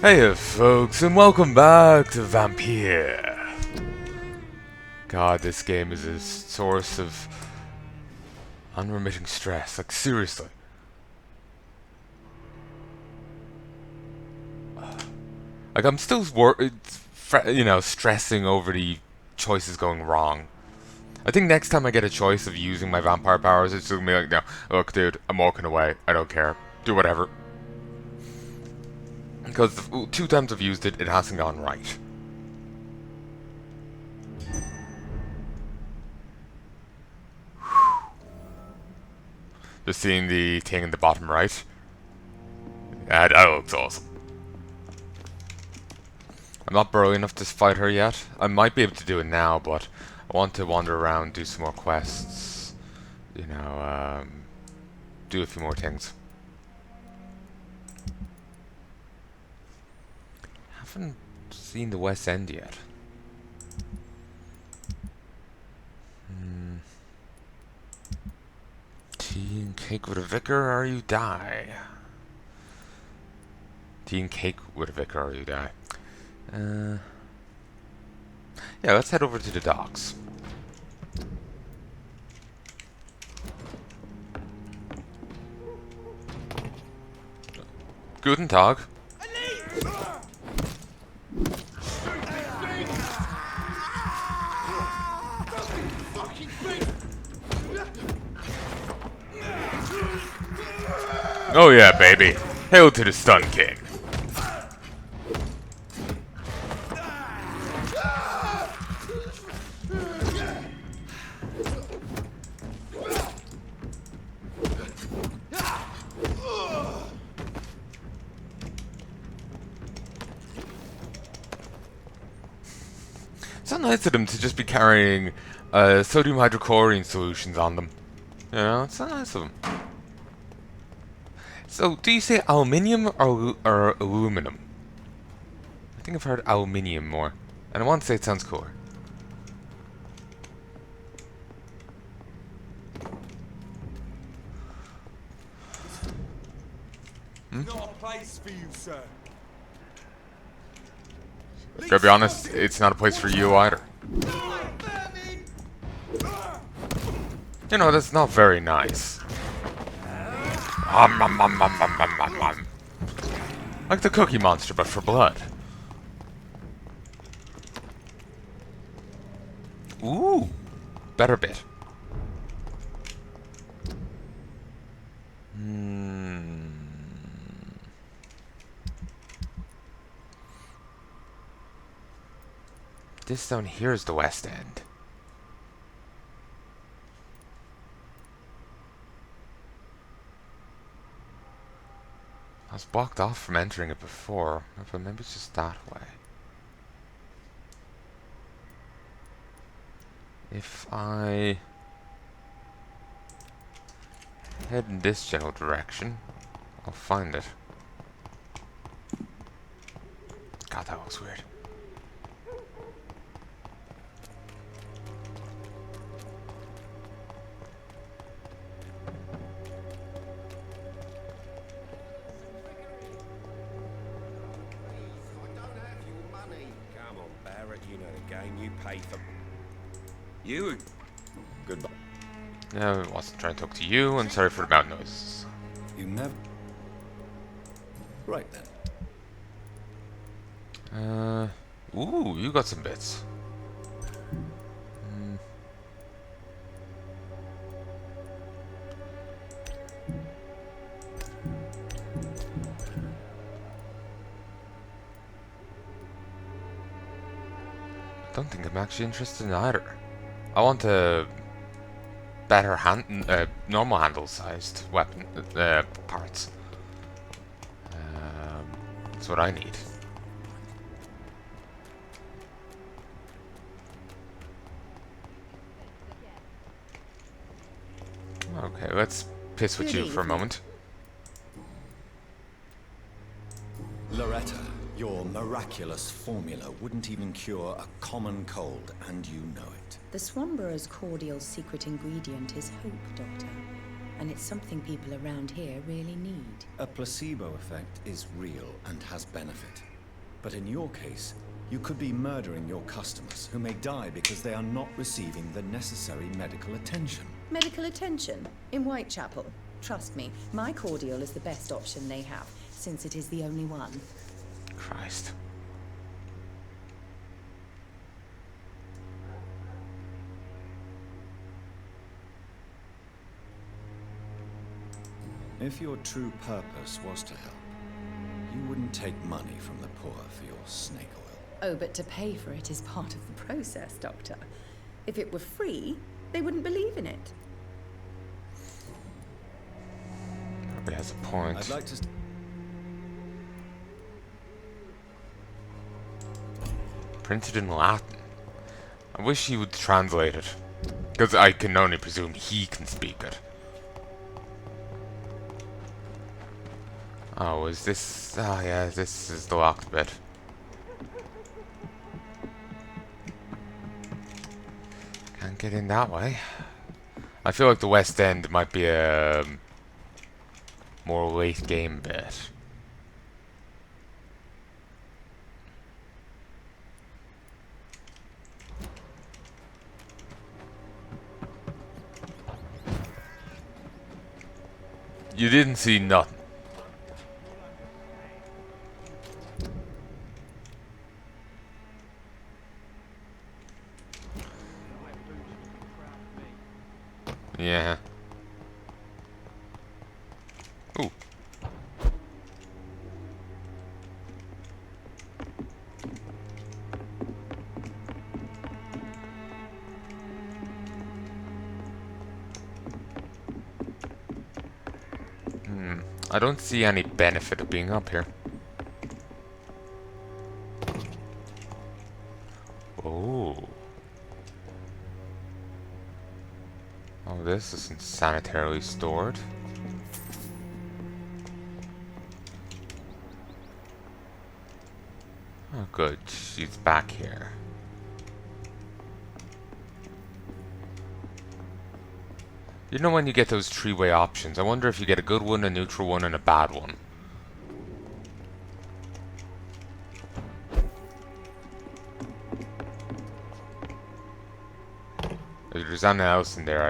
Hey folks, and welcome back to Vampyr. God, this game is a source of unremitting stress. Like, seriously. Like, I'm still stressing over the choices going wrong. I think next time I get a choice of using my vampire powers, it's gonna be like, no, look, dude, I'm walking away. I don't care. Do whatever. Because the 2 times I've used it, it hasn't gone right. Just seeing the thing in the bottom right. That looks awesome. I'm not burrowing enough to fight her yet. I might be able to do it now, but I want to wander around, do some more quests. You know, do a few more things. Haven't seen the West End yet. Tea and cake with a vicar or you die. Tea and cake with a vicar or you die. Yeah, let's head over to the docks. Guten Tag. Oh yeah, baby. Hail to the Stun King. It's so nice of them to just be carrying sodium hydrochlorine solutions on them. You know, it's so nice of them. So, do you say aluminium or aluminum? I think I've heard aluminium more. And I want to say it sounds cooler. Not a place for you, sir. To be honest, it's not a place for you either. You know, that's not very nice. Like the Cookie Monster, but for blood. Ooh, better bit. This down here is the West End. I was blocked off from entering it before, but maybe it's just that way. If I head in this general direction, I'll find it. God, that looks weird. Come on, Barrett, you know the game. You pay for... You... Goodbye. No, I wasn't trying to talk to you, and sorry for the mountain noises. You never... Right then. Ooh, you got some bits. I don't think I'm actually interested in either. I want a better normal handle-sized weapon parts. That's what I need. Okay, let's piss with you for a moment. Loretta, your miraculous formula wouldn't even cure a common cold, and you know it. The Swanborough's cordial secret ingredient is hope, Doctor. And it's something people around here really need. A placebo effect is real and has benefit. But in your case, you could be murdering your customers, who may die because they are not receiving the necessary medical attention. Medical attention? In Whitechapel? Trust me, my cordial is the best option they have, since it is the only one. Christ. If your true purpose was to help, you wouldn't take money from the poor for your snake oil. Oh, but to pay for it is part of the process, Doctor. If it were free, they wouldn't believe in it. Probably has a point. I'd like to... Printed in Latin. I wish he would translate it. Because I can only presume he can speak it. Oh, is this... Oh, yeah, this is the locked bit. Can't get in that way. I feel like the West End might be a more late game bit. You didn't see nothing. Yeah. Ooh. I don't see any benefit of being up here. Oh. Oh, this isn't sanitarily stored. Oh, good. She's back here. You know when you get those three-way options, I wonder if you get a good one, a neutral one, and a bad one. If there's anything else in there,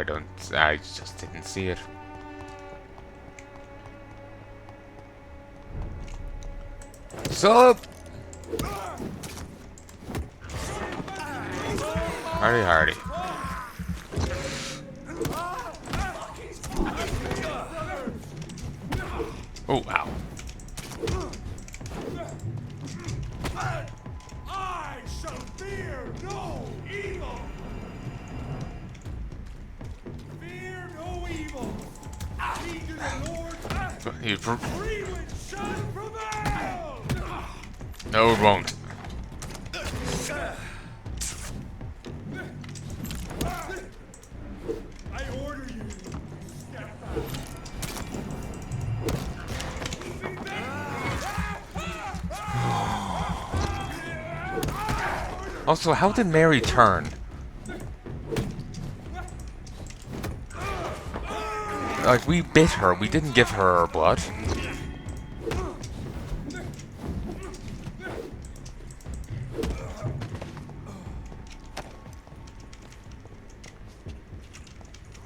I just didn't see it. Sup? Hardy, hardy. Oh, ow. I shall fear no evil. Fear no evil. He to the Lord. Free would shine prevail. No, it won't. I order you. Step back. Also, how did Mary turn? Like, we bit her, we didn't give her our blood.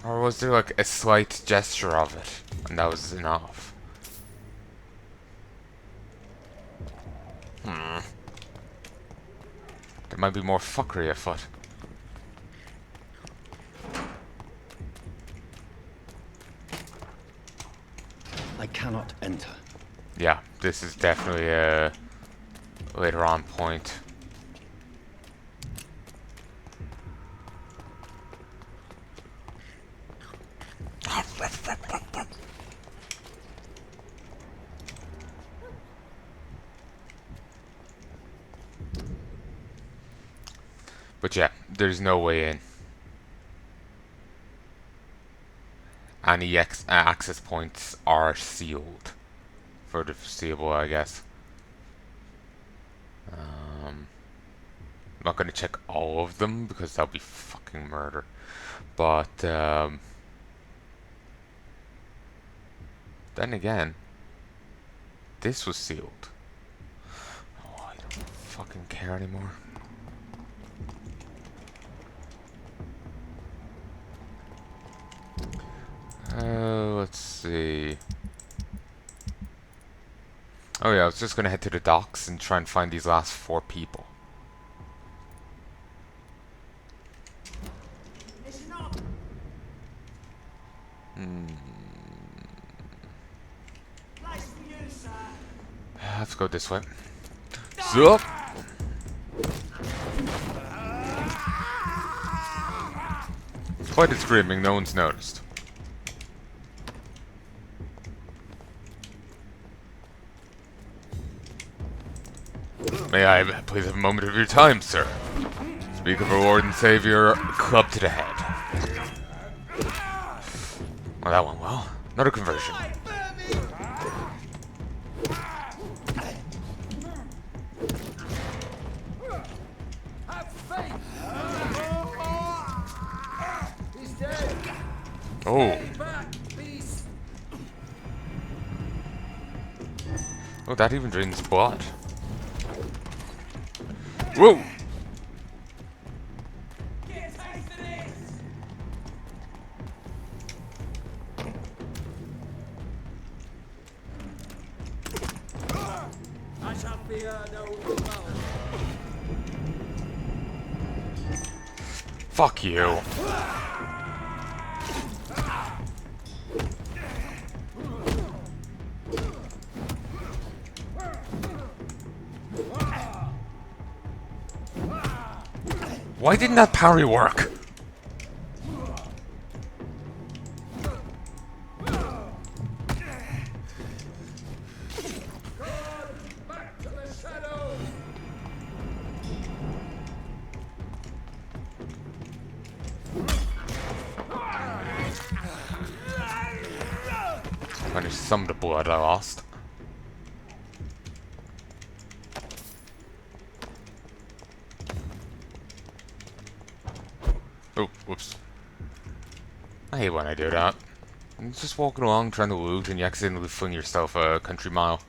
Or was there like a slight gesture of it, and that was enough? There might be more fuckery afoot. I cannot enter. Yeah, this is definitely a later on point. But yeah, there's no way in. Any access points are sealed for the foreseeable, I guess. I'm not gonna check all of them because that'll be fucking murder. But then again, this was sealed. Oh, I don't know. fucking care anymore. Let's see. Oh yeah, I was just gonna head to the docks and try and find these last 4 people. Let's go this way. Zup! Despite its screaming, no one's noticed. May I please have a moment of your time, sir? Speak of our Lord and Savior, club to the head. Well, that went well. Another conversion. Oh. Oh, that even drains blood. Whoa! Fuck you. Why didn't that parry work? Punish some of the blood I lost. Oh, whoops. I hate when I do that. I'm just walking along trying to loot and you accidentally fling yourself a country mile.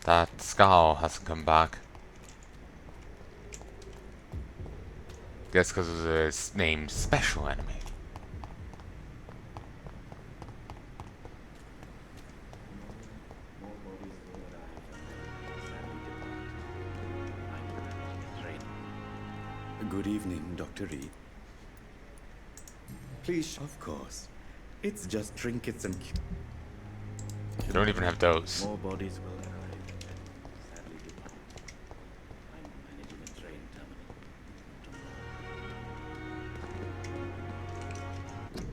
That skull hasn't come back. Guess because of his named Special Enemy. Good evening, Dr. Reed. Please, of course. It's just trinkets and... You don't even have those. More bodies will arrive. Sadly depart. I'm managing a train terminal.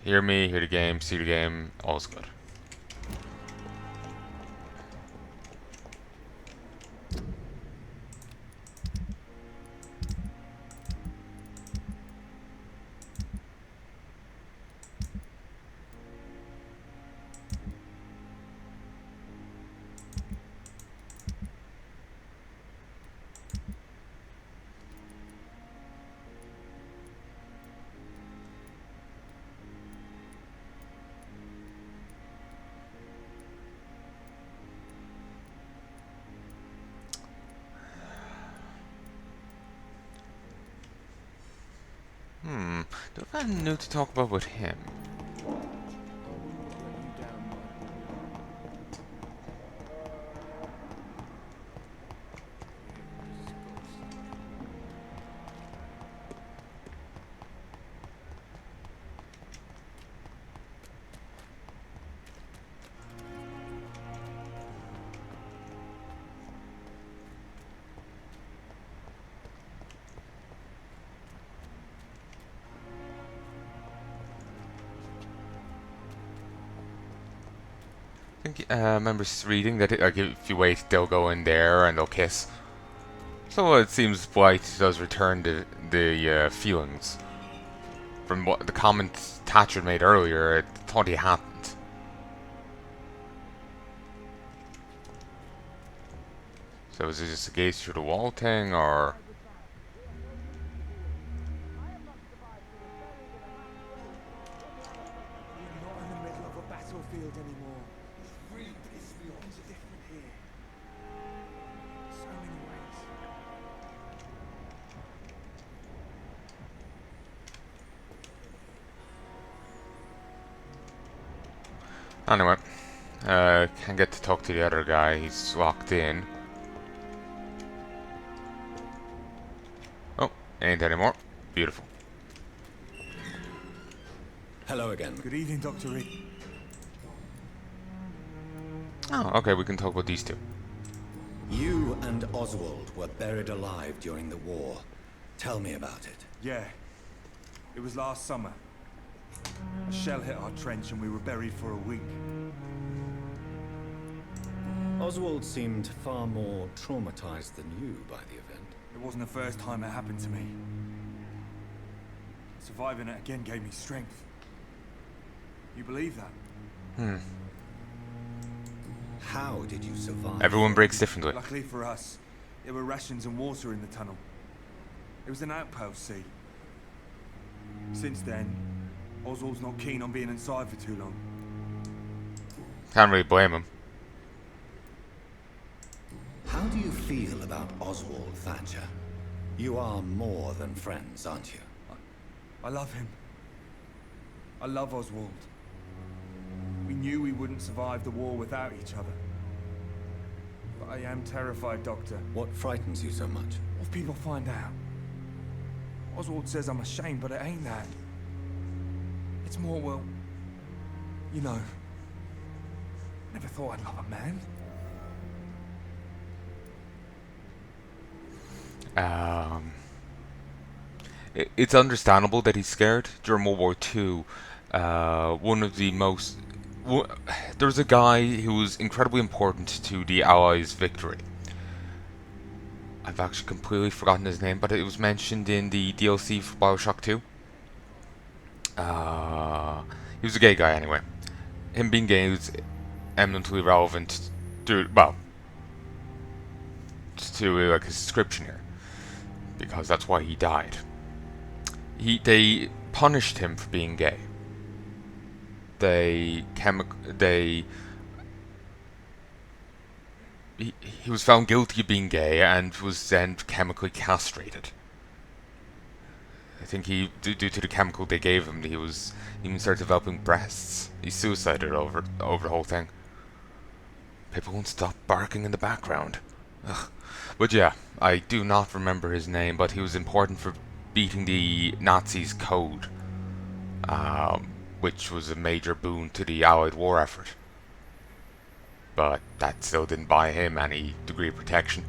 Hear me, hear the game, see the game, all's good. Do I have anything new to talk about with him? I think I remember reading that like, if you wait, they'll go in there and they'll kiss. So it seems Blight does return the feelings. From what the comment Thatcher made earlier, I thought he hadn't. So is it just a gaze through the wall thing, or... Anyway, can't get to talk to the other guy. He's locked in. Oh, ain't anymore. Beautiful. Hello again. Good evening, Dr. Reed. Oh, okay, we can talk about these two. You and Oswald were buried alive during the war. Tell me about it. Yeah. It was last summer. A shell hit our trench and we were buried for a week. Oswald seemed far more traumatized than you by the event. It wasn't the first time it happened to me. Surviving it again gave me strength. You believe that? How did you survive? Everyone breaks differently. Luckily for us, there were rations and water in the tunnel. It was an outpost, see. Since then, Oswald's not keen on being inside for too long. Can't really blame him. How do you feel about Oswald Thatcher? You are more than friends, aren't you? I love him. I love Oswald. We knew we wouldn't survive the war without each other. But I am terrified, Doctor. What frightens you so much? What if people find out? Oswald says I'm ashamed, but it ain't that. It's more, well, you know, never thought I'd love a man. It's understandable that he's scared. During World War II, one of the most... there was a guy who was incredibly important to the Allies' victory. I've actually completely forgotten his name, but it was mentioned in the DLC for Bioshock 2. He was a gay guy anyway. Him being gay was eminently relevant to, well, to like his description here, because that's why he died. They punished him for being gay. He was found guilty of being gay and was then chemically castrated. I think due to the chemical they gave him, he even started developing breasts. He suicided over the whole thing. People won't stop barking in the background. Ugh. But yeah, I do not remember his name, but he was important for beating the Nazis' code, which was a major boon to the Allied war effort. But that still didn't buy him any degree of protection.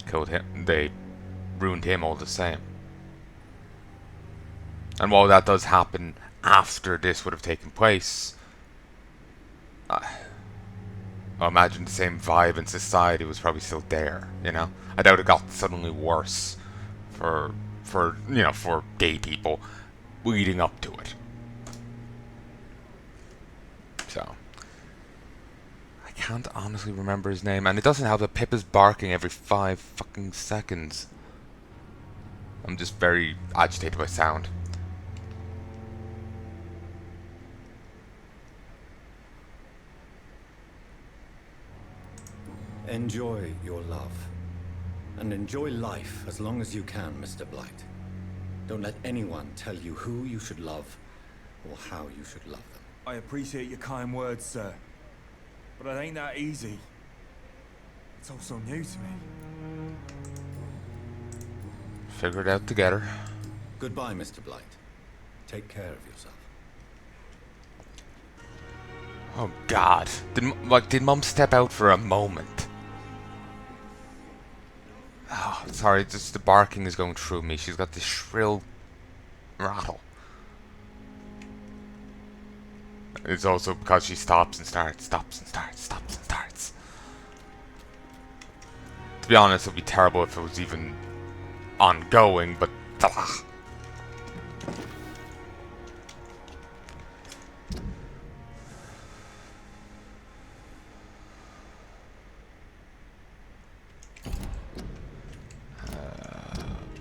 Killed him. They ruined him all the same. And while that does happen after this would have taken place, I imagine the same vibe in society was probably still there, you know? I doubt it got suddenly worse for gay people leading up to it. So I can't honestly remember his name, and it doesn't help that Pip is barking every 5 fucking seconds. I'm just very agitated by sound. Enjoy your love. And enjoy life as long as you can, Mr. Blight. Don't let anyone tell you who you should love or how you should love them. I appreciate your kind words, sir. But it ain't that easy. It's all so new to me. Figure it out together. Goodbye, Mr. Blight. Take care of yourself. Oh God! Did Mum step out for a moment? Oh, sorry, just the barking is going through me. She's got this shrill rattle. It's also because she stops and starts, stops and starts, stops and starts. To be honest, it would be terrible if it was even ongoing, but...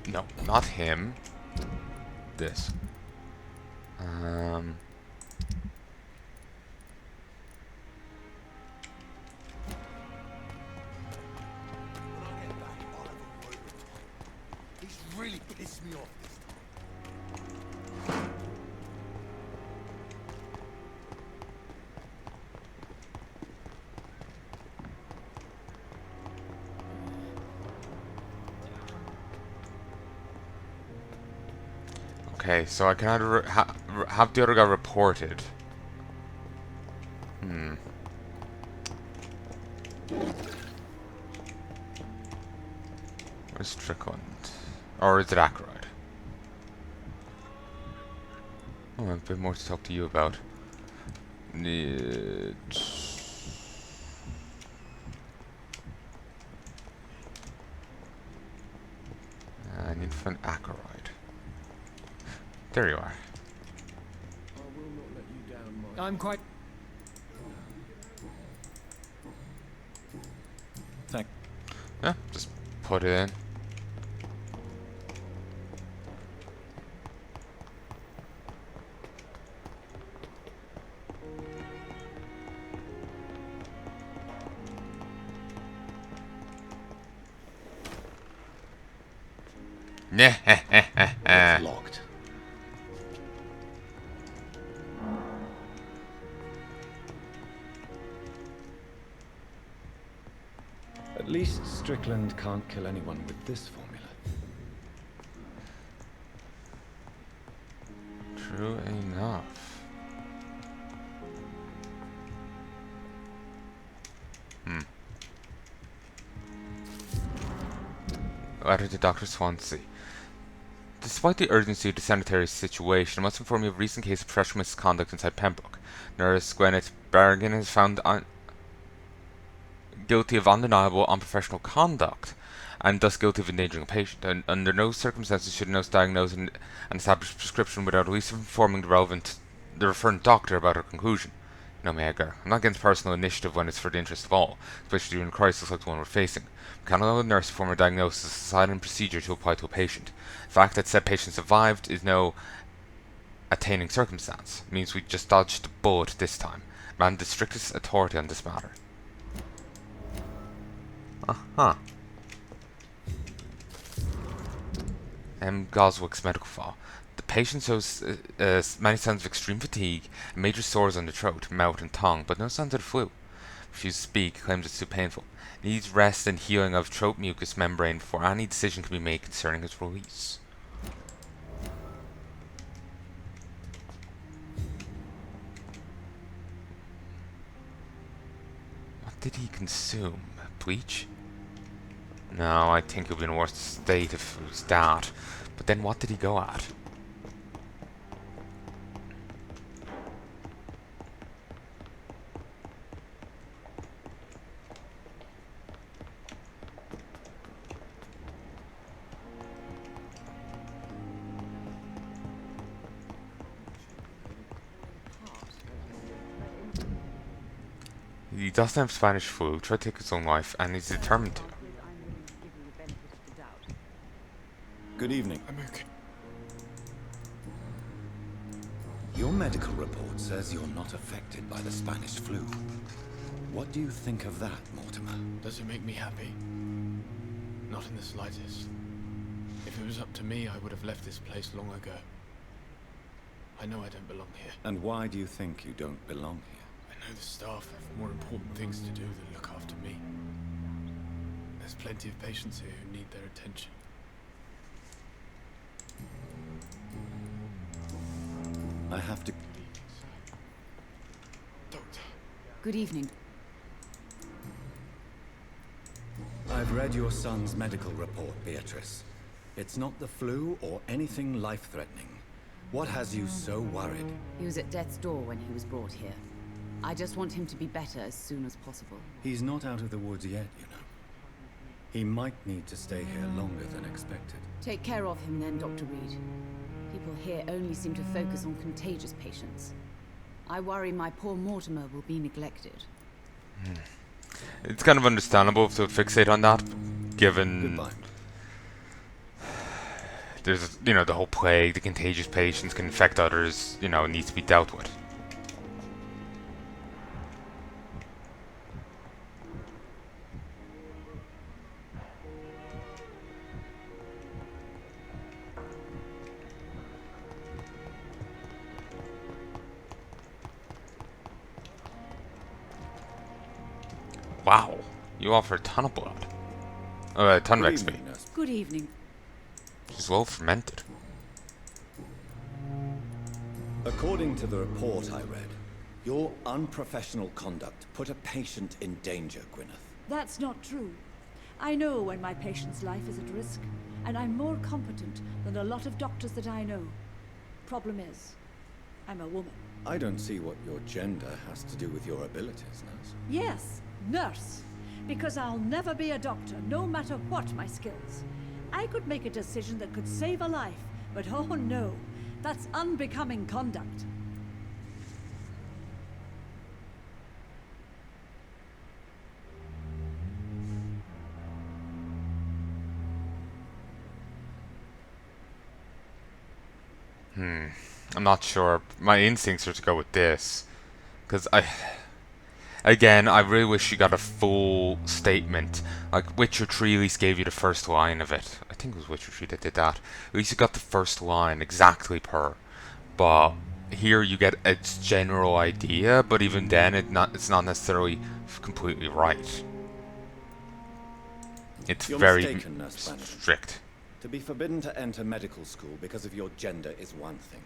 no, not him. This. He's really pissed me off this time. Okay, so I can either have the other guy reported. Where's Strickland? Or is it Ackroyd? Oh, I have a bit more to talk to you about. Need... I need to find Ackroyd. There you are. I'm quite. Thank. Yeah, just put it in. It's locked. At least Strickland can't kill anyone with this formula. True enough. Letter to Dr. Swansea. Despite the urgency of the sanitary situation, I must inform you of a recent case of professional misconduct inside Pembroke. Nurse Gwyneth Bergen is found guilty of undeniable unprofessional conduct, and thus guilty of endangering a patient. And under no circumstances should a nurse diagnose an established prescription without at least informing the referring doctor about her conclusion. No, Magar, I'm not against personal initiative when it's for the interest of all, especially during a crisis like the one we're facing. We cannot allow a nurse to perform a diagnosis as a silent procedure to apply to a patient. The fact that said patient survived is no attaining circumstance. It means we just dodged the bullet this time. Man, the strictest authority on this matter. Uh-huh. Goswick's medical file. The patient shows many signs of extreme fatigue and major sores on the throat, mouth and tongue, but no signs of the flu. Refuses to speak, claims it's too painful. Needs rest and healing of throat mucous membrane before any decision can be made concerning his release. What did he consume? Bleach? No, I think he'll be in a worse state if it was that. But then what did he go at? He doesn't have Spanish flu, tried to take his own life, and he's determined to. Good evening. I'm okay. Your medical report says you're not affected by the Spanish flu. What do you think of that, Mortimer? Does it make me happy? Not in the slightest. If it was up to me, I would have left this place long ago. I know I don't belong here. And why do you think you don't belong here? I know the staff have more important things to do than look after me. There's plenty of patients here who need their attention. I have to... Doctor. Good evening. I've read your son's medical report, Beatrice. It's not the flu or anything life-threatening. What has you so worried? He was at death's door when he was brought here. I just want him to be better as soon as possible. He's not out of the woods yet, you know. He might need to stay here longer than expected. Take care of him then, Dr. Reed. People here only seem to focus on contagious patients. I worry my poor Mortimer will be neglected. It's kind of understandable to fixate on that, given... Goodbye. There's, you know, the whole plague, the contagious patients can infect others, you know, needs to be dealt with. Wow, you offer a ton of blood. A ton of XP. Evening, nurse. Good evening. She's well fermented. According to the report I read, your unprofessional conduct put a patient in danger, Gwyneth. That's not true. I know when my patient's life is at risk, and I'm more competent than a lot of doctors that I know. Problem is, I'm a woman. I don't see what your gender has to do with your abilities, nurse. Yes, nurse. Because I'll never be a doctor, no matter what my skills. I could make a decision that could save a life, but oh no, that's unbecoming conduct. I'm not sure. My instincts are to go with this. Because again, I really wish you got a full statement. Like, Witcher 3 at least gave you the first line of it. I think it was Witcher 3 that did that. At least you got the first line exactly per. But here you get its general idea, but even then it's not necessarily completely right. It's You're very mistaken, Nurse Banner. strict. To be forbidden to enter medical school because of your gender is one thing.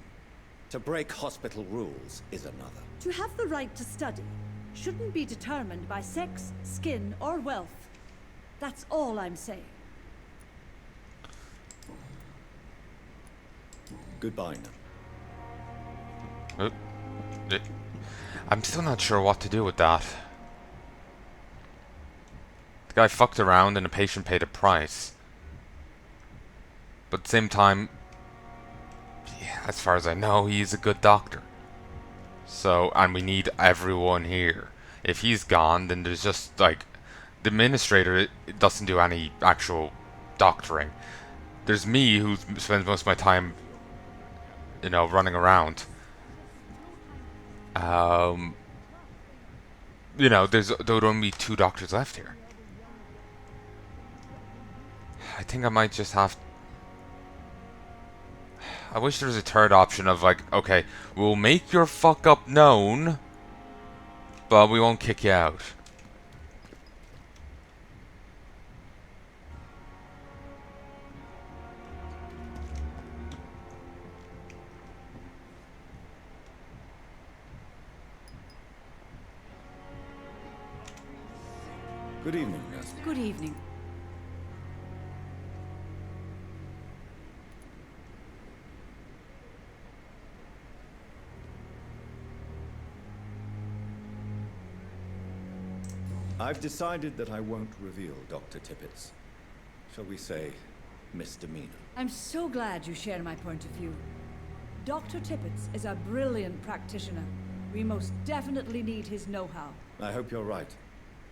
To break hospital rules is another. To have the right to study shouldn't be determined by sex, skin, or wealth. That's all I'm saying. Goodbye now. I'm still not sure what to do with that. The guy fucked around and the patient paid a price. But at the same time, yeah, as far as I know, he's a good doctor. So, and we need everyone here. If he's gone, then there's just, like, the administrator doesn't do any actual doctoring. There's me, who spends most of my time, you know, running around. You know, there would only be 2 doctors left here. I think I might just have... I wish there was a third option of, like, okay, we'll make your fuck up known, but we won't kick you out. Good evening, nurse. Good evening. I've decided that I won't reveal Dr. Tippett's, shall we say, misdemeanor. I'm so glad you share my point of view. Dr. Tippett is a brilliant practitioner. We most definitely need his know-how. I hope you're right.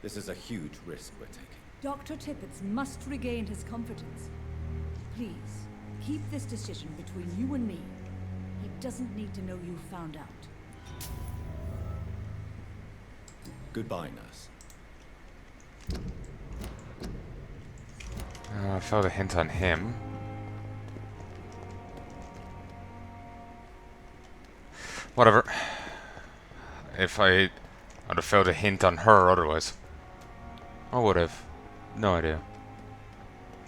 This is a huge risk we're taking. Dr. Tippett must regain his confidence. Please, keep this decision between you and me. He doesn't need to know you found out. Goodbye, nurse. I felt a hint on him. Whatever. If I'd have felt a hint on her otherwise. I would have. No idea.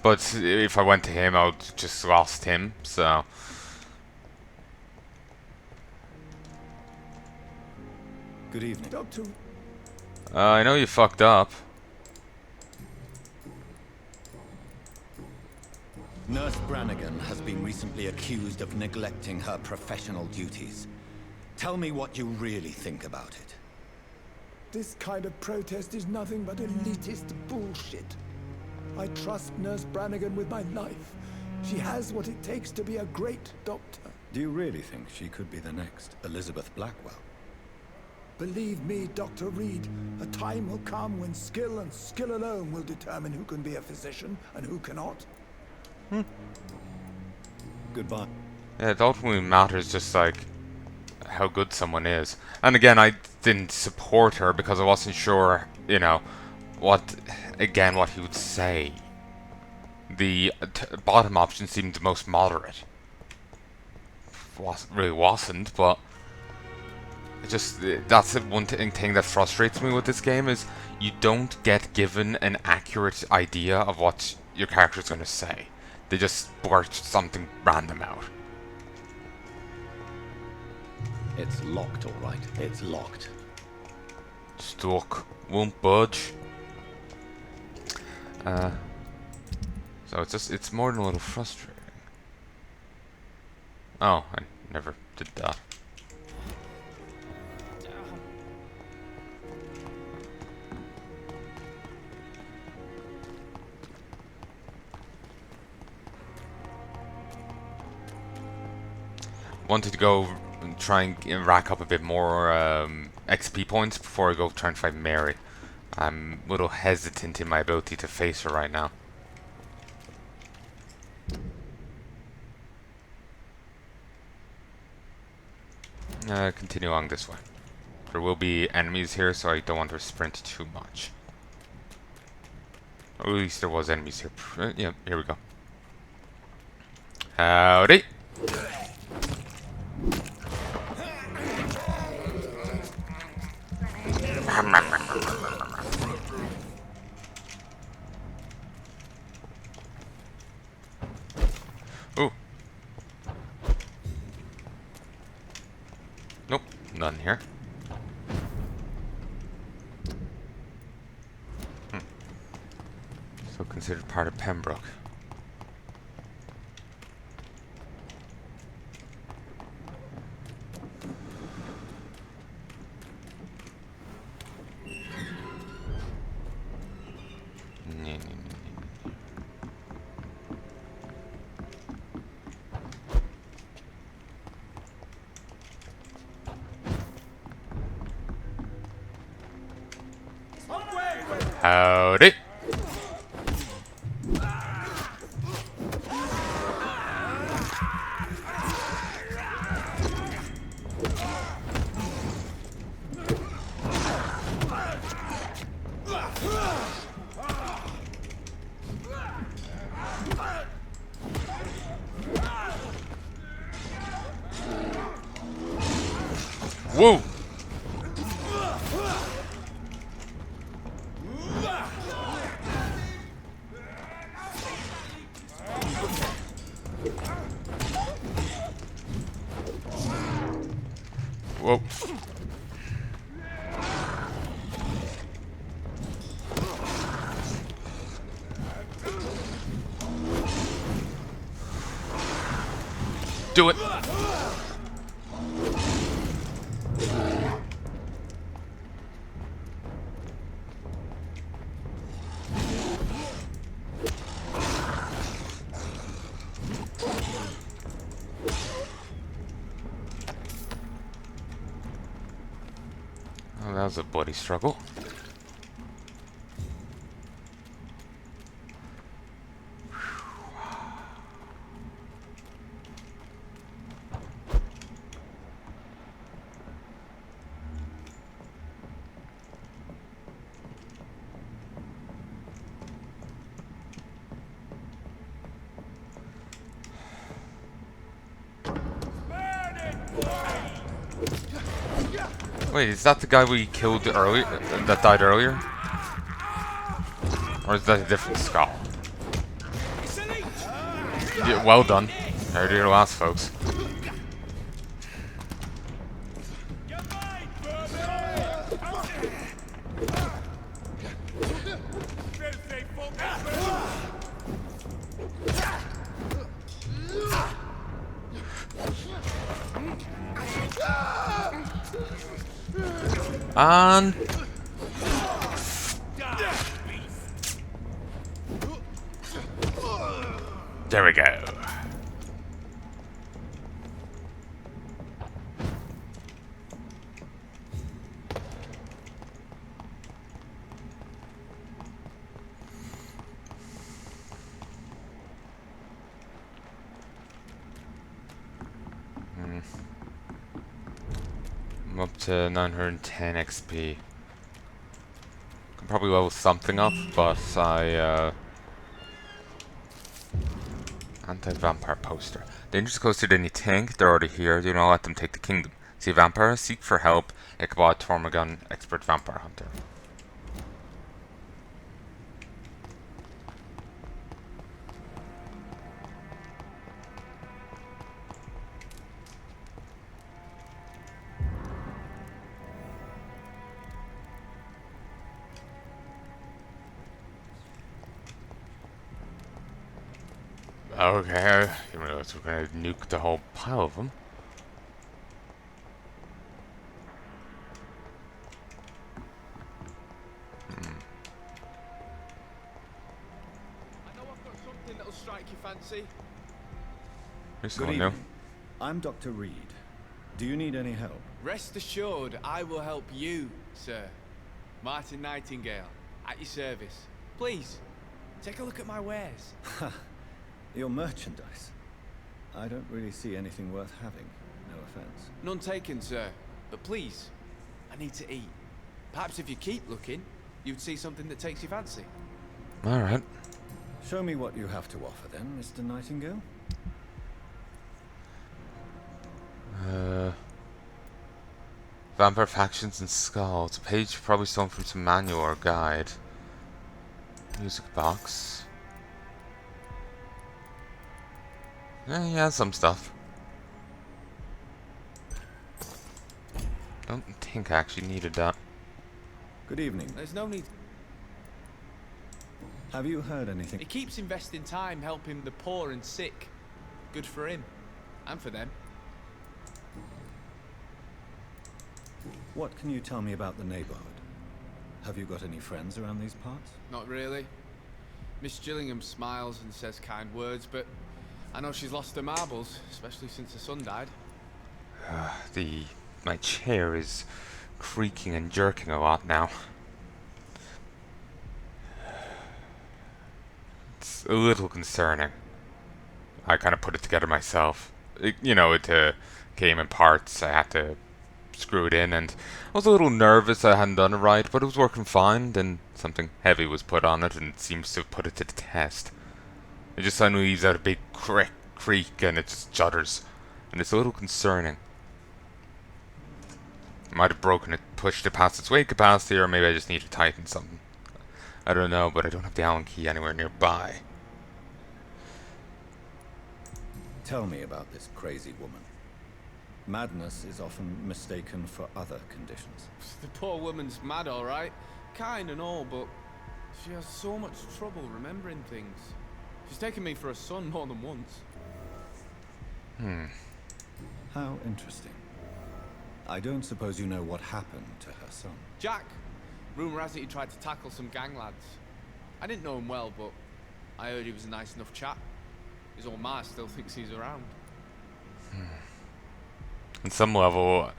But if I went to him, I would just lost him, so... Good evening. Doctor, I know you fucked up. Nurse Brannigan has been recently accused of neglecting her professional duties. Tell me what you really think about it. this kind of protest is nothing but elitist bullshit. I trust Nurse Brannigan with my life. She has what it takes to be a great doctor. Do you really think she could be the next Elizabeth Blackwell? Believe me, Dr. Reed, a time will come when skill and skill alone will determine who can be a physician and who cannot. Goodbye. Yeah, it ultimately matters just like how good someone is. And again, I didn't support her because I wasn't sure, you know, what he would say. The bottom option seemed the most moderate. Really wasn't, but it just, that's the one thing that frustrates me with this game is you don't get given an accurate idea of what your character is going to say. They just blurt something random out. It's locked, all right. It's locked. Stuck. Won't budge. So it's more than a little frustrating. Oh, I never did that. Wanted to go and try and rack up a bit more XP points before I go try and fight Mary. I'm a little hesitant in my ability to face her right now. Continue along this way. There will be enemies here, so I don't want to sprint too much. Or at least there was enemies here. Yeah, here we go. Howdy! Ooh. Nope, none here. So considered part of Pembroke. Howdy! Whoa! Whoa. Do it. Oh, that was a bloody struggle. Wait, is that the guy we killed earlier? That died earlier? Or is that a different skull? Yeah, well done. Heard your last, folks. And there we go. I'm up to 910 XP. Can probably level something up, but anti-vampire poster. Dangerous closer than you think. They're already here. Do not let them take the kingdom. See a vampire? Seek for help. Ichabod Tormagon, expert vampire hunter. Okay, I didn't realize we're gonna nuke the whole pile of them. I know I've got something that'll strike your fancy. Here's Good someone new. evening. I'm Dr. Reed. Do you need any help? Rest assured, I will help you, sir. Martin Nightingale, at your service. Please, take a look at my wares. Your merchandise. I don't really see anything worth having. No offense. None taken, sir. But please, I need to eat. Perhaps if you keep looking, you'd see something that takes your fancy. Alright. Show me what you have to offer then, Mr. Nightingale. Vampire factions and skulls. A page probably stolen from some manual or guide. Music box. Yeah, some stuff. Don't think I actually needed that. Good evening. There's no need. Have you heard anything? He keeps investing time helping the poor and sick. Good for him. And for them. What can you tell me about the neighborhood? Have you got any friends around these parts? Not really. Miss Gillingham smiles and says kind words, but I know she's lost her marbles, especially since her son died. My chair is creaking and jerking a lot now. It's a little concerning. I kind of put it together myself. It came in parts. I had to screw it in, and I was a little nervous I hadn't done it right, but it was working fine. Then something heavy was put on it, and it seems to have put it to the test. It just suddenly leaves out a big creak, and it just judders, and it's a little concerning. I might have broken it, pushed it past its weight capacity, or maybe I just need to tighten something. I don't know, but I don't have the Allen key anywhere nearby. Tell me about this crazy woman. Madness is often mistaken for other conditions. The poor woman's mad, all right. Kind and all, but she has so much trouble remembering things. She's taken me for a son more than once. How interesting. I don't suppose you know what happened to her son. Jack. Rumour has it he tried to tackle some gang lads. I didn't know him well, but I heard he was a nice enough chap. His old ma still thinks he's around. On some level,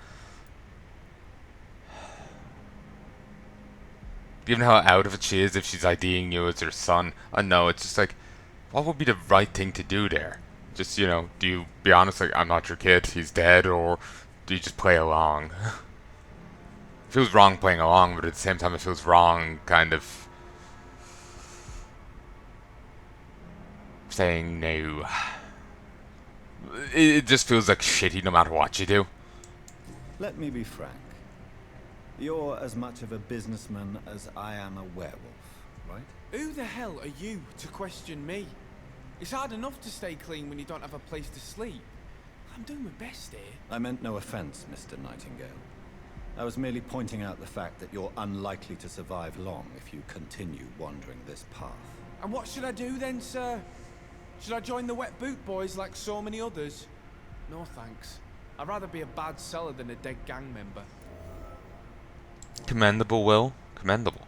given how out of it she is if she's IDing you as her son, I know it's just like, what would be the right thing to do there? Just, do you be honest, like, I'm not your kid, he's dead, or do you just play along? It feels wrong playing along, but at the same time it feels wrong kind of saying no. It just feels like shitty no matter what you do. Let me be frank. You're as much of a businessman as I am a werewolf, right? Who the hell are you to question me? It's hard enough to stay clean when you don't have a place to sleep. I'm doing my best here. I meant no offense, Mr. Nightingale. I was merely pointing out the fact that you're unlikely to survive long if you continue wandering this path. And what should I do then, sir? Should I join the Wet Boot Boys like so many others? No thanks. I'd rather be a bad seller than a dead gang member. Commendable, Will. Commendable.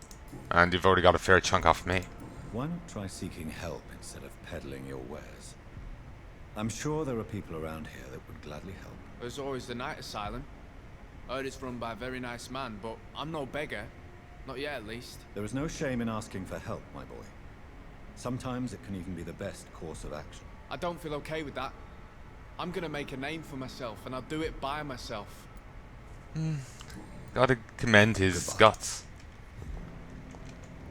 And you've already got a fair chunk off me. Why not try seeking help instead of peddling your wares? I'm sure there are people around here that would gladly help. There's always the Night Asylum. I heard it's run by a very nice man, but I'm no beggar. Not yet, at least. There is no shame in asking for help, my boy. Sometimes it can even be the best course of action. I don't feel okay with that. I'm gonna make a name for myself, and I'll do it by myself. Gotta commend his Goodbye. guts.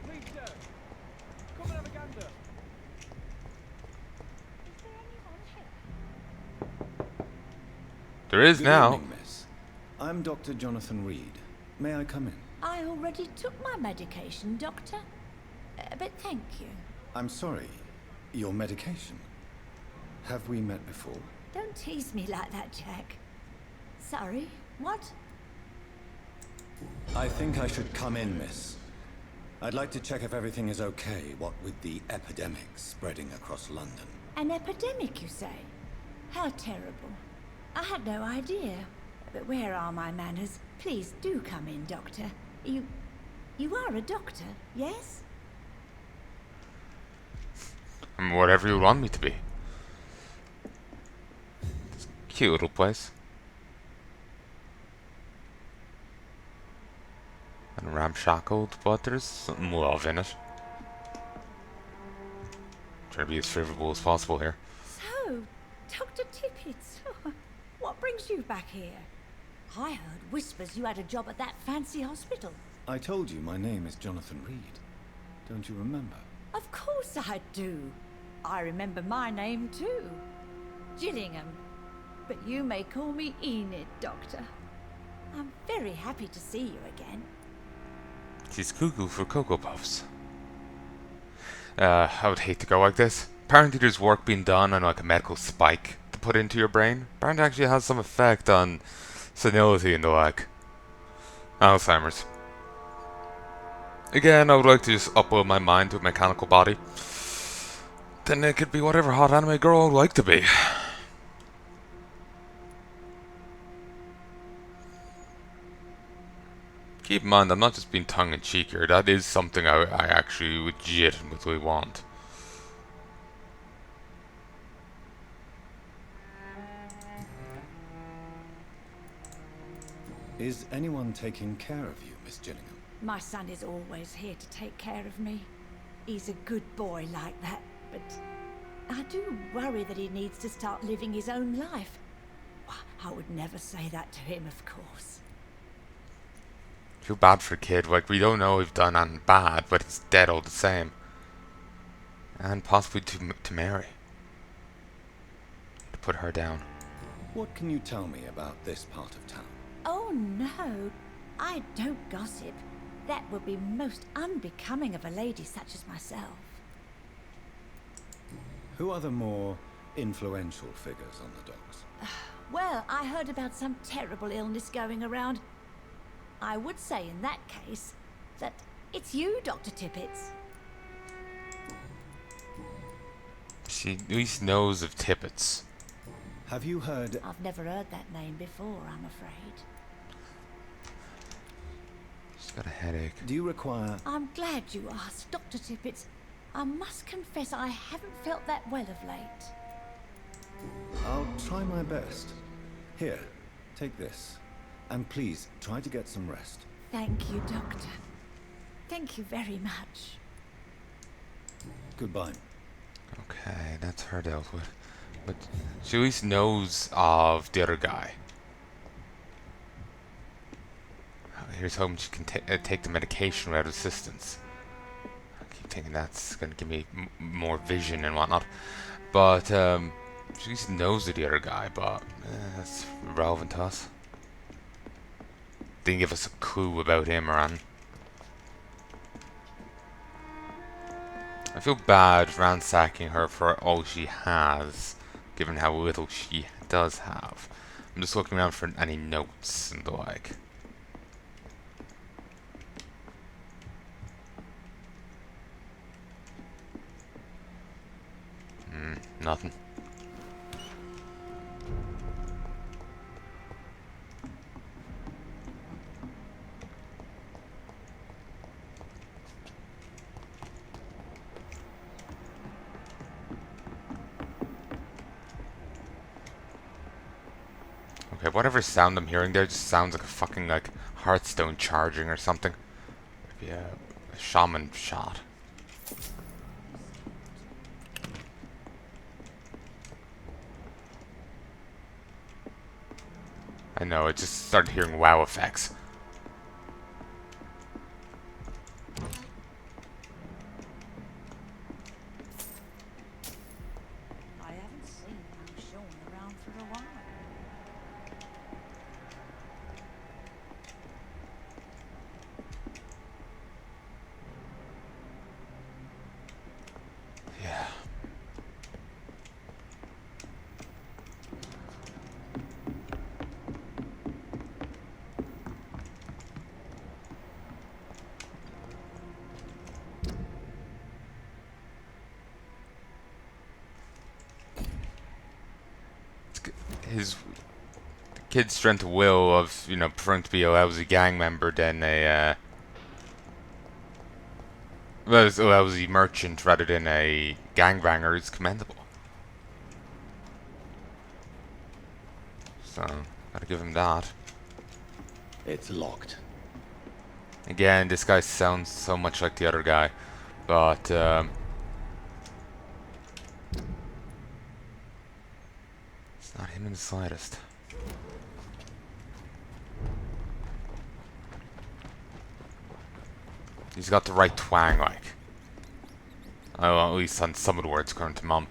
Please, sir. Come and have a gander. There is Good now. evening, miss. I'm Dr. Jonathan Reed. May I come in? I already took my medication, Doctor. But thank you. I'm sorry. Your medication? Have we met before? Don't tease me like that, Jack. Sorry, what? I think I should come in, miss. I'd like to check if everything is okay, what with the epidemic spreading across London. An epidemic, you say? How terrible. I had no idea. But where are my manners? Please do come in, Doctor. You are a doctor, yes? Whatever you want me to be. Cute little place. And ramshackled, but there's some love in it. Try to be as favourable as possible here. So, Dr. Tippett, what brings you back here? I heard whispers you had a job at that fancy hospital. I told you my name is Jonathan Reed. Don't you remember? Of course I do. I remember my name too. Gillingham. But you may call me Enid, Doctor. I'm very happy to see you again. She's cuckoo for Cocoa Puffs. I would hate to go like this. Apparently there's work being done on like a medical spike to put into your brain. Apparently it actually has some effect on senility and the like. Alzheimer's. Again, I would like to just upload my mind to a mechanical body. Then it could be whatever hot anime girl I would like to be. Keep in mind, I'm not just being tongue-in-cheek here. That is something I actually legitimately want. Is anyone taking care of you, Miss Gillingham? My son is always here to take care of me. He's a good boy like that, but I do worry that he needs to start living his own life. I would never say that to him, of course. Feel bad for the kid. Like, we don't know if done anything bad, but he's dead all the same. And possibly to Mary. To put her down. What can you tell me about this part of town? Oh no, I don't gossip. That would be most unbecoming of a lady such as myself. Who are the more influential figures on the docks? Well, I heard about some terrible illness going around. I would say in that case that it's you, Dr. Tippett. She at least knows of Tippets. Have you heard... I've never heard that name before, I'm afraid. She's got a headache. Do you require... I'm glad you asked, Dr. Tippett. I must confess I haven't felt that well of late. I'll try my best. Here, take this. And please, try to get some rest. Thank you, Doctor. Thank you very much. Goodbye. Okay, that's her dealt with. But she at least knows of the other guy. Here's hoping she can take the medication without assistance. I keep thinking that's going to give me more vision and whatnot. But, she at least knows of the other guy, but that's irrelevant to us. Didn't give us a clue about him or anything. I feel bad ransacking her for all she has, given how little she does have. I'm just looking around for any notes and the like. Nothing. Okay, whatever sound I'm hearing there just sounds like a fucking, like, Hearthstone charging or something. Maybe a shaman shot. I know, I just started hearing WoW effects. I haven't seen you shown around for a while. Yeah. his kid's strength of will of, you know, preferring to be a lousy gang member than a well, a lousy merchant rather than a gangbanger is commendable. So, gotta give him that. It's locked. Again, this guy sounds so much like the other guy, but it's not him in the slightest. He's got the right twang, like. Well, at least on some of the words, according to Mum.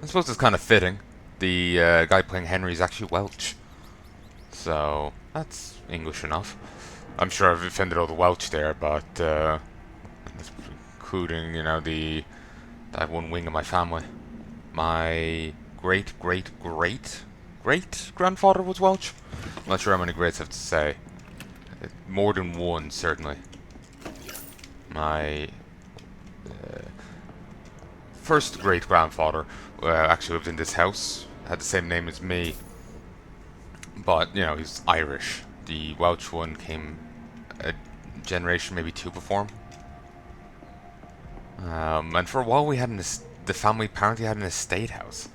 I suppose it's kind of fitting. The guy playing Henry is actually Welsh. So, that's English enough. I'm sure I've offended all the Welsh there, but, including, you know, that one wing of my family. My great-great-great-great-grandfather was Welsh. I'm not sure how many greats I have to say. More than one, certainly. My first great-grandfather actually lived in this house. Had the same name as me. But, you know, he's Irish. The Welsh one came a generation, maybe two before him. And for a while we had the family apparently had an estate house.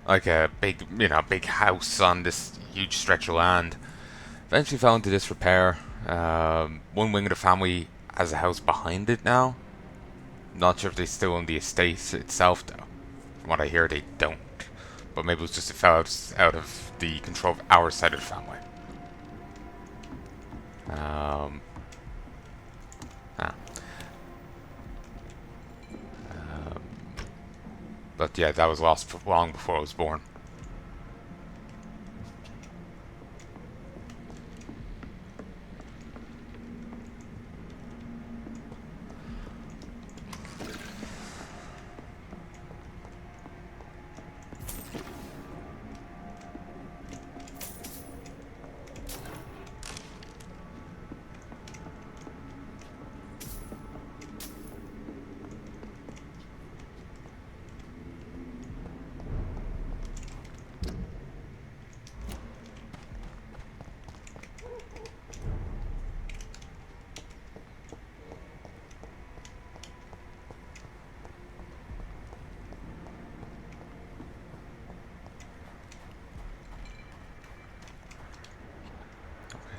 Like a big, you know, big house on this huge stretch of land. Eventually fell into disrepair. One wing of the family has a house behind it now. Not sure if they still own the estate itself though. From what I hear they don't. But maybe it was just it fell out of the control of our side of the family. But yeah, that was lost long before I was born.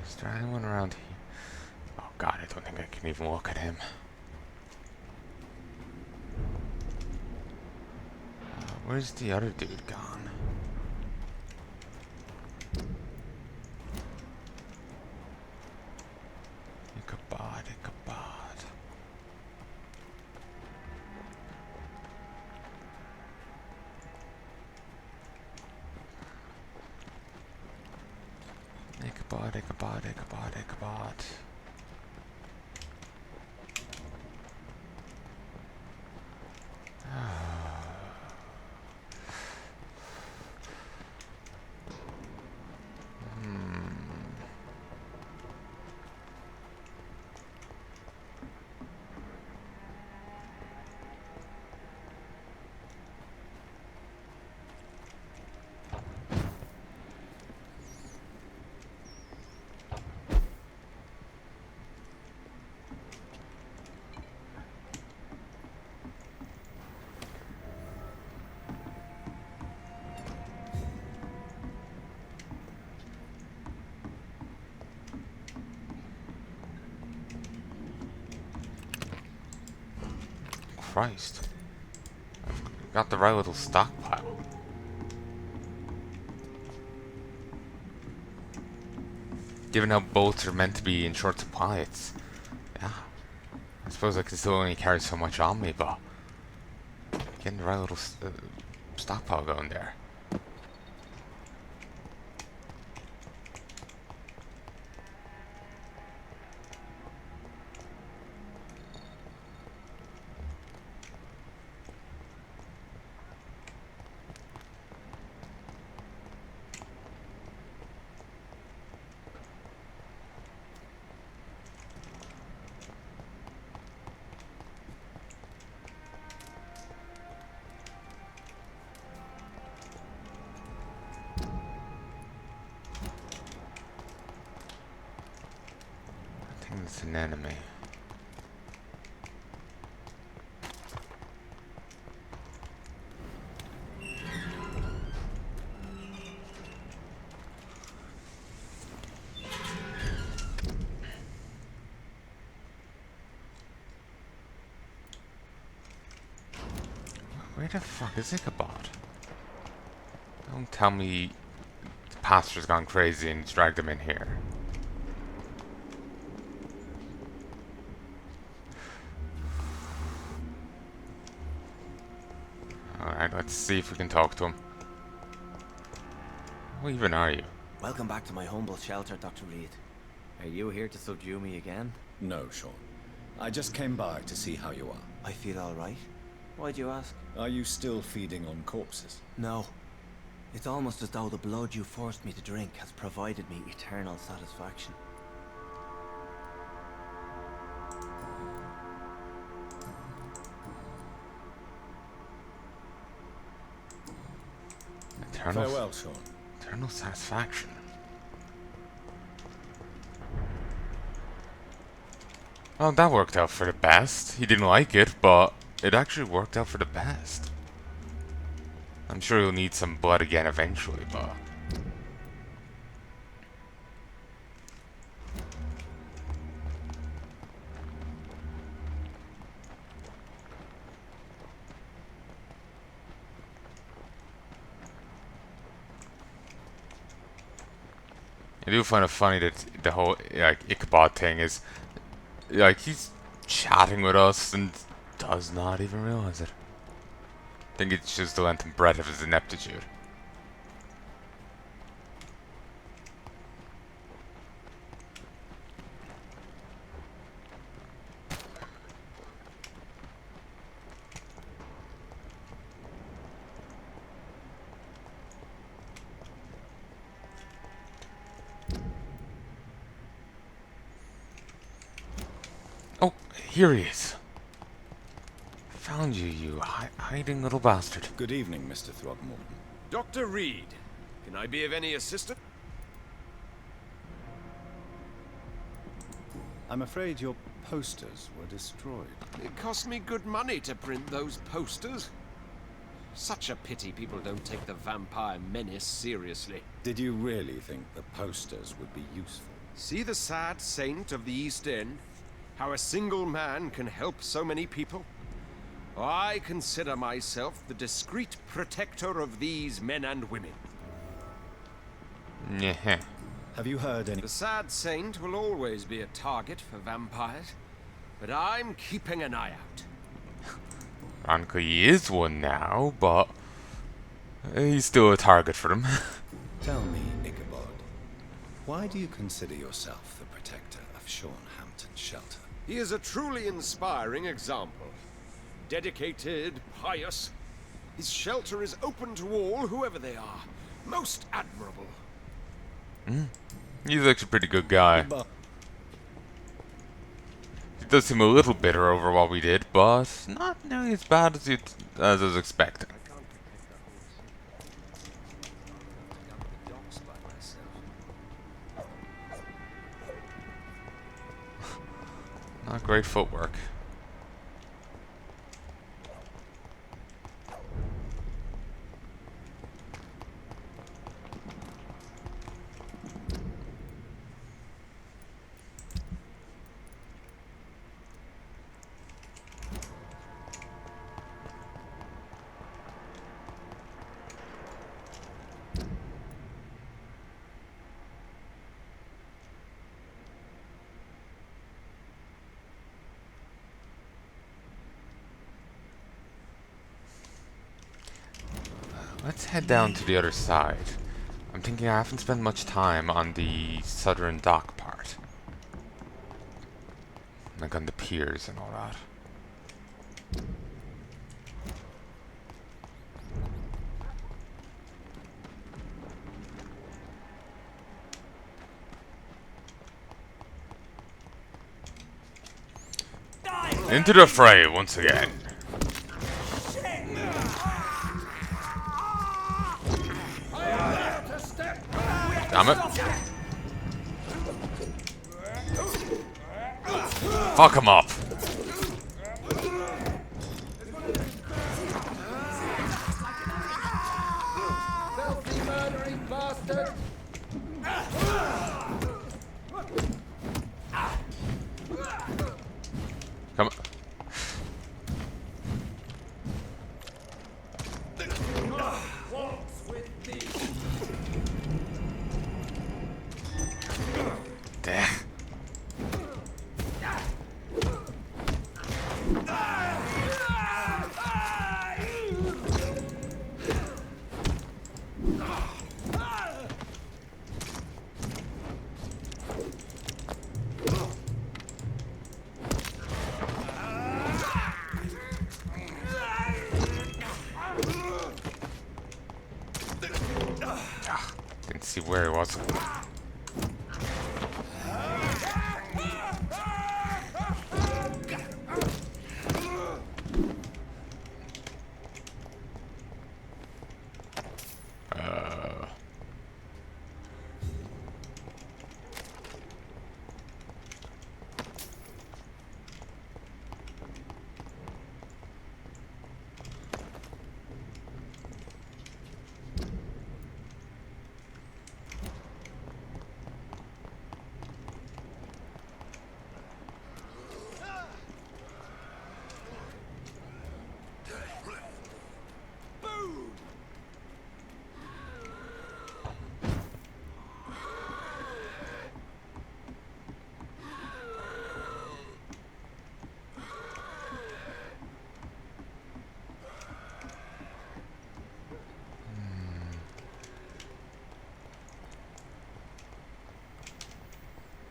Is there anyone around here? Oh god, I don't think I can even look at him. Where's the other dude gone? Ichabod, Ichabod. Ichabod, Ichabod, Ichabod, Ichabod. Christ. I've got the right little stockpile. Given how boats are meant to be in short supply, it's... yeah. I suppose I can still only carry so much on me, but... getting the right little stockpile going there. It's an enemy. Where the fuck is Ichabod? Don't tell me the pastor's gone crazy and dragged him in here. Alright, let's see if we can talk to him. Who even are you? Welcome back to my humble shelter, Dr. Reed. Are you here to subdue me again? No, Sean. I just came by to see how you are. I feel alright. Why'd you ask? Are you still feeding on corpses? No. It's almost as though the blood you forced me to drink has provided me eternal satisfaction. Farewell, Sean. Eternal satisfaction. Well, that worked out for the best. He didn't like it, but it actually worked out for the best. I'm sure he'll need some blood again eventually, but... I do find it funny that the whole, like, Ichabod thing is, like, he's chatting with us and does not even realize it. I think it's just the length and breadth of his ineptitude. Oh, here he is. Found you, you hiding little bastard. Good evening, Mr. Throgmorton. Dr. Reed, can I be of any assistance? I'm afraid your posters were destroyed. It cost me good money to print those posters. Such a pity people don't take the vampire menace seriously. Did you really think the posters would be useful? See the sad saint of the East End? How a single man can help so many people? I consider myself the discreet protector of these men and women. Yeah. Have you heard any... The sad saint will always be a target for vampires, but I'm keeping an eye out. Ironically, he is one now, but he's still a target for them. Tell me, Ichabod, why do you consider yourself the protector of Sean Hampton's shelter? He is a truly inspiring example. Dedicated, pious. His shelter is open to all, whoever they are. Most admirable. He's actually a pretty good guy. He does seem a little bitter over what we did, but not nearly as bad as I was expecting. Not great footwork. Let's head down to the other side. I'm thinking I haven't spent much time on the southern dock part. Like on the piers and all that. Into the fray once again. Damn it. Fuck him up. Filthy murdering bastard! Come on. Damn. Didn't see where he was.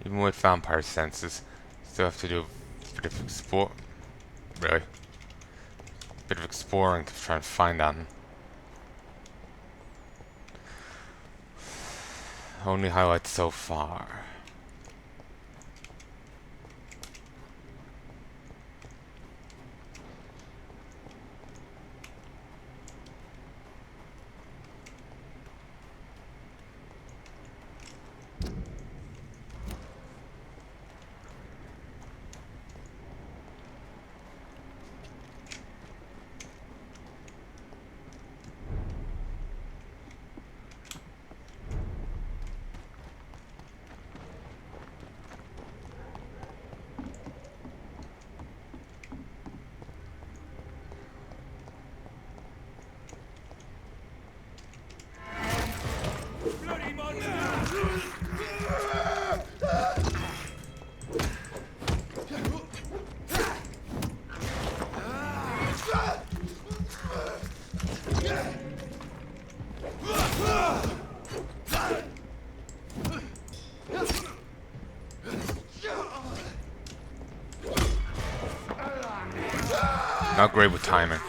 Even with vampire senses, still have to do a bit of exploring to try and find that. Only highlights so far. Not great with timing.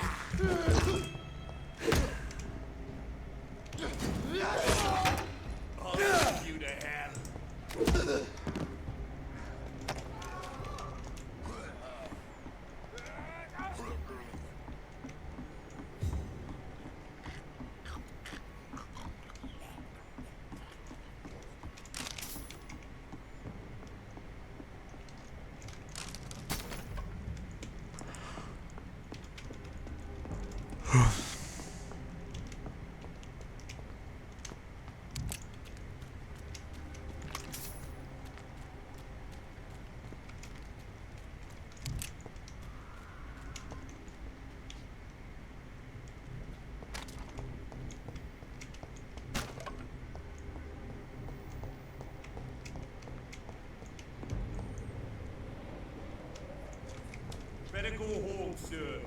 Better go home, sir.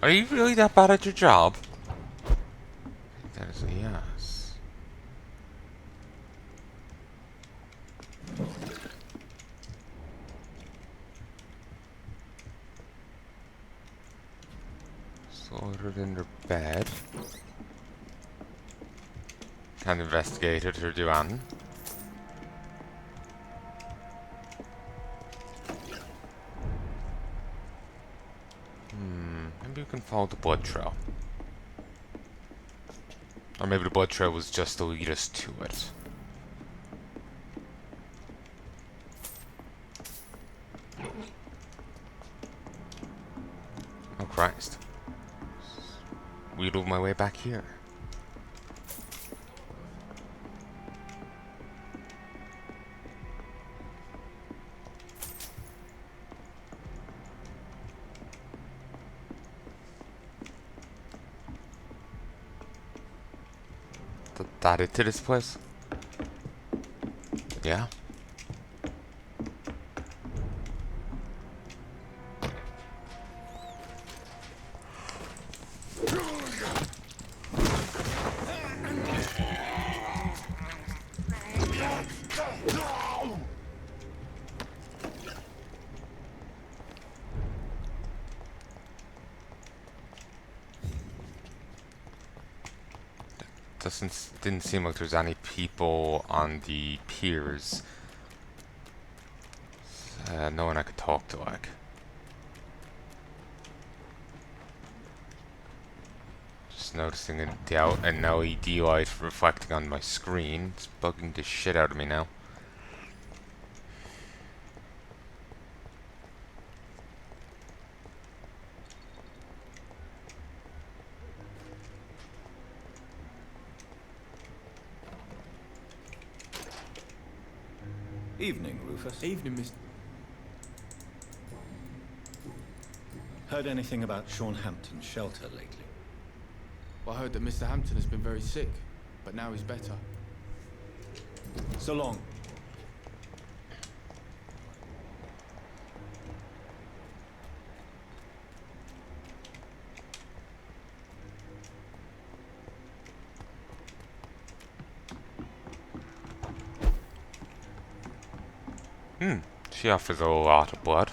Are you really that bad at your job? That is a yes. Sorted in their bed. Can't investigate it or do anything. Maybe we can follow the blood trail. Or maybe the blood trail was just to lead us to it. Oh Christ. Wheedled my way back here. That it to this place? Yeah. Didn't seem like there's any people on the piers. No one I could talk to, like. Just noticing an LED light reflecting on my screen. It's bugging the shit out of me now. Evening, Rufus. Evening, Mr. Heard anything about Sean Hampton's shelter lately? Well, I heard that Mr. Hampton has been very sick, but now he's better. So long. She offers a lot of blood.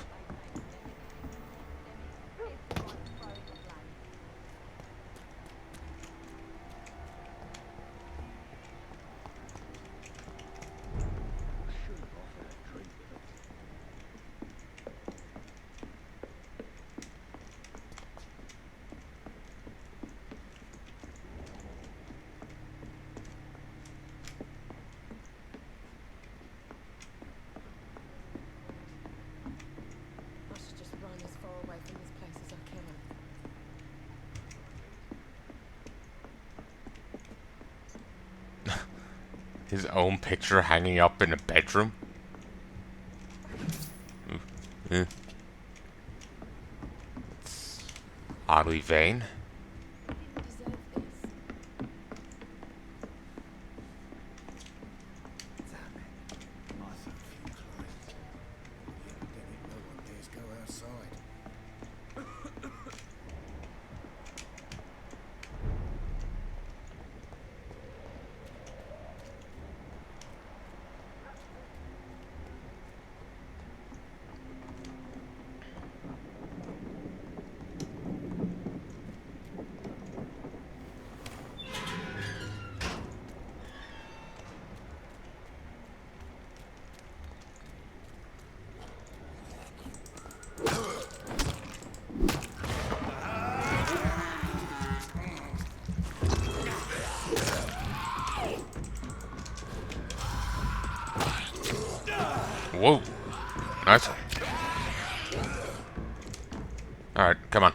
His own picture hanging up in a bedroom. It's oddly vain. Whoa. Nice. Alright, come on.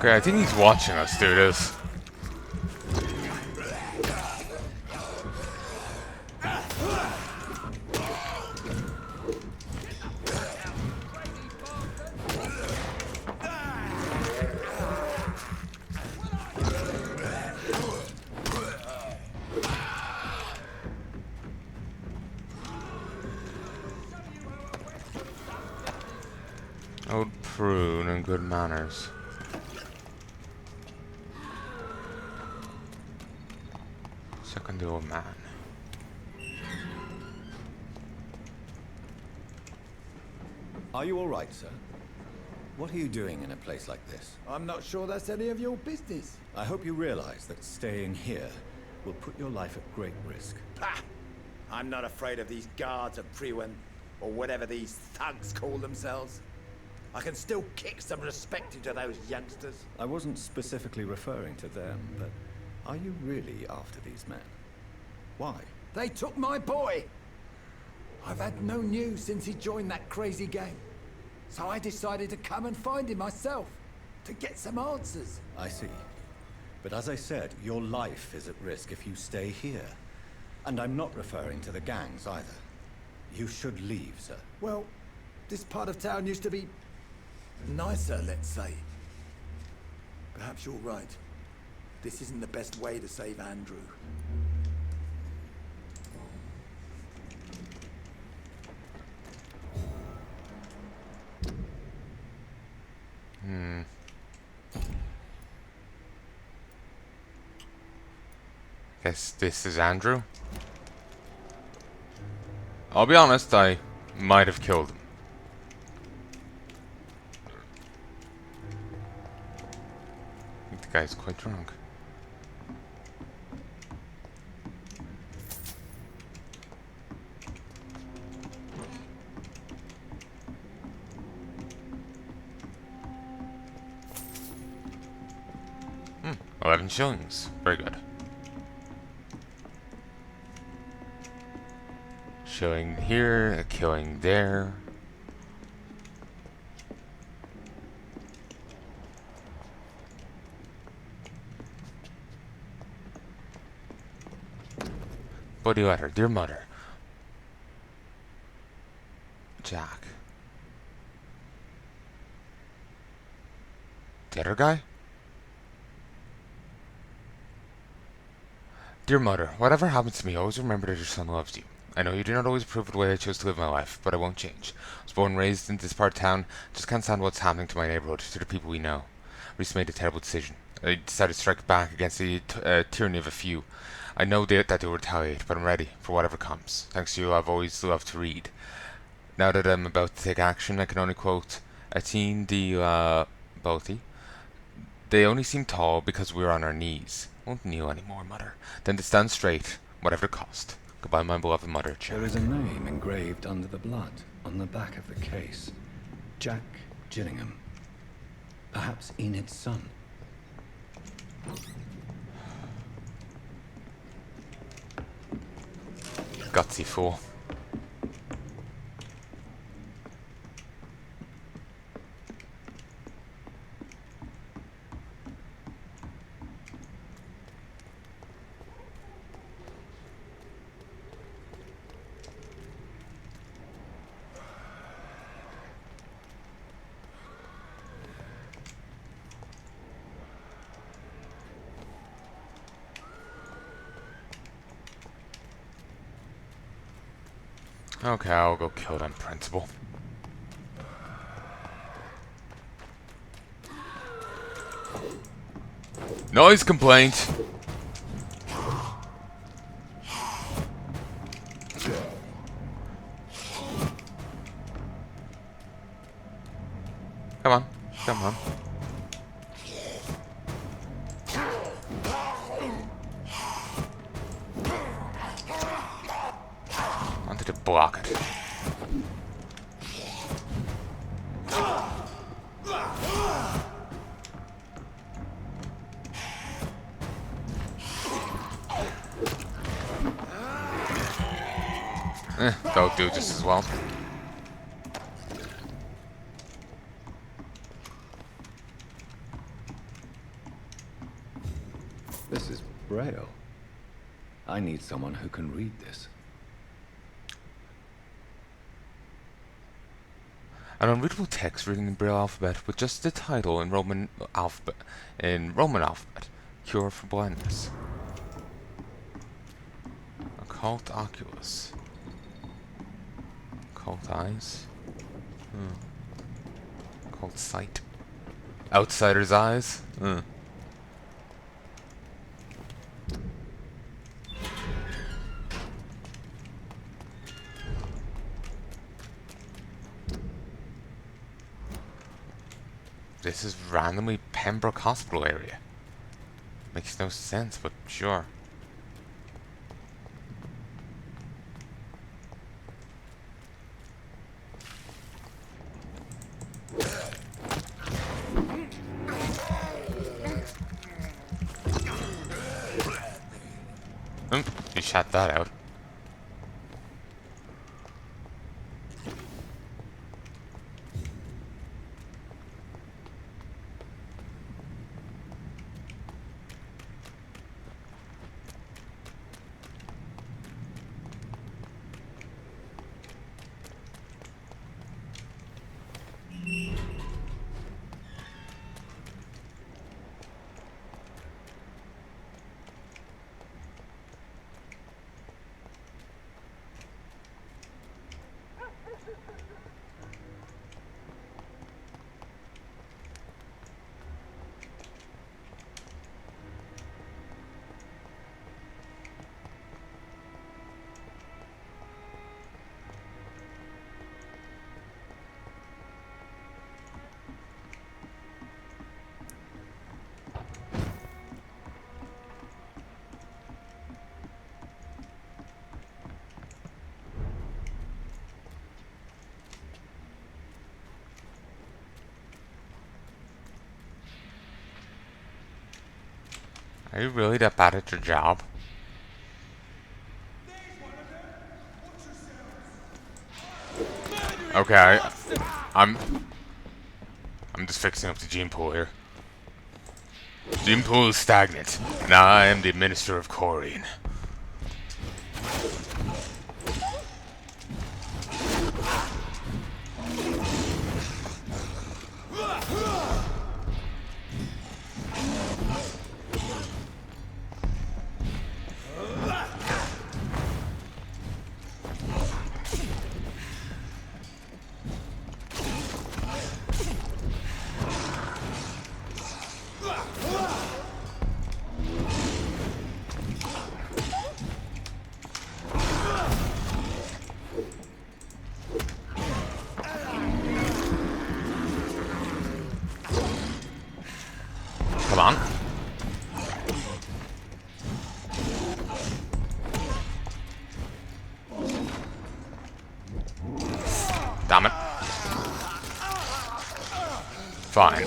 Okay, I think he's watching us do this. Old prune and good manners. Second the old man. Are you all right, sir? What are you doing in a place like this? I'm not sure that's any of your business. I hope you realize that staying here will put your life at great risk. Ah! I'm not afraid of these guards of Priwen, or whatever these thugs call themselves. I can still kick some respect into those youngsters. I wasn't specifically referring to them, but are you really after these men? Why? They took my boy! I've had no news since he joined that crazy gang. So I decided to come and find him myself, to get some answers. I see. But as I said, your life is at risk if you stay here. And I'm not referring to the gangs either. You should leave, sir. Well, this part of town used to be nicer, let's say. Perhaps you're right. This isn't the best way to save Andrew. Guess this is Andrew. I'll be honest, I might have killed him. I think the guy's quite drunk. Hmm, 11 shillings. Very good. Showing here, a killing there. Bloody letter, dear mother. Jack. The other guy? Dear mother, whatever happens to me, always remember that your son loves you. I know you do not always approve of the way I chose to live my life, but I won't change. I was born and raised in this part of town, just can't stand what's happening to my neighborhood, to the people we know. Recently made a terrible decision. I decided to strike back against the tyranny of a few. I know that they'll retaliate, but I'm ready for whatever comes. Thanks to you, I've always loved to read. Now that I'm about to take action, I can only quote Atine de Bolti. They only seem tall because we're on our knees. Won't kneel anymore, mother. Then to stand straight, whatever the cost. Goodbye, my beloved mother, Jack. There is a name engraved under the blood on the back of the case. Jack Gillingham. Perhaps Enid's son. Gutsy fool. Okay, I'll go kill them, principal. Noise complaint. Come on, come on. Wanted to block it. That'll do just as well. Braille. I need someone who can read this. An unreadable text written in Braille alphabet with just the title in Roman alphabet. Cure for blindness. Occult oculus. Occult eyes. Occult sight. Outsider's eyes. This is randomly Pembroke Hospital area. Makes no sense, but sure. You shot that out. Are you really that bad at your job? Okay, I'm just fixing up the gene pool here. Gene pool is stagnant, and I am the Minister of Chlorine. Come on. Damn it. Fine.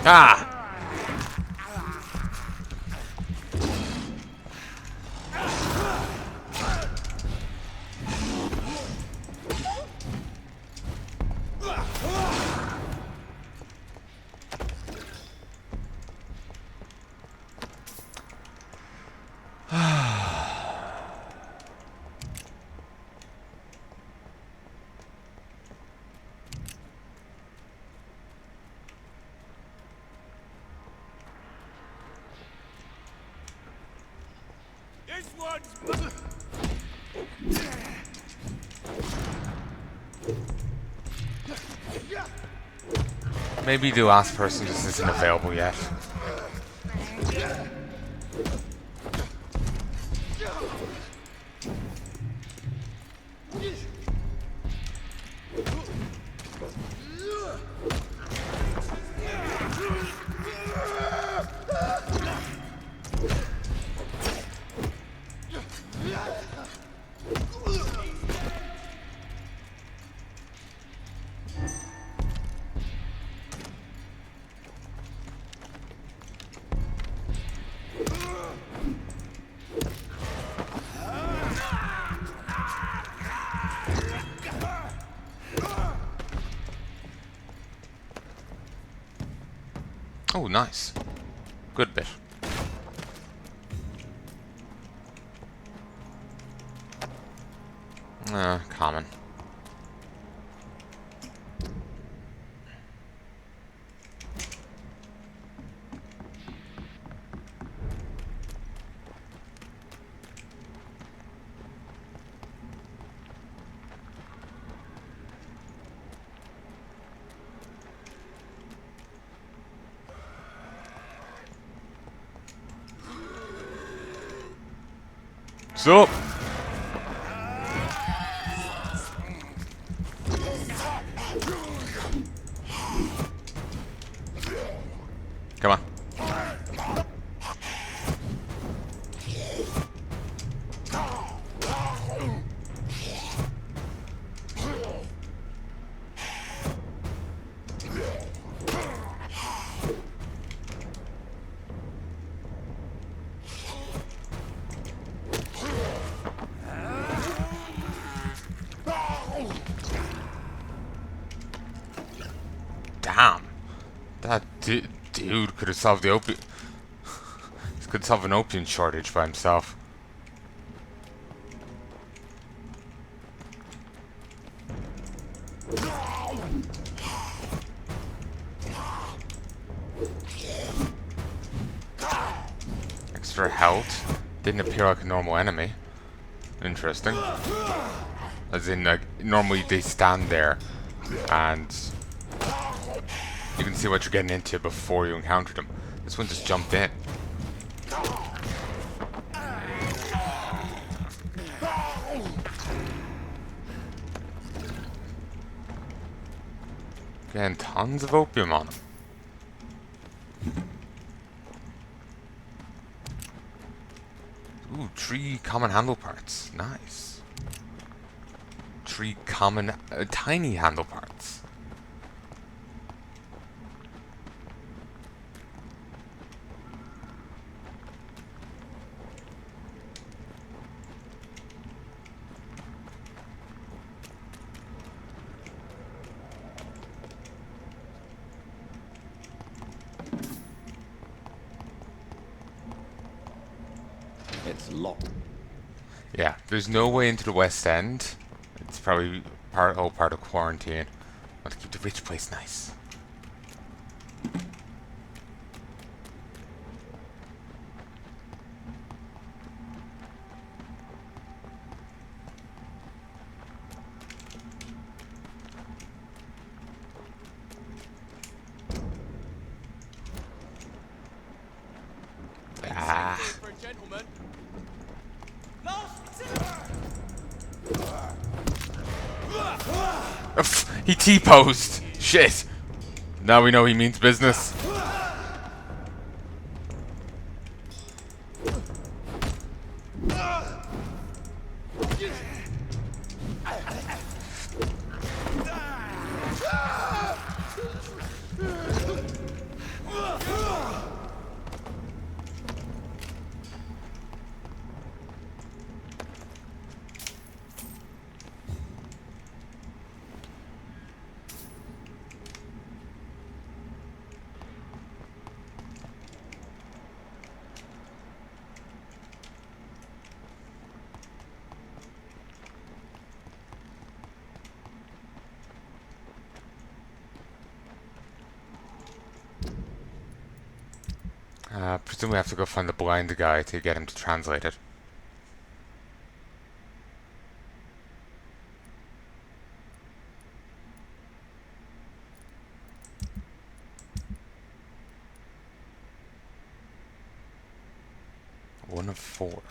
Ah! This one's... Maybe the last person just isn't available yet. Oh, nice. Good bit. Common. So. Come on. Damn. That dude could have solved the opium. Could solve an opium shortage by himself. Extra health. Didn't appear like a normal enemy. Interesting. As in, like, normally they stand there and you can see what you're getting into before you encounter them. This one just jumped in. Getting tons of opium on him. Ooh, 3 common handle parts. Nice. 3 common, tiny handle parts. It's locked. Yeah, there's no way into the West End. It's probably part of quarantine. Want to keep the rich place nice. Ah. He T-posed! Shit! Now we know he means business. Presume we have to go find the blind guy to get him to translate it. One of 4.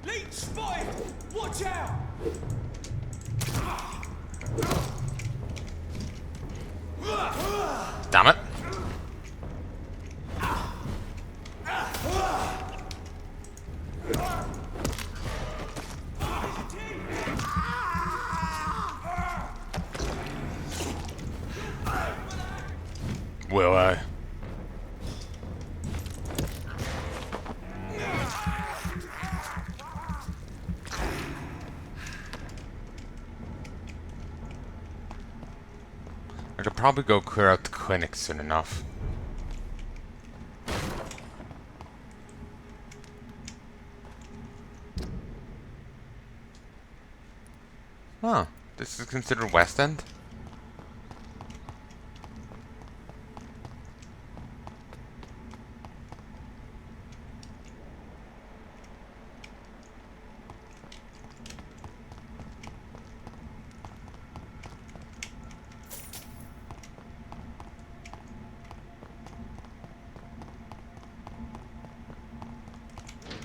Leech spotted! Watch out! Damn it. Will I? I could probably go clear out the clinic soon enough. Huh. This is considered West End?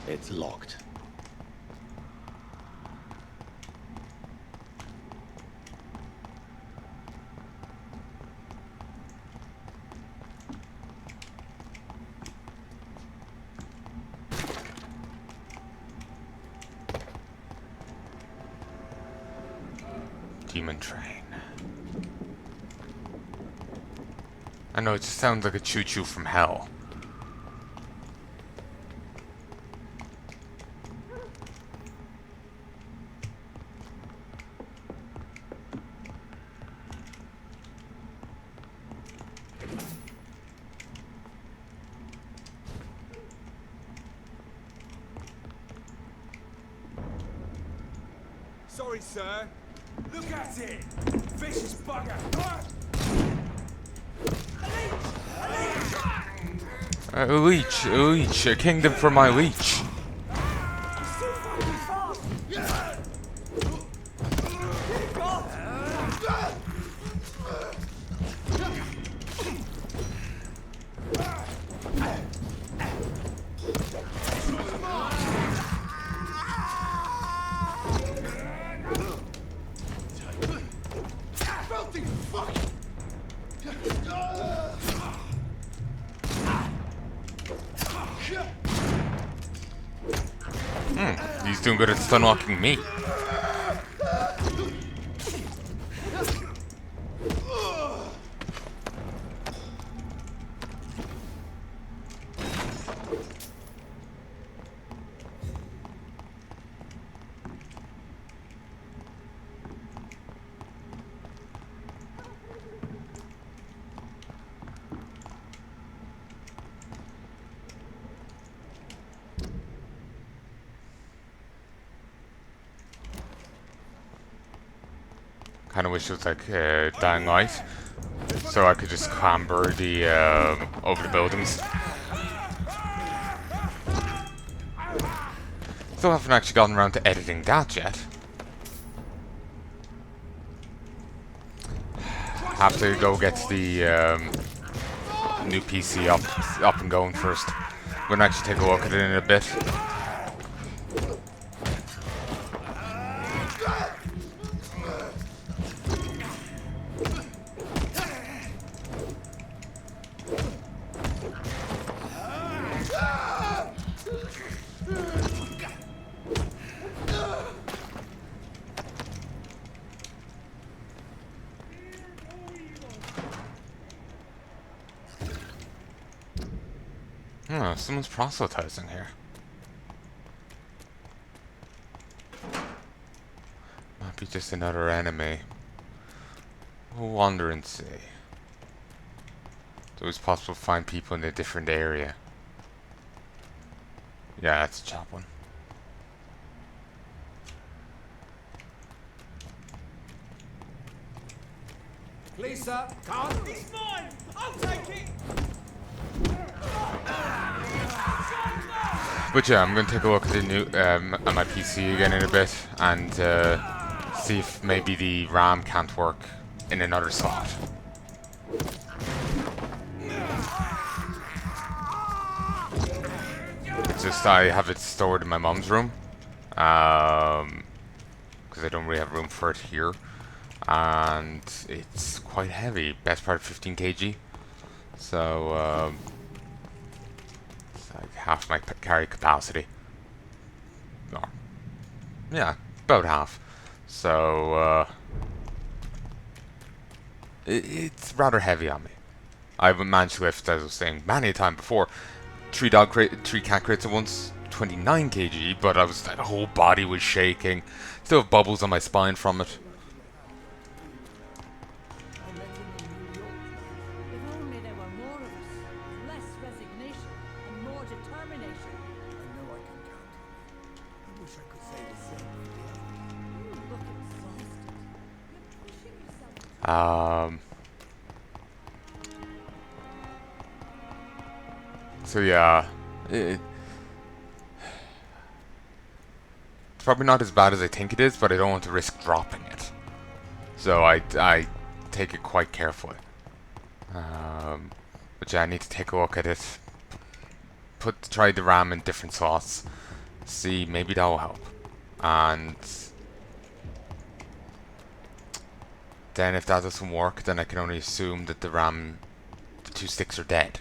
It's locked. Demon train. I know, it just sounds like a choo-choo from hell. Sorry, sir. Look at it! Vicious bugger! A leech, a kingdom for my leech. He's doing good at stunlocking me. Kind of wish it was like Dying Light, so I could just clamber the over the buildings. Still haven't actually gotten around to editing that yet. Have to go get the new PC up and going first. We're gonna actually take a look at it in a bit. Oh, someone's proselytizing here. Might be just another enemy. We'll wander and see. It's always possible to find people in a different area. Yeah, that's a Chaplain. Please, sir, can't. It's mine! I'll take it! But yeah, I'm gonna take a look at the new at my PC again in a bit and see if maybe the RAM can't work in another slot. It's just I have it stored in my mom's room because I don't really have room for it here, and it's quite heavy. Best part of 15 kg. So it's like half my carry capacity. No. Yeah, about half. So it's rather heavy on me. I've managed to lift, as I was saying, many a time before, 3 cat crates at once, 29 kg, but the whole body was shaking. Still have bubbles on my spine from it. If only there were more of us, less resignation and more determination. I know I can count on you. I wish I could say the same for the others. You look exhausted. You're pushing yourself. So yeah, it's probably not as bad as I think it is, but I don't want to risk dropping it. So I take it quite carefully. But yeah, I need to take a look at it. Try the RAM in different slots. See, maybe that will help. And then if that doesn't work, then I can only assume that the 2 sticks are dead.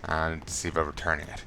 And see about returning it.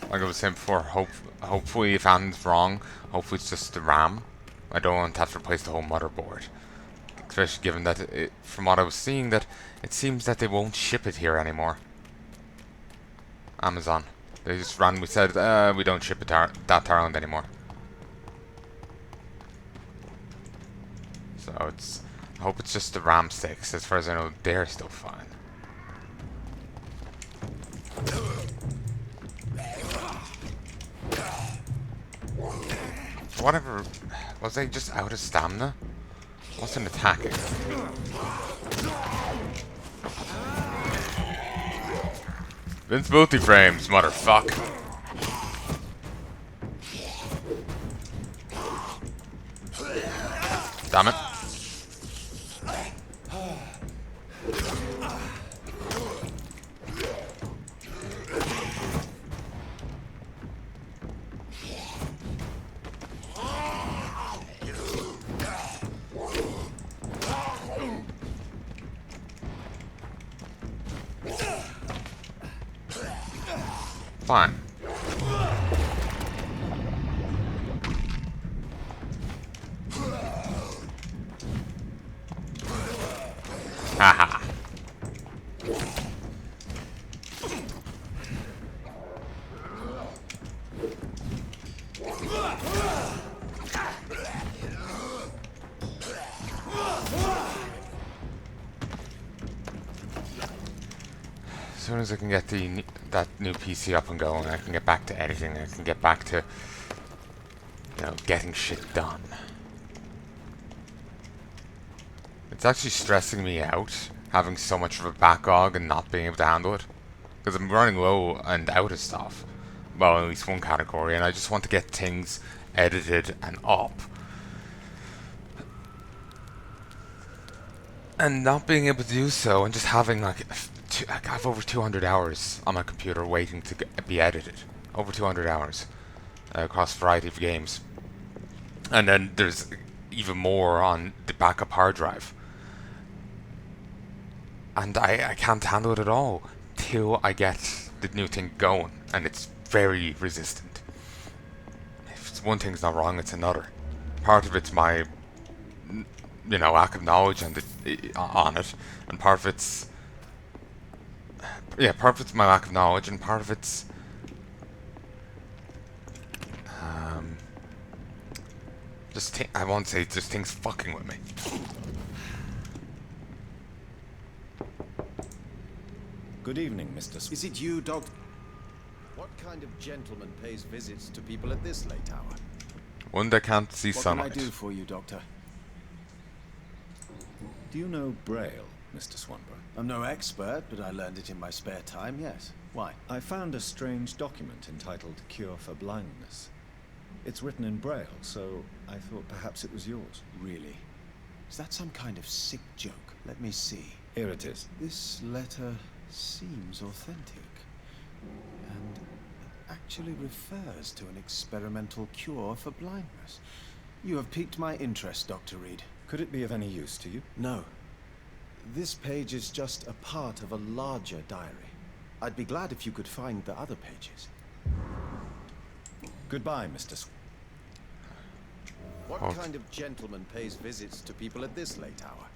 Like I was saying before, hopefully if Anne's wrong, hopefully it's just the RAM. I don't want to have to replace the whole motherboard. Especially given that, from what I was seeing, that it seems that they won't ship it here anymore. Amazon. They just randomly said, we don't ship it that to Ireland anymore. So I hope it's just the RAM sticks. As far as I know, they're still fine. Whatever, was I just out of stamina? Wasn't attacking. Invincibility frames, motherfuck. Damn it. Fine. Haha. As soon as I can get that new PC up and going, I can get back to editing, I can get back to, getting shit done. It's actually stressing me out, having so much of a backlog and not being able to handle it. Because I'm running low and out of stuff. Well, at least one category, and I just want to get things edited and up. And not being able to do so, and just having I have over 200 hours on my computer waiting to be edited. Over 200 hours across a variety of games. And then there's even more on the backup hard drive. And I can't handle it at all till I get the new thing going. And it's very resistant. If it's one thing's not wrong, it's another. Part of it's my lack of knowledge on it, and part of it's my lack of knowledge, and part of it's I won't say just things fucking with me. Good evening, Mr. Is it you, Dog? What kind of gentleman pays visits to people at this late hour? One that can't see What sunlight. can I do for you, Doctor? Do you know Braille, Mr. Swanborough? I'm no expert, but I learned it in my spare time, yes. Why? I found a strange document entitled Cure for Blindness. It's written in Braille, so I thought perhaps it was yours. Really? Is that some kind of sick joke? Let me see. Here it is. This letter seems authentic, and actually refers to an experimental cure for blindness. You have piqued my interest, Dr. Reed. Could it be of any use to you? No. This page is just a part of a larger diary. I'd be glad if you could find the other pages. Goodbye, Mr. What kind of gentleman pays visits to people at this late hour?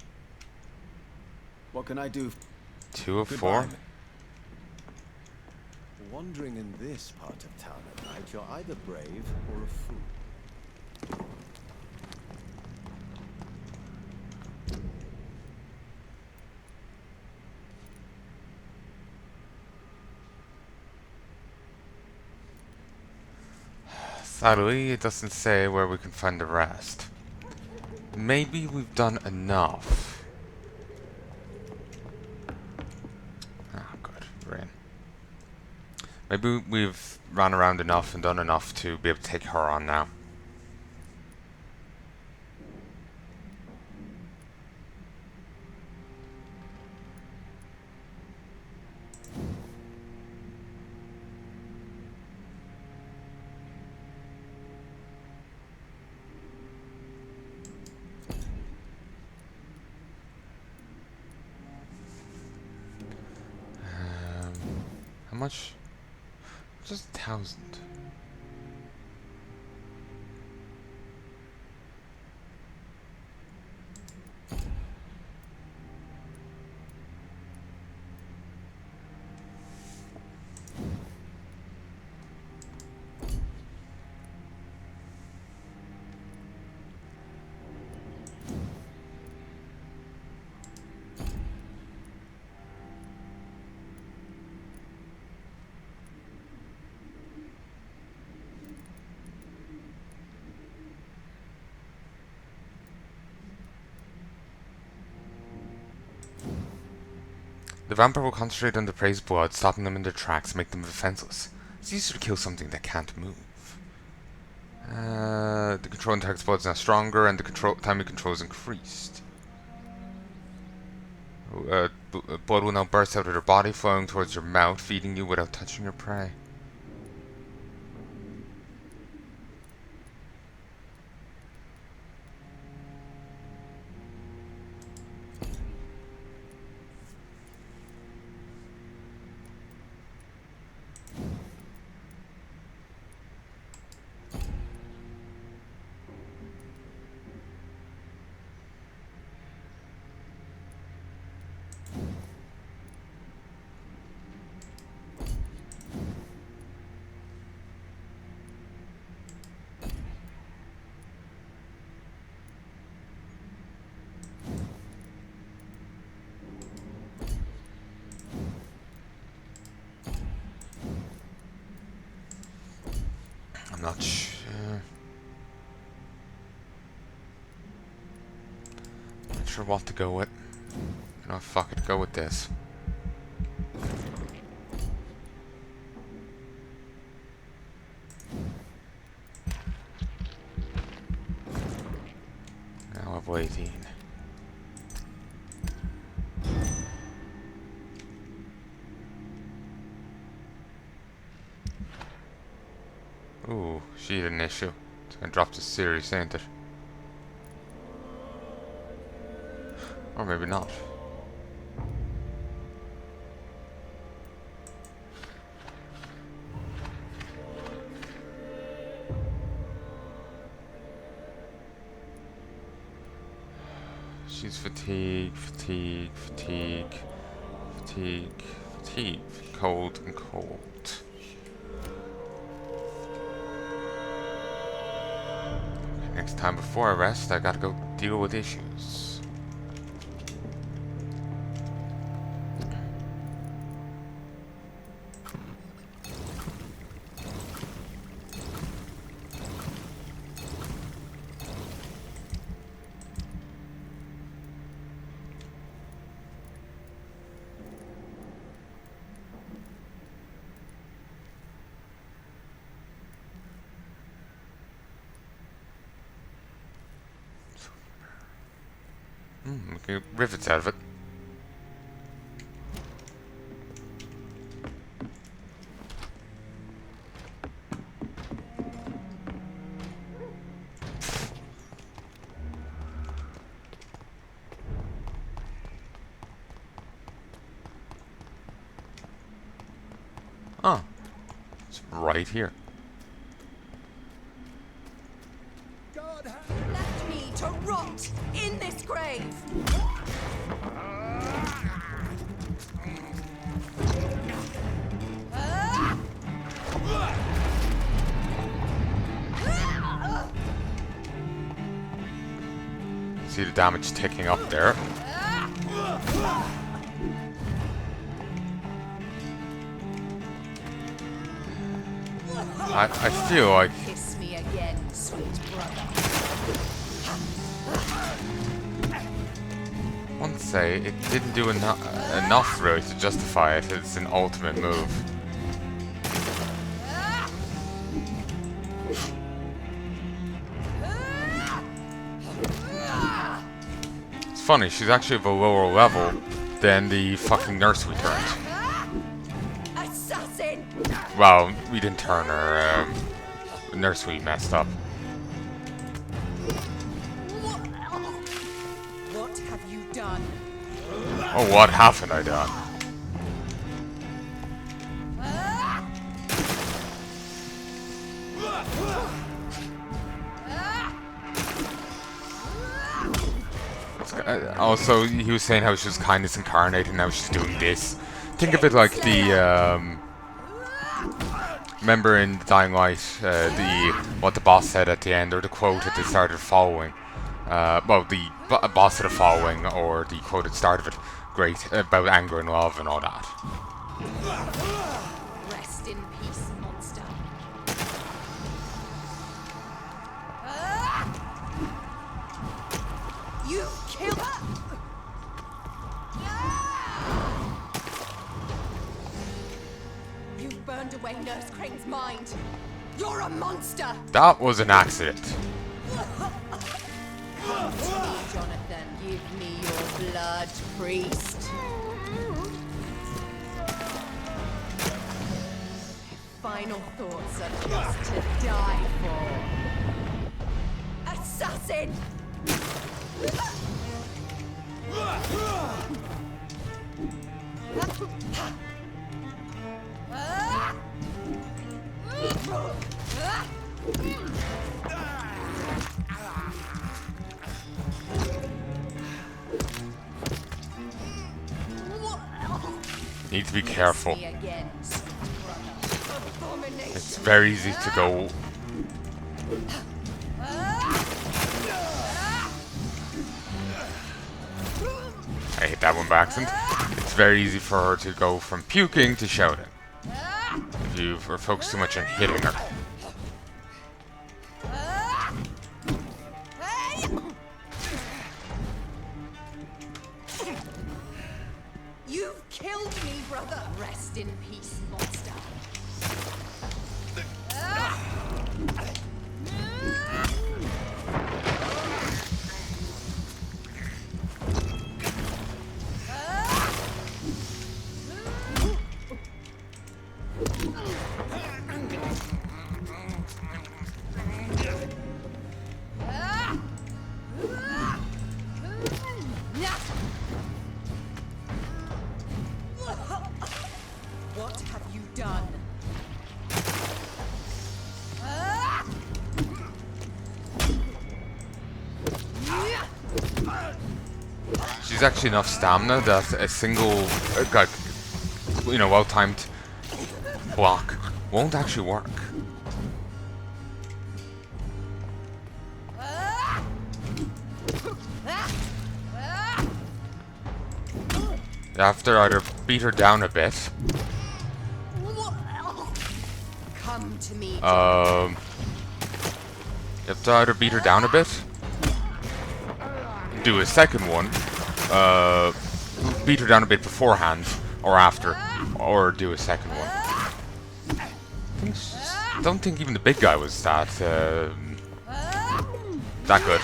What can I do? 2 of 4. Wandering in this part of town at night, you're either brave or a fool. Sadly, it doesn't say where we can find the rest. Maybe we've done enough. Ah, good. We're in. Maybe we've ran around enough and done enough to be able to take her on now. How much? Just 1,000. The vampire will concentrate on the prey's blood, stopping them in their tracks, make them defenseless. It's easier to kill something that can't move. The control on target's blood is now stronger, and the time it controls increased. Blood will now burst out of their body, flowing towards your mouth, feeding you without touching your prey. I'm not sure. Not sure what to go with. You know, fuck it, go with this. Now level 18. Ooh, she had an issue. It's gonna drop to series, ain't it? Or maybe not. She's fatigue, fatigue, fatigue, fatigue, fatigue, cold and cold. Next time before I rest, I gotta go deal with issues. We can get rivets out of it. Oh, it's right here. Left me to rot in this grave. See the damage ticking up there. I feel like Kiss me again, sweet brother. I want to say it didn't do enough really to justify it. It's an ultimate move. It's funny, she's actually of a lower level than the fucking nurse we turned. Assassin! Well, we didn't turn her. The nurse we messed up. What have you done? Oh, what haven't I done? Also, he was saying how she was kindness incarnate, and now she's doing this. Think of it like the remember in Dying Light, what the boss said at the end, or the quote at the start of the following. Well, the boss of the following, or the quote at the start of it. Great, about anger and love and all that. Rest in peace, monster. You killed her! You burned away Nurse Crane's mind. You're a monster! That was an accident. Come to me, Jonathan. Give me your blood, priest. Final thoughts are just to die for. Assassin! Need to be careful. It's very easy to go. I hit that one by accident. It's very easy for her to go from puking to shouting if you are focused too much on hitting her. You've killed me, brother. Rest in peace, monster. What have you done? She's actually enough stamina that a single, well-timed block won't actually work. You have to either beat her down a bit. Come to me. You have to either beat her down a bit, do a second one, beat her down a bit beforehand or after, or do a second one. Don't think even the big guy was that good.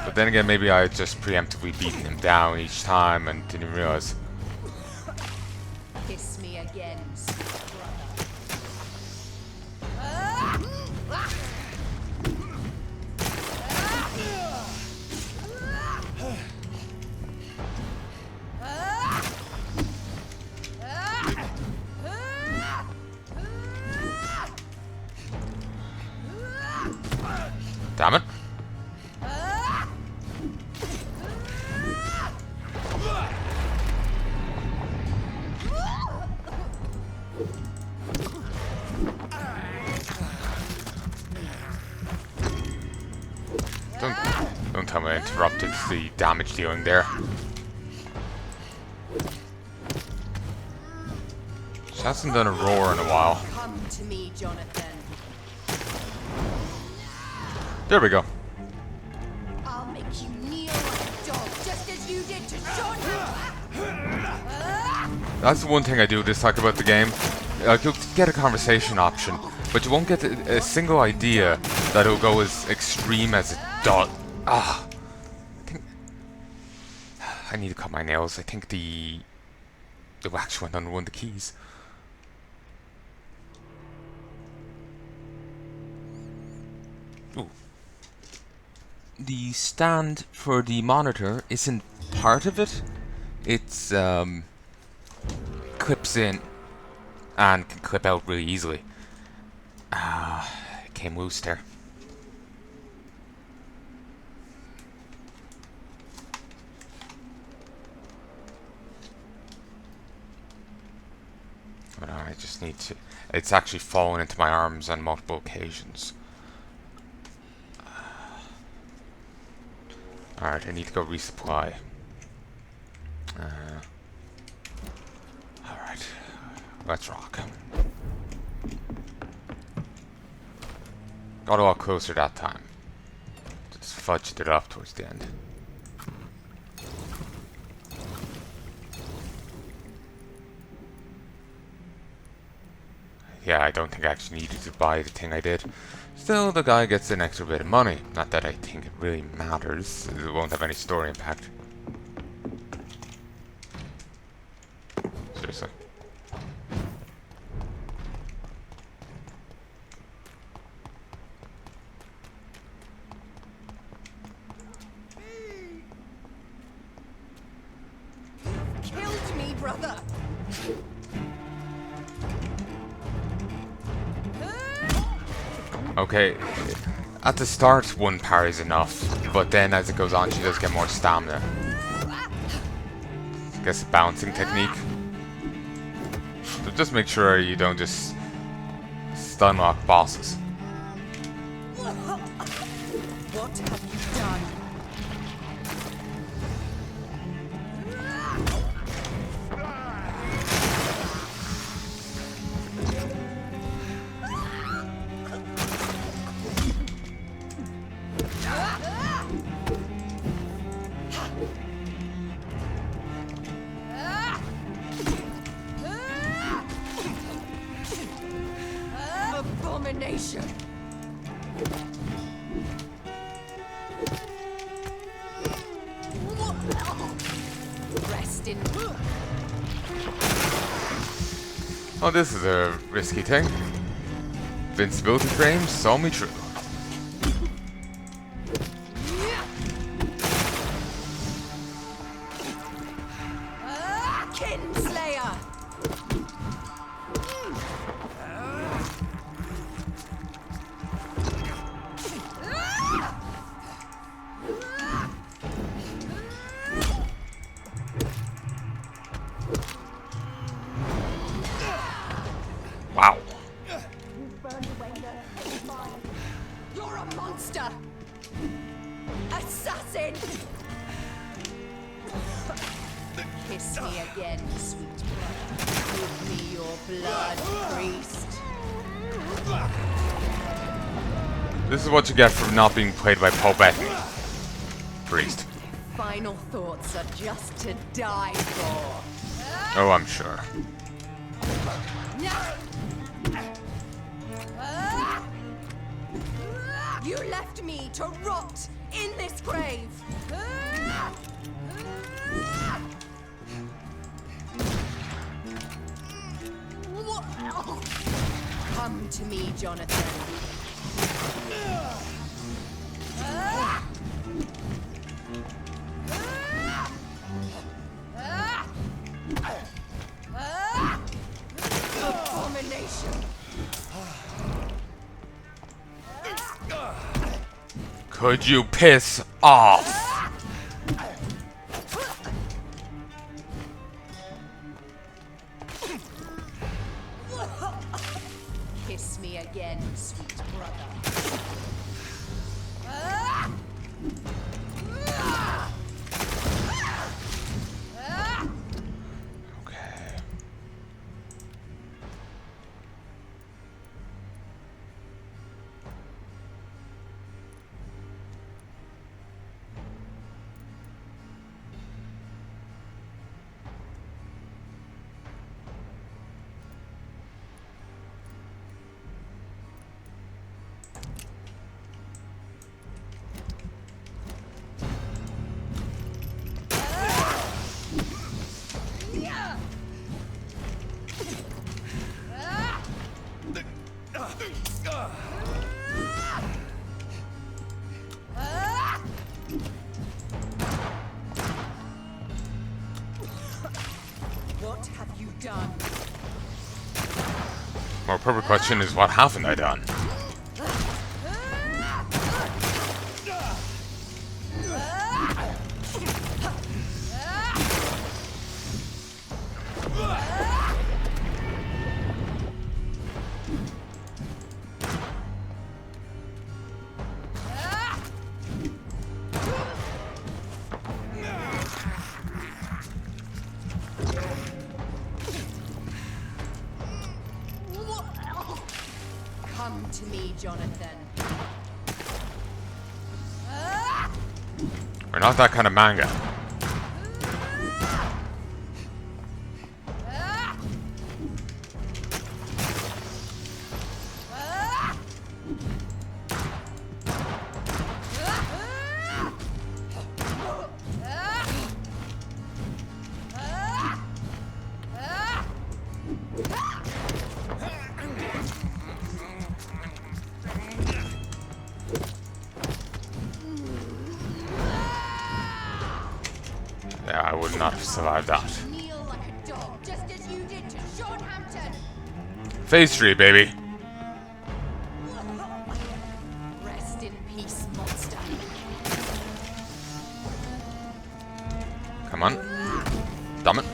But then again, maybe I just preemptively beaten him down each time and didn't realize. Kiss me again, sweet brother. Damn it. Don't tell me I interrupted the damage dealing there. She hasn't done a roar in a while. Come to me, Jonathan. There we go. I'll make you kneel like a dog, just as you did to Jonathan. That's the one thing I do dislike about the game. Like, you'll get a conversation option, but you won't get a single idea that it'll go as extreme as it does. Ah, I need to cut my nails. I think the wax went under one of the keys. Ooh. The stand for the monitor isn't part of it. It's clips in and can clip out really easily. It came loose there. But I just need to... It's actually fallen into my arms on multiple occasions. Alright, I need to go resupply. Alright, let's rock. Got a lot closer that time. Just fudged it up towards the end. Yeah, I don't think I actually needed to buy the thing I did. Still, the guy gets an extra bit of money. Not that I think it really matters. It won't have any story impact. Seriously. Killed me, brother. Okay, at the start one parry is enough, but then as it goes on she does get more stamina. I guess a bouncing technique. So just make sure you don't just stun lock bosses. What have you done? Abomination. Rest in. Oh, this is a risky thing. Invincibility frames saw me through. Kinslayer. Wow. You're a monster! Assassin! Kiss me again, sweet brother. Give me your blood, priest. This is what you get for not being played by Paul Bettany. Priest. Final thoughts are just to die for. Oh, I'm sure. You left me to rot in this grave. Come to me, Jonathan. Abomination. Could you piss off? Kiss me again, sweet brother. Okay. What have you done? More proper question is, what haven't I done? Come to me, Jonathan. We're not that kind of manga. Yeah, I would not have survived that. Kneel like a dog, just as you did to Sean Hampton. Phase 3, baby. Rest in peace, monster. Come on. Damn it.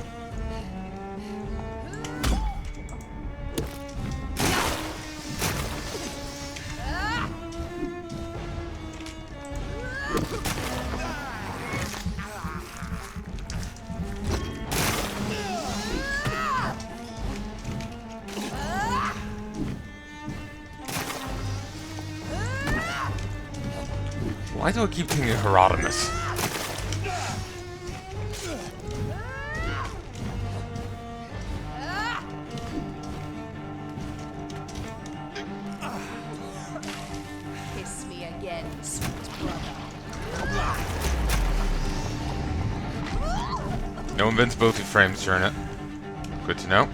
Why do I keep thinking Herodotus? Kiss me again, sweet brother. No invincibility frames during it. Good to know.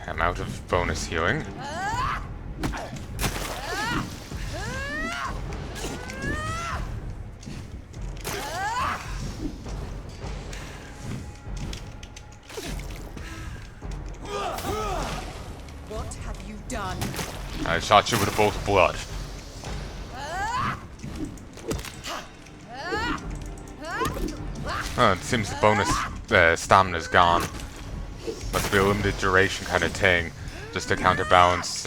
I'm out of bonus healing. What have you done? I shot you with a bolt of blood. Oh, it seems the bonus stamina's gone. Must be a limited duration kind of thing, just to counterbalance.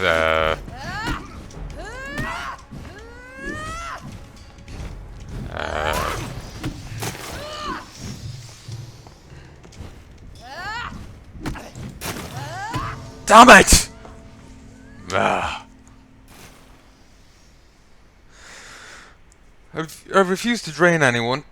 Damn it! Ah. I refuse to drain anyone.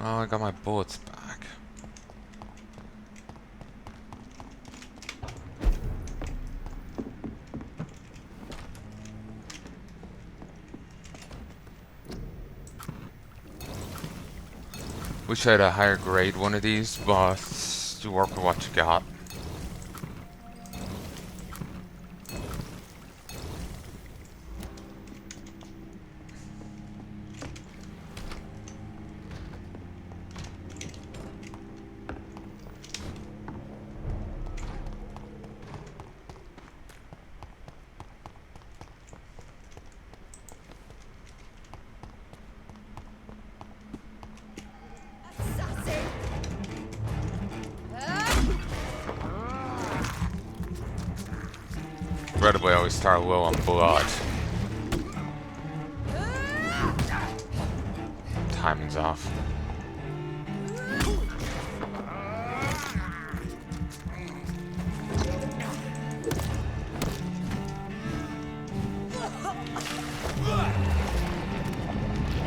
Oh, I got my bullets back. Wish I had a higher grade one of these, but you work with what you got. Incredibly, I always start low on blood. Timing's off.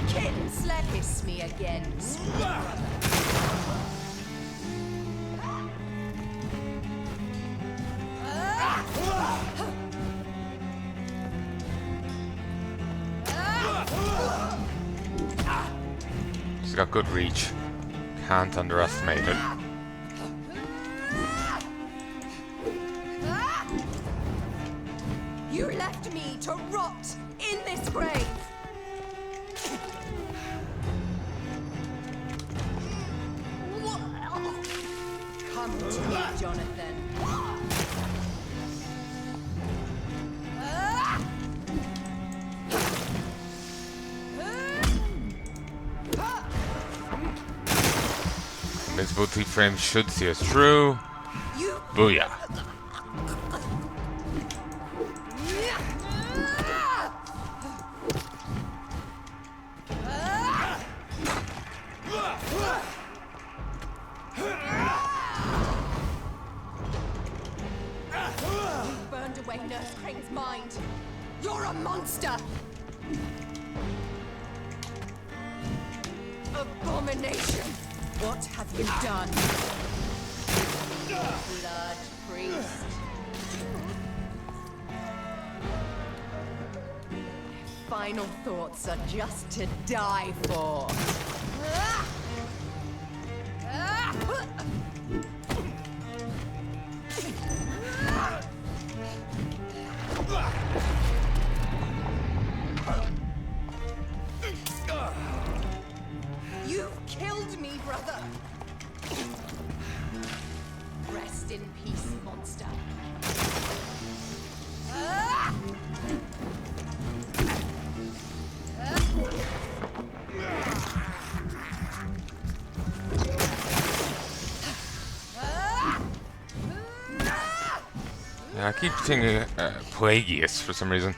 Kitten slackest me again. She's got good reach. Can't underestimate it. You left me to rot in this grave. Come to me, Jonathan. Invincibility frame should see us through. Booyah. You burned away Nurse Crane's mind. You're a monster. Abomination. What have you done? Blood priest. Final thoughts are just to die for. You've killed me, brother. Rest in peace, monster. Yeah, I keep thinking Plagueis for some reason.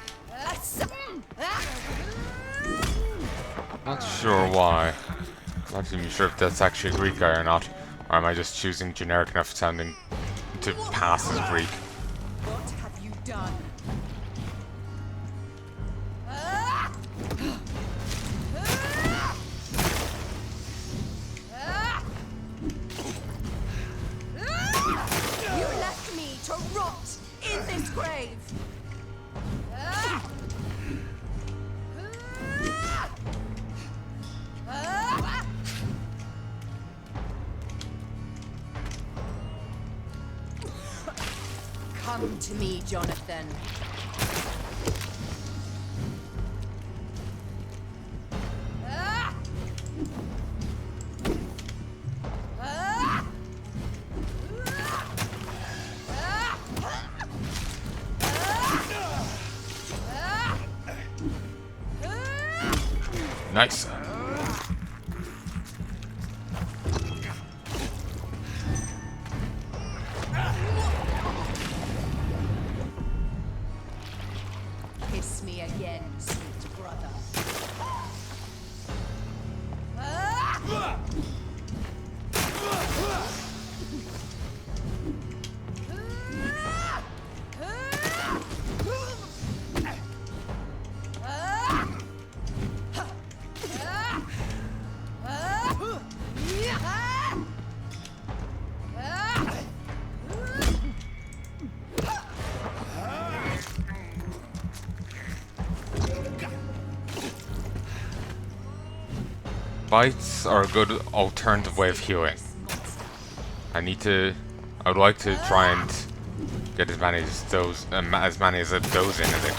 Not sure why. Not even sure if that's actually a Greek guy or not. Or am I just choosing generic enough sounding to pass as Greek? What have you done? You left me to rot in this grave. Come to me, Jonathan. Nice. again, sweet brother. Bites are a good alternative way of healing. I would like to try and get as many of those in as I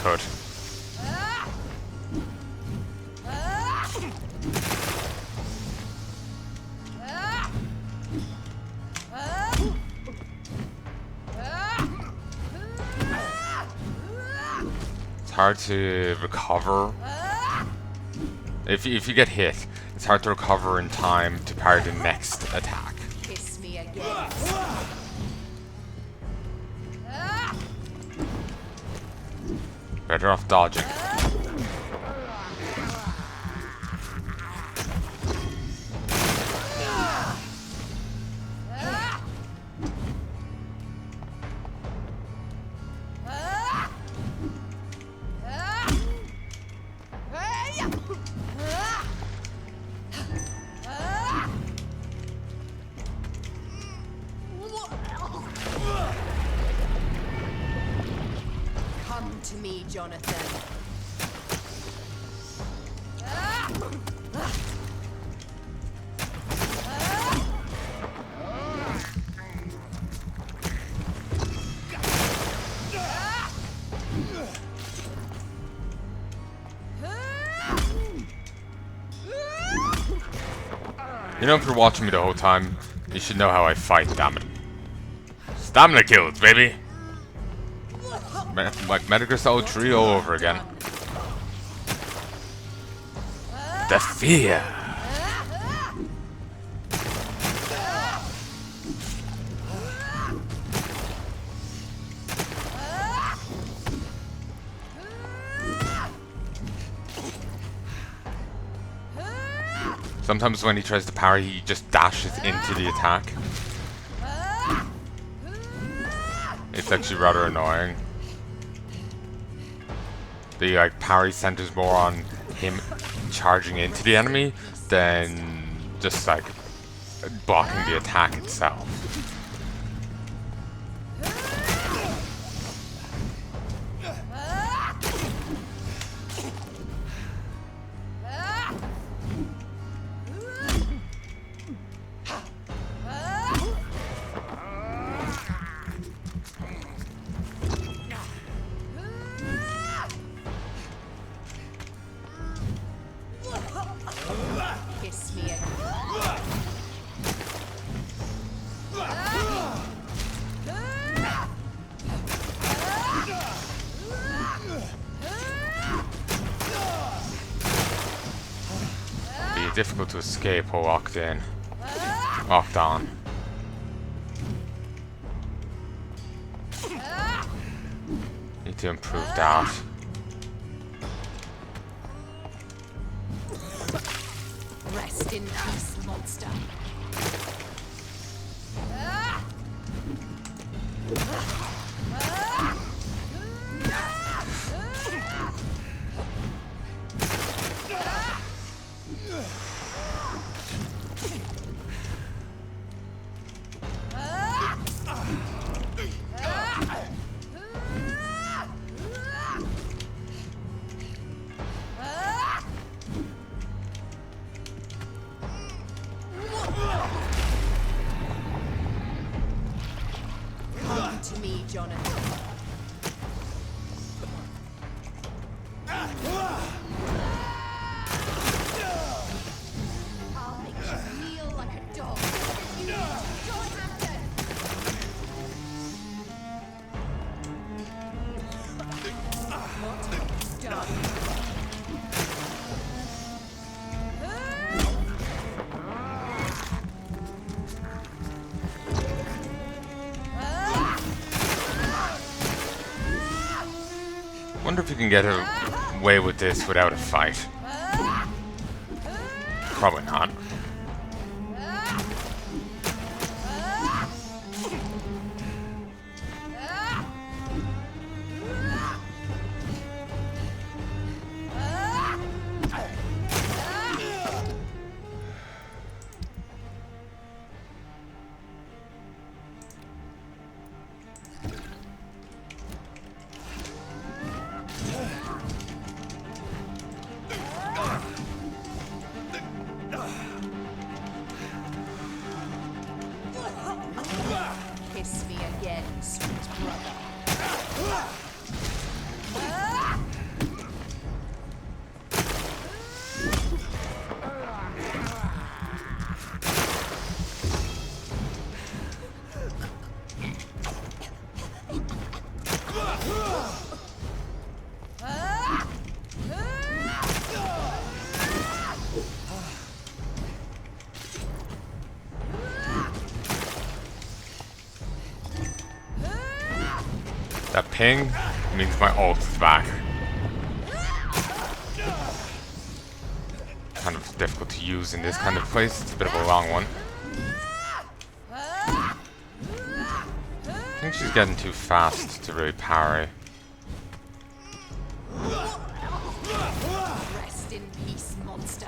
could. It's hard to recover. If you get hit, it's hard to recover in time to parry the next attack. Kiss me again. Better off dodging. Come to me, Jonathan. You know, if you're watching me the whole time, you should know how I fight, damn it. Stamina kills, baby! Like Metal Gear Solid 3 all over again. The fear! Sometimes when he tries to parry, he just dashes into the attack. It's actually rather annoying. The like parry centers more on him charging into the enemy than just like blocking the attack itself. Kiss me again. Be difficult to escape while locked in. Locked on. Need to improve that. Rest in peace, monster. Come to me, Jonathan. I'll make you kneel like a dog. You don't have to. What? Done. Wonder if you can get away with this without a fight? Probably not. Kiss me again, sweet brother. That ping means my ult is back. Kind of difficult to use in this kind of place. It's a bit of a long one. I think she's getting too fast to really parry. Rest in peace, monster.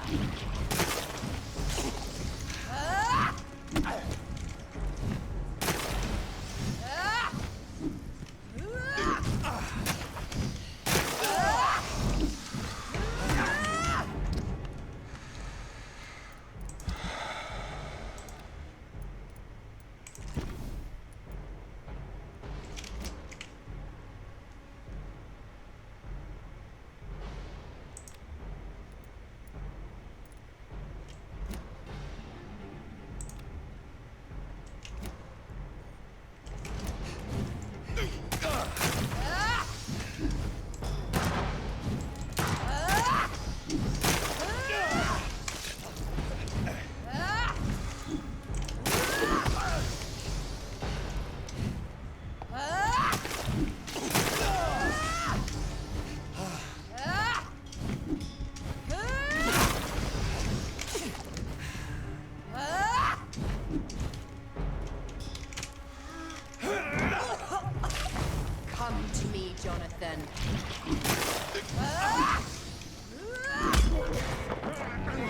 Jonathan.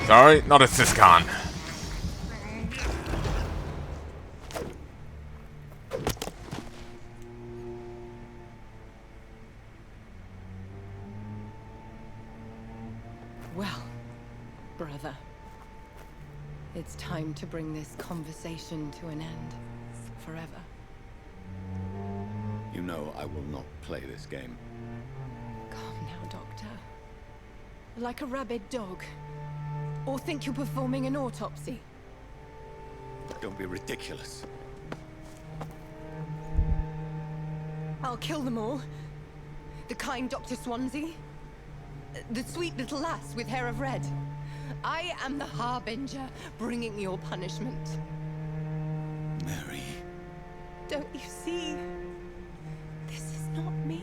Sorry, not a Siscon. Well, brother, it's time to bring this conversation to an end. Forever. You know I will not play this game. Calm now, Doctor. Like a rabid dog. Or think you're performing an autopsy? Don't be ridiculous. I'll kill them all. The kind Dr. Swansea. The sweet little lass with hair of red. I am the Harbinger, bringing your punishment. Mary. Don't you see? This is not me.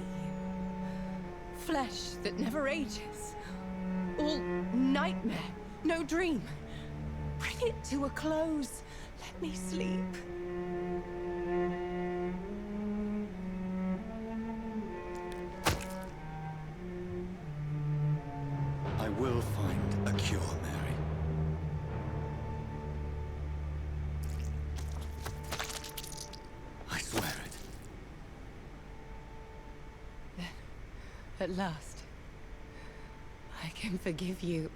Flesh that never ages. All nightmare, no dream. Bring it to a close. Let me sleep. I will find a cure, Mary. I swear it. At last, I can forgive you.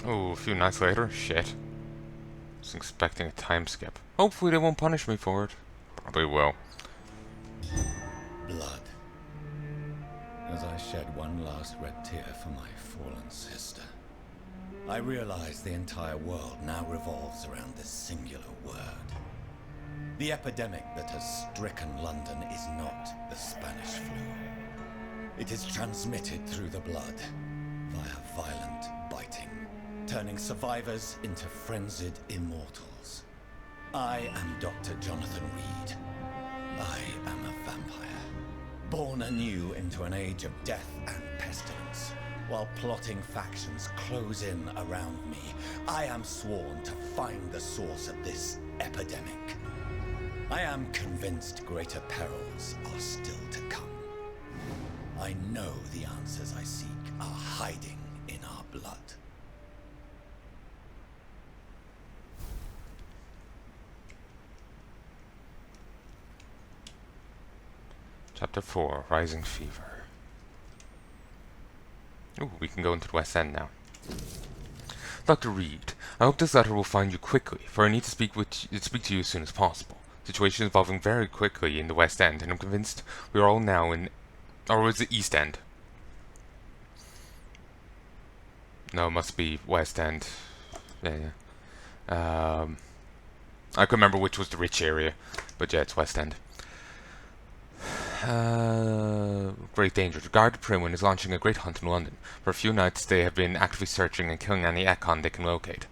Oh, a few nights later? Shit. Was expecting a time skip. Hopefully they won't punish me for it. Probably will. Blood. As I shed one last red tear for my fallen sister, I realize the entire world now revolves around this singular word. The epidemic that has stricken London is not the Spanish flu. It is transmitted through the blood, via violent biting, turning survivors into frenzied immortals. I am Dr. Jonathan Reed. I am a vampire, born anew into an age of death and pestilence. While plotting factions close in around me, I am sworn to find the source of this epidemic. I am convinced greater perils are still to come. I know the answers I seek are hiding in our blood. Chapter 4, Rising Fever. Ooh, we can go into the West End now. Dr. Reed, I hope this letter will find you quickly, for I need to speak to you as soon as possible. Situation is evolving very quickly in the West End, and I'm convinced we are all now in... Or was it East End? No, it must be West End. Yeah. I can remember which was the rich area, but yeah, it's West End. Great danger. The Guard Primwin is launching a great hunt in London. For a few nights they have been actively searching and killing any econ they can locate.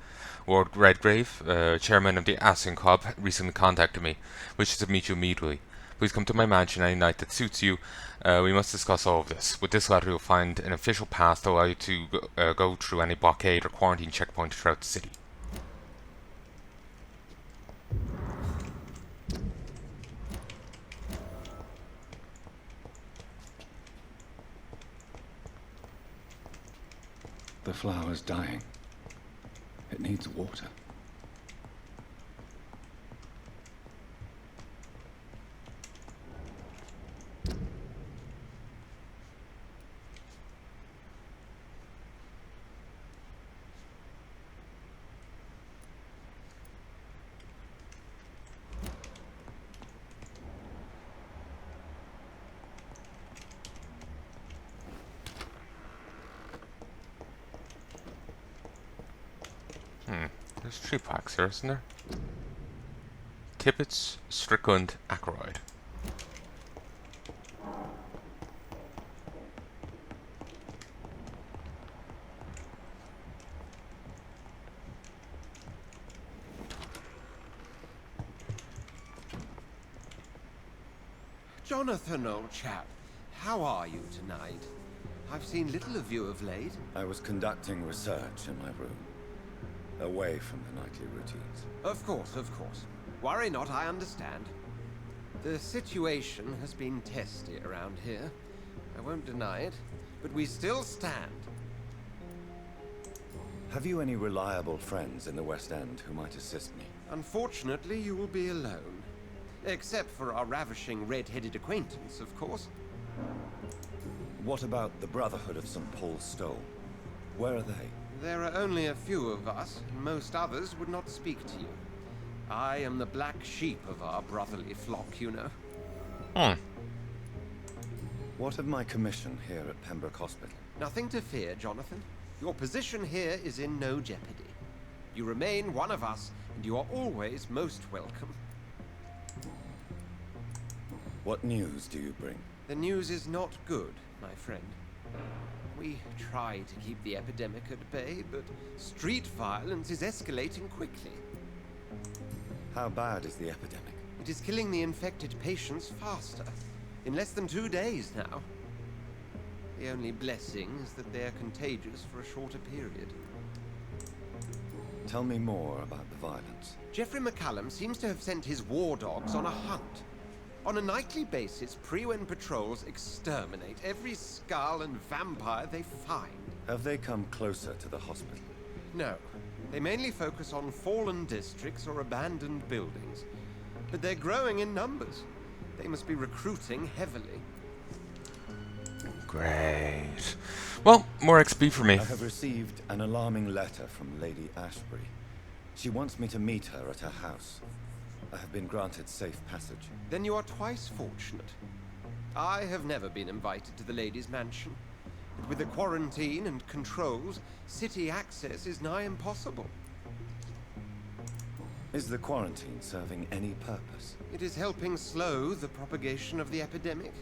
Lord Redgrave, chairman of the Ascalon Club, recently contacted me, wishes to meet you immediately. Please come to my mansion any night that suits you. We must discuss all of this. With this letter you'll find an official pass to allow you to go through any blockade or quarantine checkpoint throughout the city. The flower's dying. It needs water. There's 3 packs here, isn't there? Tippets, Strickland, Ackroyd. Jonathan, old chap, how are you tonight? I've seen little of you of late. I was conducting research in my room, away from the nightly routines. Of course, of course. Worry not, I understand. The situation has been testy around here. I won't deny it, but we still stand. Have you any reliable friends in the West End who might assist me? Unfortunately, you will be alone. Except for our ravishing red-headed acquaintance, of course. What about the Brotherhood of St. Paul's Stole? Where are they? There are only a few of us. Most others would not speak to you. I am the black sheep of our brotherly flock, you know. What of my commission here at Pembroke Hospital? Nothing to fear, Jonathan. Your position here is in no jeopardy. You remain one of us, and you are always most welcome. What news do you bring? The news is not good, my friend. We try to keep the epidemic at bay, but street violence is escalating quickly. How bad is the epidemic? It is killing the infected patients faster. In less than 2 days now. The only blessing is that they are contagious for a shorter period. Tell me more about the violence. Geoffrey McCallum seems to have sent his war dogs on a hunt. On a nightly basis, Priwen patrols exterminate every skull and vampire they find. Have they come closer to the hospital? No. They mainly focus on fallen districts or abandoned buildings. But they're growing in numbers. They must be recruiting heavily. Great. Well, more XP for me. I have received an alarming letter from Lady Ashbury. She wants me to meet her at her house. I have been granted safe passage. Then you are twice fortunate. I have never been invited to the lady's mansion. But with the quarantine and controls, city access is nigh impossible. Is the quarantine serving any purpose? It is helping slow the propagation of the epidemic.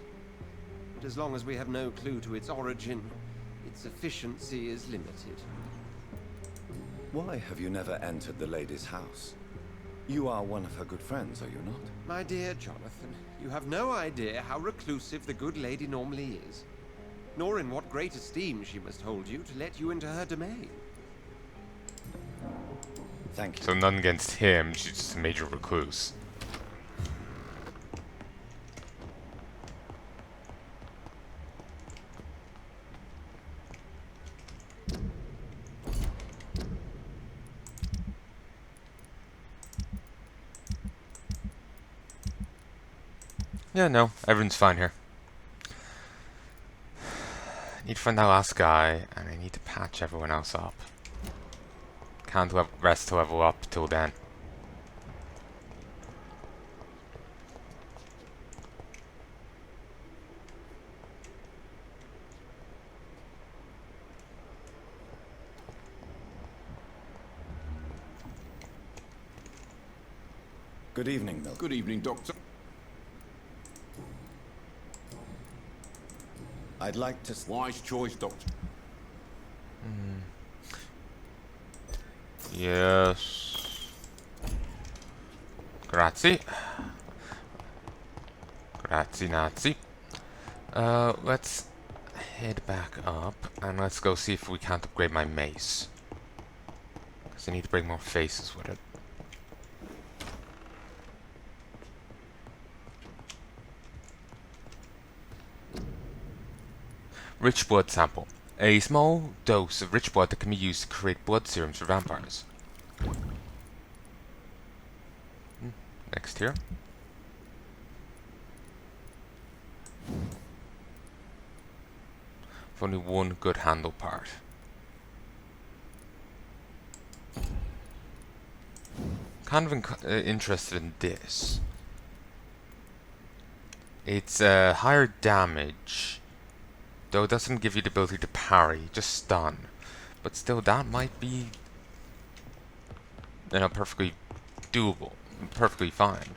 But as long as we have no clue to its origin, its efficiency is limited. Why have you never entered the lady's house? You are one of her good friends, are you not? My dear Jonathan, you have no idea how reclusive the good lady normally is, nor in what great esteem she must hold you to let you into her domain. Thank you. So none against him, she's just a major recluse. Yeah, no, everyone's fine here. I need to find that last guy, and I need to patch everyone else up. Can't rest to level up till then. Good evening, Milton. Good evening, Doctor. I'd like to... Wise choice, Doctor. Yes. Grazie. Grazie, Nazi. Let's head back up and let's go see if we can't upgrade my mace. Because I need to bring more faces with it. Rich blood sample. A small dose of rich blood that can be used to create blood serums for vampires. Next here. I've only one good handle part. Kind of interested in this. It's higher damage. Though it doesn't give you the ability to parry, just stun. But still, that might be, you know, perfectly doable, perfectly fine.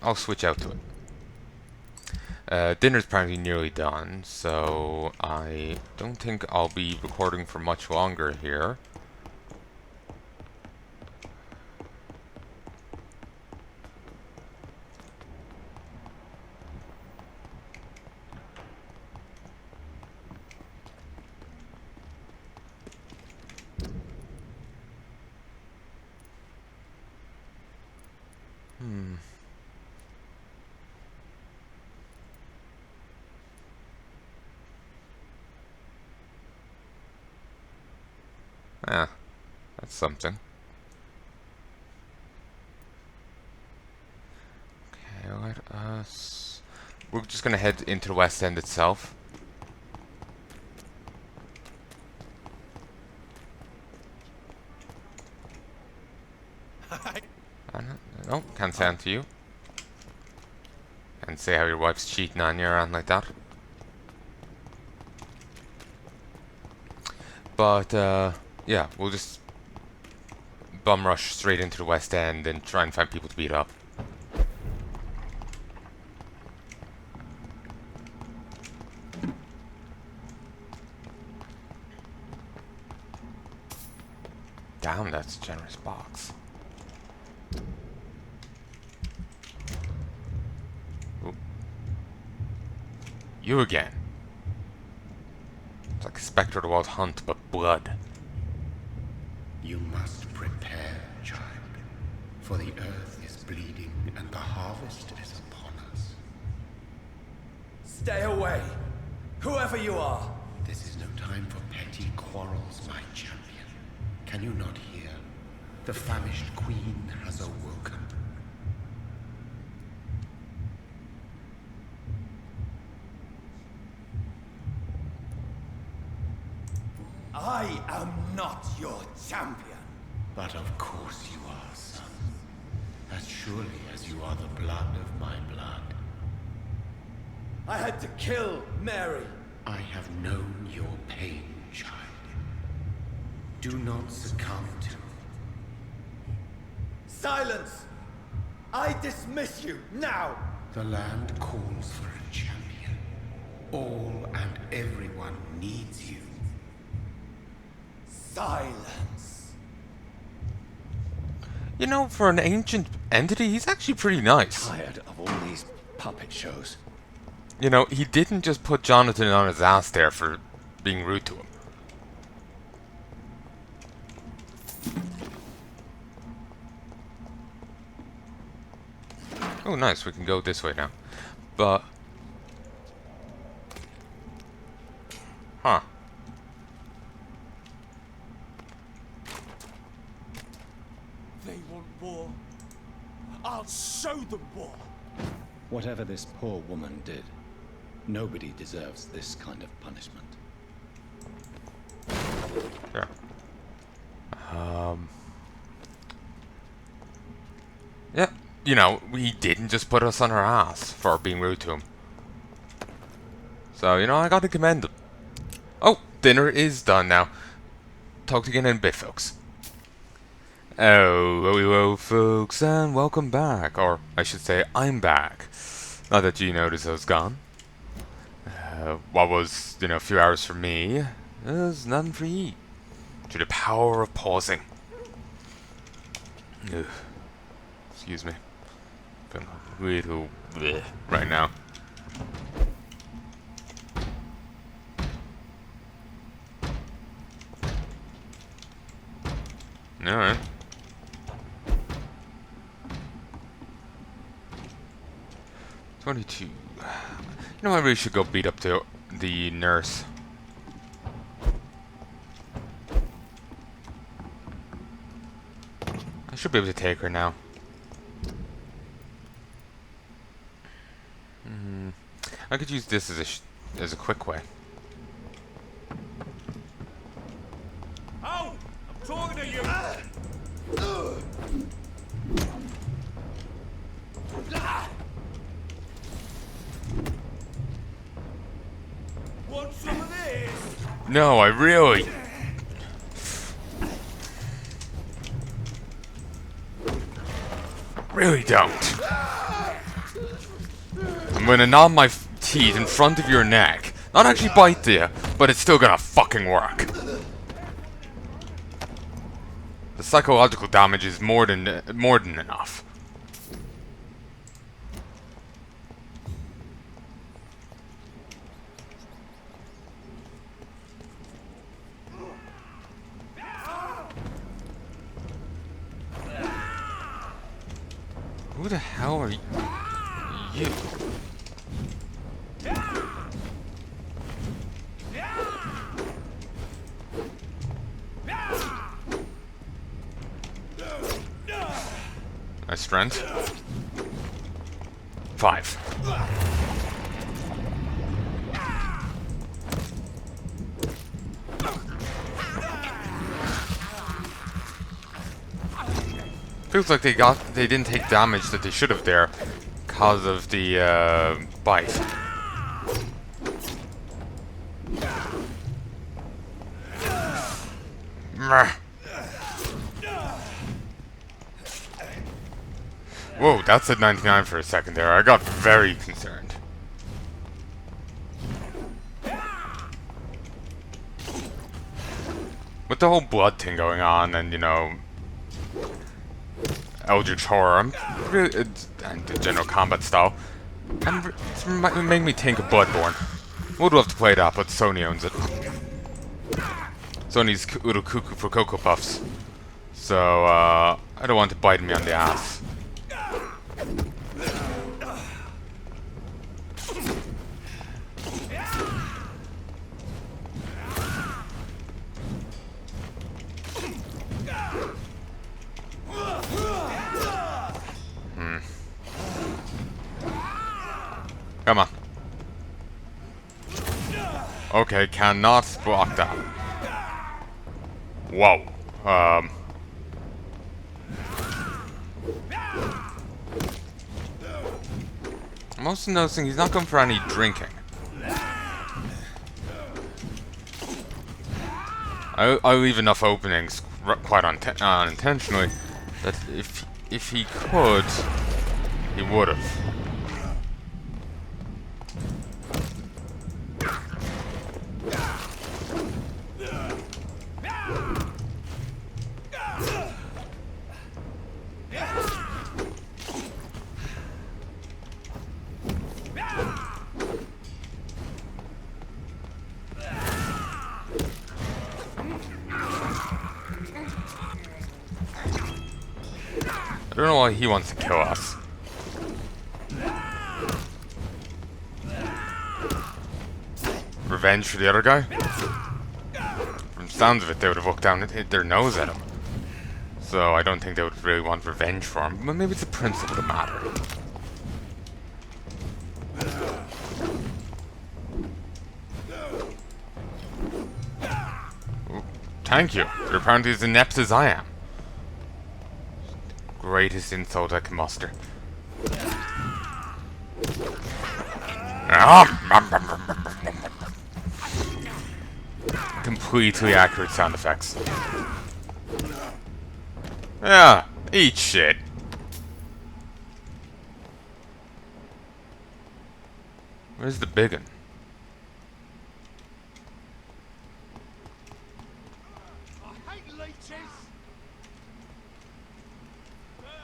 I'll switch out to it. Dinner's apparently nearly done, so I don't think I'll be recording for much longer here. Ah, that's something. Okay, let us... We're just gonna head into the West End itself. No, can't say on to you. And say how your wife's cheating on you or anything like that. But, yeah, we'll just bum rush straight into the West End and try and find people to beat up. Damn, that's a generous box. Ooh. You again. It's like Spectre of the Wild Hunt, but blood. You must prepare, child, for the earth is bleeding and the harvest is upon us. Stay away, whoever you are. This is no time for petty quarrels, my champion. Can you not hear? The famished queen has awoken. not your champion. But of course you are, son. As surely as you are the blood of my blood. I had to kill Mary. I have known your pain, child. Do not succumb to it. Silence! I dismiss you, now! The land calls for a champion. All and everyone needs you. Silence. You know, for an ancient entity, he's actually pretty nice. Tired of all these puppet shows. You know, he didn't just put Jonathan on his ass there for being rude to him. Oh, nice. We can go this way now. But... Huh. They want war. I'll show them war. Whatever this poor woman did, nobody deserves this kind of punishment. Sure. Yeah, you know, he didn't just put us on our ass for being rude to him. So, you know, I gotta commend him. Oh, dinner is done now. Talk to you again in a bit, folks. Oh, hello, folks, and welcome back. Or, I should say, I'm back. Not that you noticed I was gone. What was, you know, a few hours for me is nothing for ye. Through the power of pausing. Ugh. Excuse me. Feeling a little bleh right now. Alright. $22. You know, I really should go beat up the nurse. I should be able to take her now. I could use this as a quick way. Oh! I'm talking to you! Want some of this? No, I really... really don't. I'm gonna gnaw my teeth in front of your neck. Not actually bite you, but it's still gonna fucking work. The psychological damage is more than enough. Who the hell are you? Nice strength. 5. Feels like they didn't take damage that they should have there because of the bite. Whoa, that said 99 for a second there. I got very concerned. With the whole blood thing going on and, you know, Eldritch Horror, and the general combat style, it's made me think of Bloodborne. Would love to play that, but Sony owns it. Sony's little cuckoo for Cocoa Puffs. So, I don't want it biting me on the ass. Come on. Okay, cannot block that. Whoa. I'm also noticing he's not going for any drinking. I leave enough openings, quite unintentionally, that if he could, he would have. I don't know why he wants to kill us. Revenge for the other guy? From the sounds of it, they would have looked down and hit their nose at him. So I don't think they would really want revenge for him. But maybe it's the principle that matter. Ooh, thank you. You're apparently as inept as I am. Greatest insult I can muster. Completely accurate sound effects. Yeah, eat shit. Where's the biggin?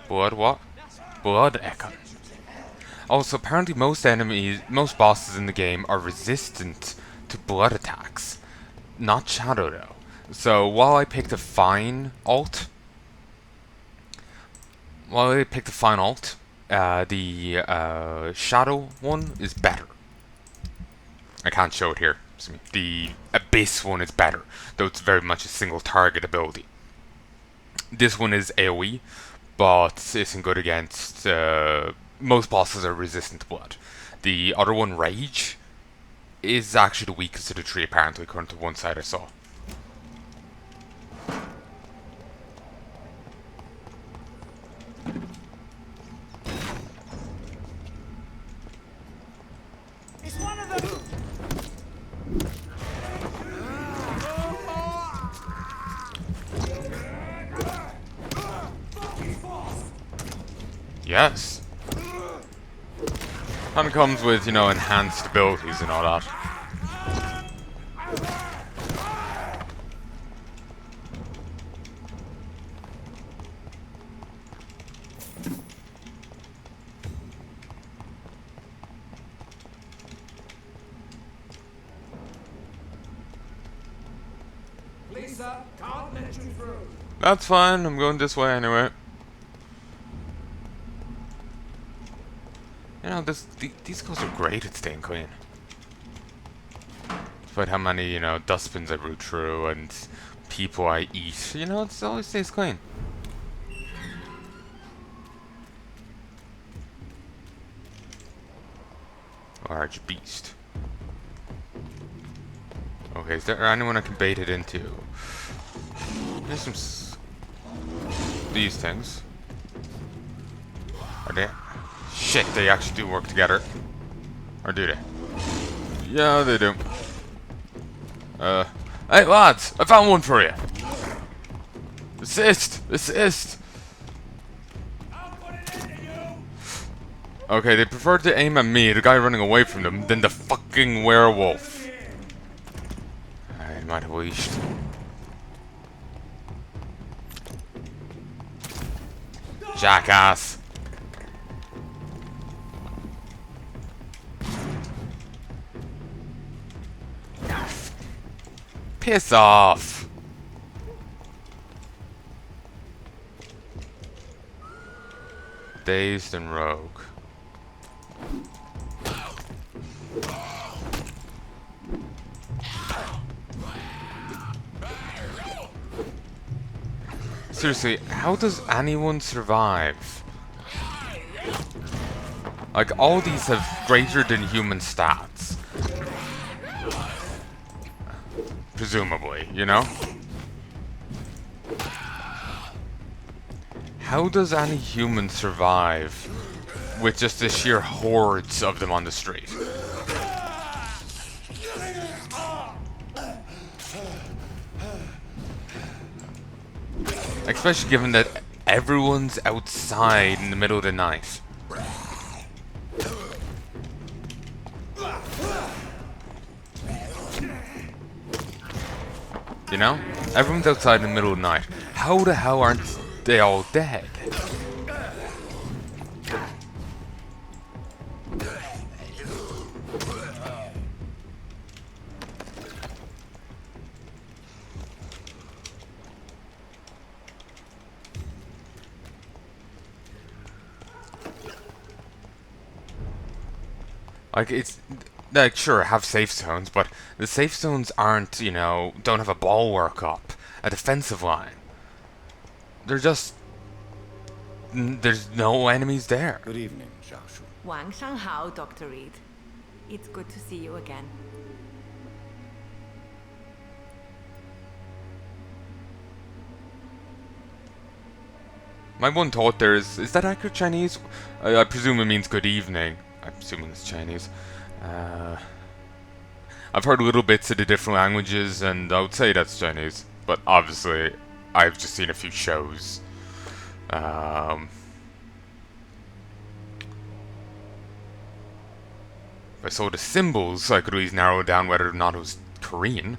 Blood what? Blood echo. Also, apparently most bosses in the game are resistant to blood attacks. Not Shadow though. So while I picked a fine alt, the Shadow one is better. I can't show it here. The Abyss one is better, though it's very much a single target ability. This one is AoE, but it isn't good against... most bosses are resistant to blood. The other one, Rage, is actually the weakest of the three, apparently, according to one side I saw. It's one of them. Yes. And it comes with, you know, enhanced abilities and all that. Lisa, can't let you through. That's fine, I'm going this way anyway. You know, these guys are great at staying clean. Despite how many, you know, dustbins I root through and people I eat, you know, it always stays clean. Large beast. Okay, is there anyone I can bait it into? There's some... these things. Are they... Shit, they actually do work together. Or do they? Yeah, they do. Hey lads, I found one for you. Assist! Assist! Okay, they prefer to aim at me, the guy running away from them, than the fucking werewolf. I might have leashed. Jackass. Piss off! Dazed and rogue. Seriously, how does anyone survive? Like, all these have greater than human stats. Presumably, you know? How does any human survive with just the sheer hordes of them on the street? Especially given that everyone's outside in the middle of the night. You know? Everyone's outside in the middle of the night. How the hell aren't they all dead? Like, it's... Like, sure, have safe zones, but the safe zones aren't, you know, don't have a bulwark up, a defensive line. They're just... There's no enemies there. Good evening, Xiaoshu. Wang Shanghao, Dr. Reed. It's good to see you again. My one thought there is that accurate Chinese? I presume it means good evening. I'm assuming it's Chinese. I've heard little bits of the different languages, and I would say that's Chinese. But obviously, I've just seen a few shows. If I saw the symbols, I could always narrow down whether or not it was Korean.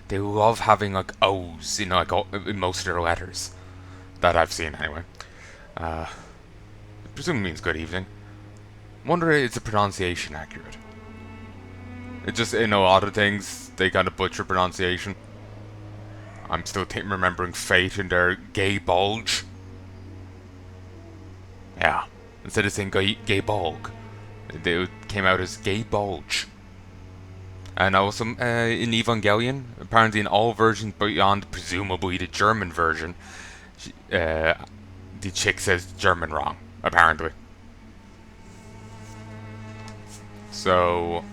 They love having like O's, you know, like in most of their letters. That I've seen anyway. I presume it means good evening. Wonder is the pronunciation accurate? It just, in a lot of things, they kind of butcher pronunciation. I'm still remembering Fate and their gay bulge. Yeah, instead of saying gay bulge, it came out as gay bulge. And also, in Evangelion, apparently in all versions beyond presumably the German version, the chick says German wrong, apparently. So...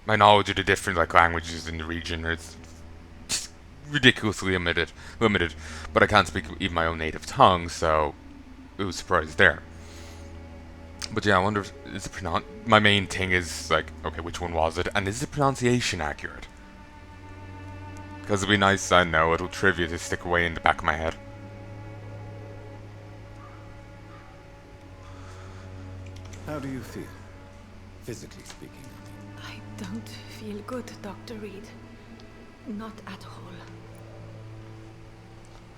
my knowledge of the different like languages in the region is just ridiculously limited. But I can't speak even my own native tongue, so it was surprised there. But yeah, I wonder if is the my main thing is like, okay, which one was it, and is the pronunciation accurate? Because it'd be nice, I know, it'll trivia to stick away in the back of my head. How do you feel? Physically speaking. I don't feel good, Dr. Reed. Not at all.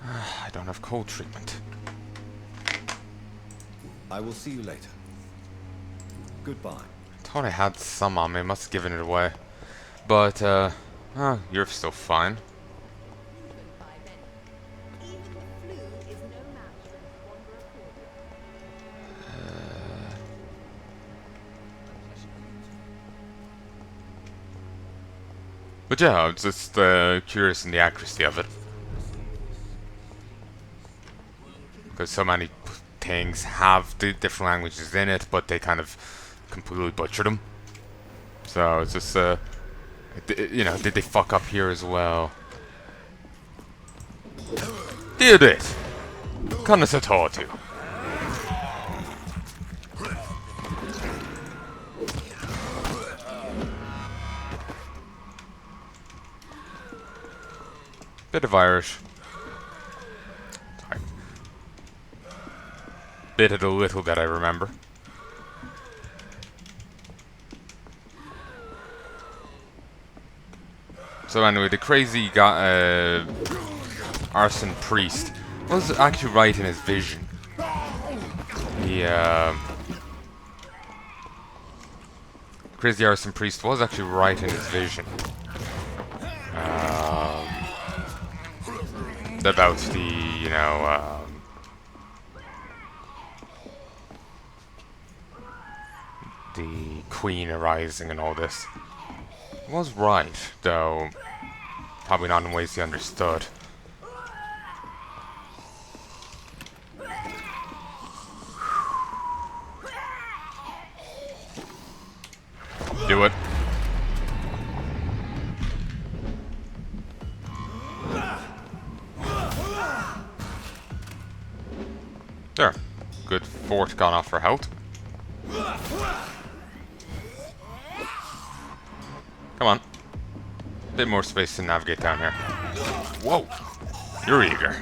I don't have cold treatment. I will see you later. Goodbye. I thought I had some on me, must have given it away. But, you're still fine. But yeah, I was just curious in the accuracy of it. Because so many things have the different languages in it, but they kind of completely butcher them. So it's just, you know, did they fuck up here as well? Did it? Kan se ta till. Bit of Irish. Sorry. Bit of the little that I remember. So anyway, the crazy arson priest was actually right in his vision. He, crazy arson priest was actually right in his vision. About the, you know, the queen arising and all this. It was right, though probably not in ways he understood. Do it. good fort gone off for health. Come on. A bit more space to navigate down here. Whoa! You're eager.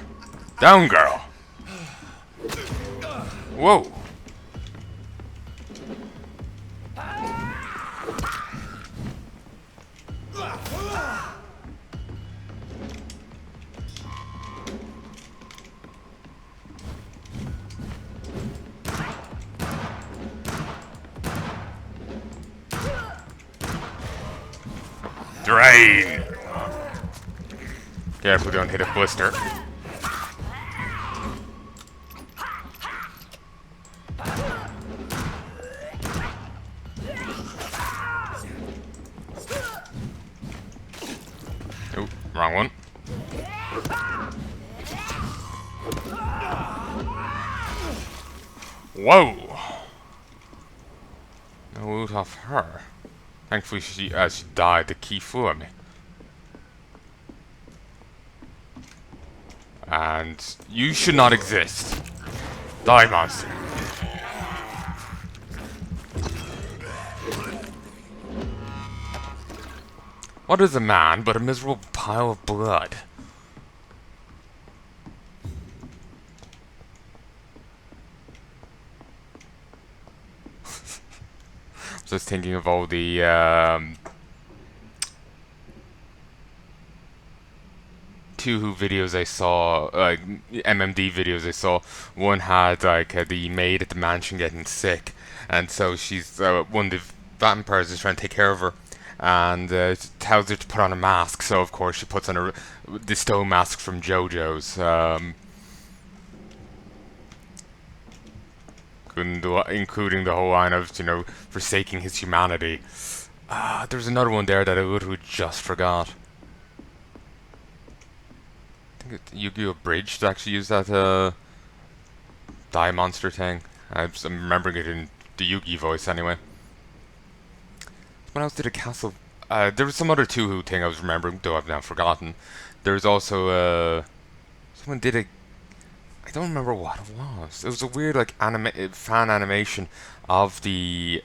Down, girl! Whoa! Drain! Careful, don't hit a blister. Oh, wrong one. Whoa! No loot off her. Thankfully, she died to key for me. And you should not exist. Die, monster. What is a man but a miserable pile of blood? Just thinking of all the Tuhu videos I saw, like MMD videos I saw. One had like the maid at the mansion getting sick, and so she's one of the vampires is trying to take care of her, and tells her to put on a mask. So of course she puts on the stone mask from JoJo's. Including the whole line of, you know, forsaking his humanity. There's another one there that I literally just forgot. I think Yu-Gi-Oh! Bridge to actually use that die monster thing. I'm remembering it in the Yu-Gi voice anyway. What else did a castle... there was some other Tuhu thing I was remembering, though I've now forgotten. There's also someone did a... I don't remember what it was. It was a weird, like, fan animation of the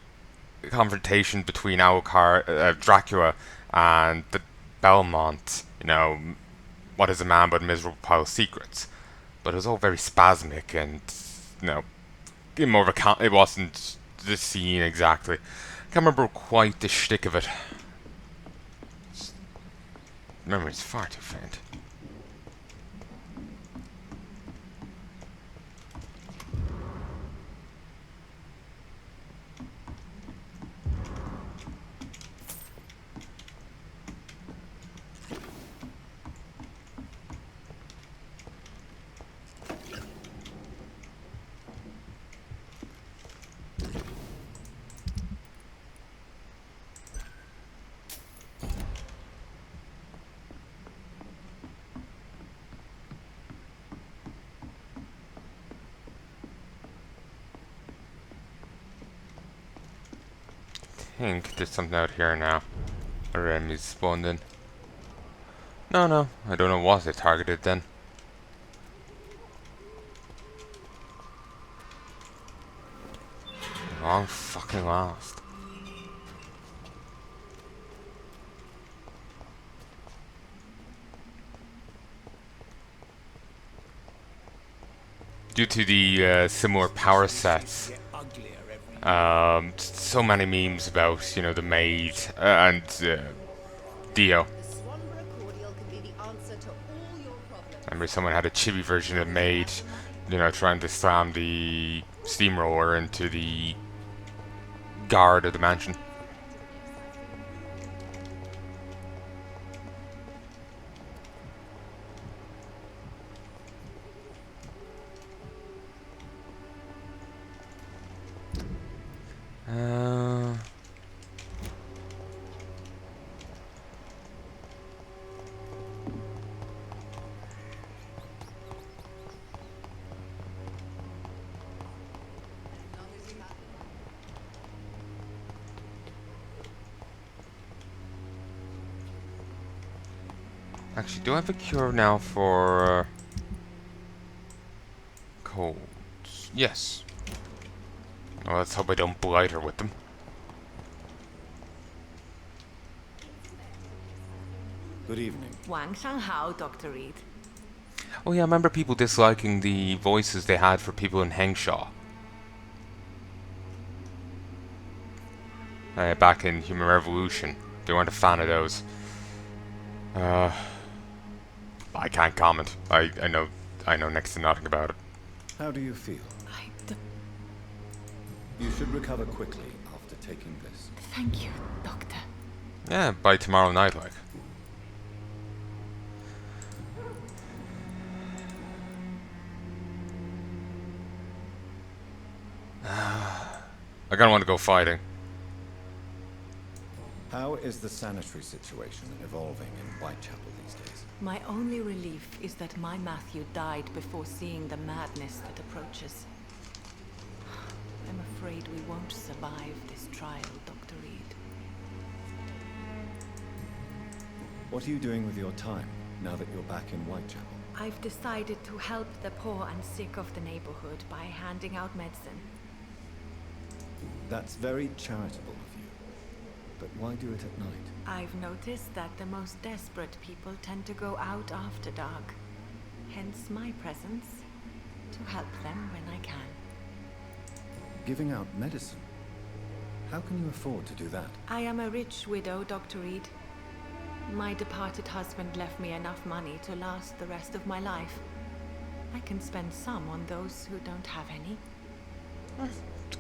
confrontation between Dracula and the Belmont. You know, what is a man but a miserable pile of secrets? But it was all very spasmic and, you know, more of a it wasn't the scene exactly. I can't remember quite the shtick of it. Memory's far too faint. I think there's something out here now. Or enemies spawned in. No, I don't know what they targeted then. Long fucking last. Due to the similar power sets, so many memes about, you know, the maid and Dio. Remember, someone had a chibi version of maid, you know, trying to slam the steamroller into the guard of the mansion. Actually, do I have a cure now for colds? Yes. Well, let's hope I don't blight her with them. Good evening. Wang Shanghao, Dr. Reed. Oh yeah, I remember people disliking the voices they had for people in Hengshaw. Back in Human Revolution. They weren't a fan of those. I can't comment. I know next to nothing about it. How do you feel? You should recover quickly after taking this. Thank you, Doctor. Yeah, by tomorrow night, like. I kinda want to go fighting. How is the sanitary situation evolving in Whitechapel these days? My only relief is that my Matthew died before seeing the madness that approaches. I'm afraid we won't survive this trial, Dr. Reed. What are you doing with your time, now that you're back in Whitechapel? I've decided to help the poor and sick of the neighborhood by handing out medicine. That's very charitable of you. But why do it at night? I've noticed that the most desperate people tend to go out after dark. Hence my presence, to help them when I can. Giving out medicine? How can you afford to do that? I am a rich widow, Dr. Reed. My departed husband left me enough money to last the rest of my life. I can spend some on those who don't have any.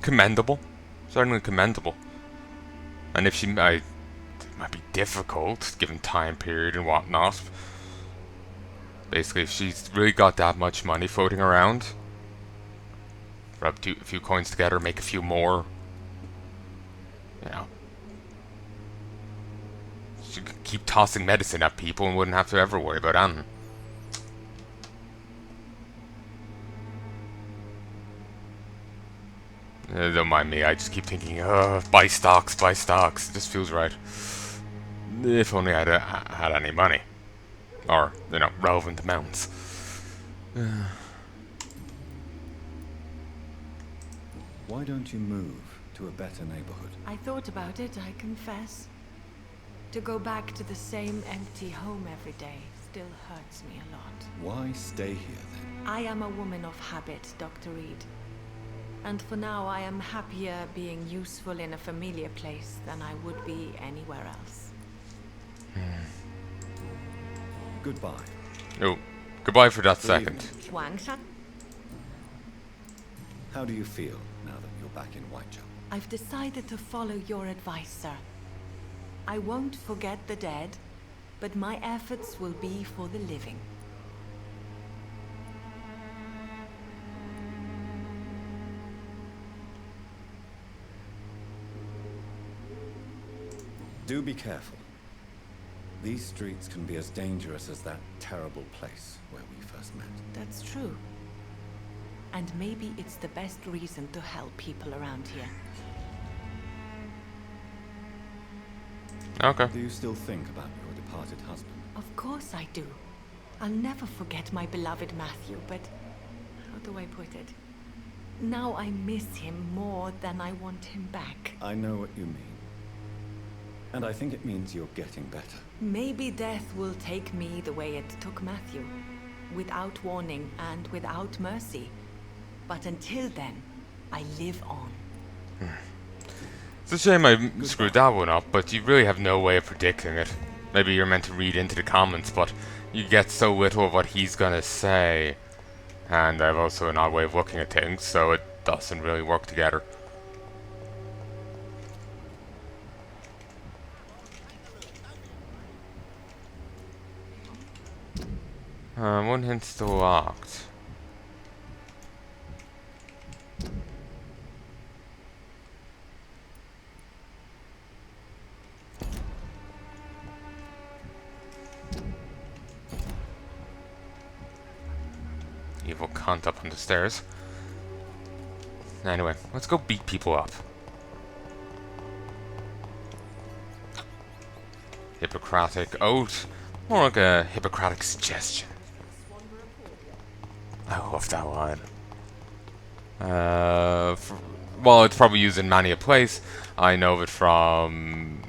Commendable. Certainly commendable. And if it might be difficult, given time period and whatnot. Basically, if she's really got that much money floating around, rub a few coins together, make a few more, you know, she could keep tossing medicine at people and wouldn't have to ever worry about anything. Don't mind me, I just keep thinking, buy stocks, buy stocks. It just feels right. If only I'd had any money. Or, you know, relevant amounts. Why don't you move to a better neighborhood? I thought about it, I confess. To go back to the same empty home every day still hurts me a lot. Why stay here then? I am a woman of habit, Dr. Reed. And for now, I am happier being useful in a familiar place than I would be anywhere else. Goodbye. Oh, goodbye for that second. How do you feel now that you're back in Whitechapel? I've decided to follow your advice, sir. I won't forget the dead, but my efforts will be for the living. Do be careful. These streets can be as dangerous as that terrible place where we first met. That's true. And maybe it's the best reason to help people around here. Okay. Do you still think about your departed husband? Of course I do. I'll never forget my beloved Matthew, but how do I put it? Now I miss him more than I want him back. I know what you mean. And I think it means you're getting better. Maybe death will take me the way it took Matthew. Without warning and without mercy. But until then, I live on. It's a shame I screwed that one up, but you really have no way of predicting it. Maybe you're meant to read into the comments, but you get so little of what he's gonna say. And I have also an odd way of looking at things, so it doesn't really work together. One hint still locked. Evil cunt up on the stairs. Anyway, let's go beat people up. Hippocratic oath. More like a Hippocratic suggestion. I love that line. well, it's probably used in many a place. I know of it from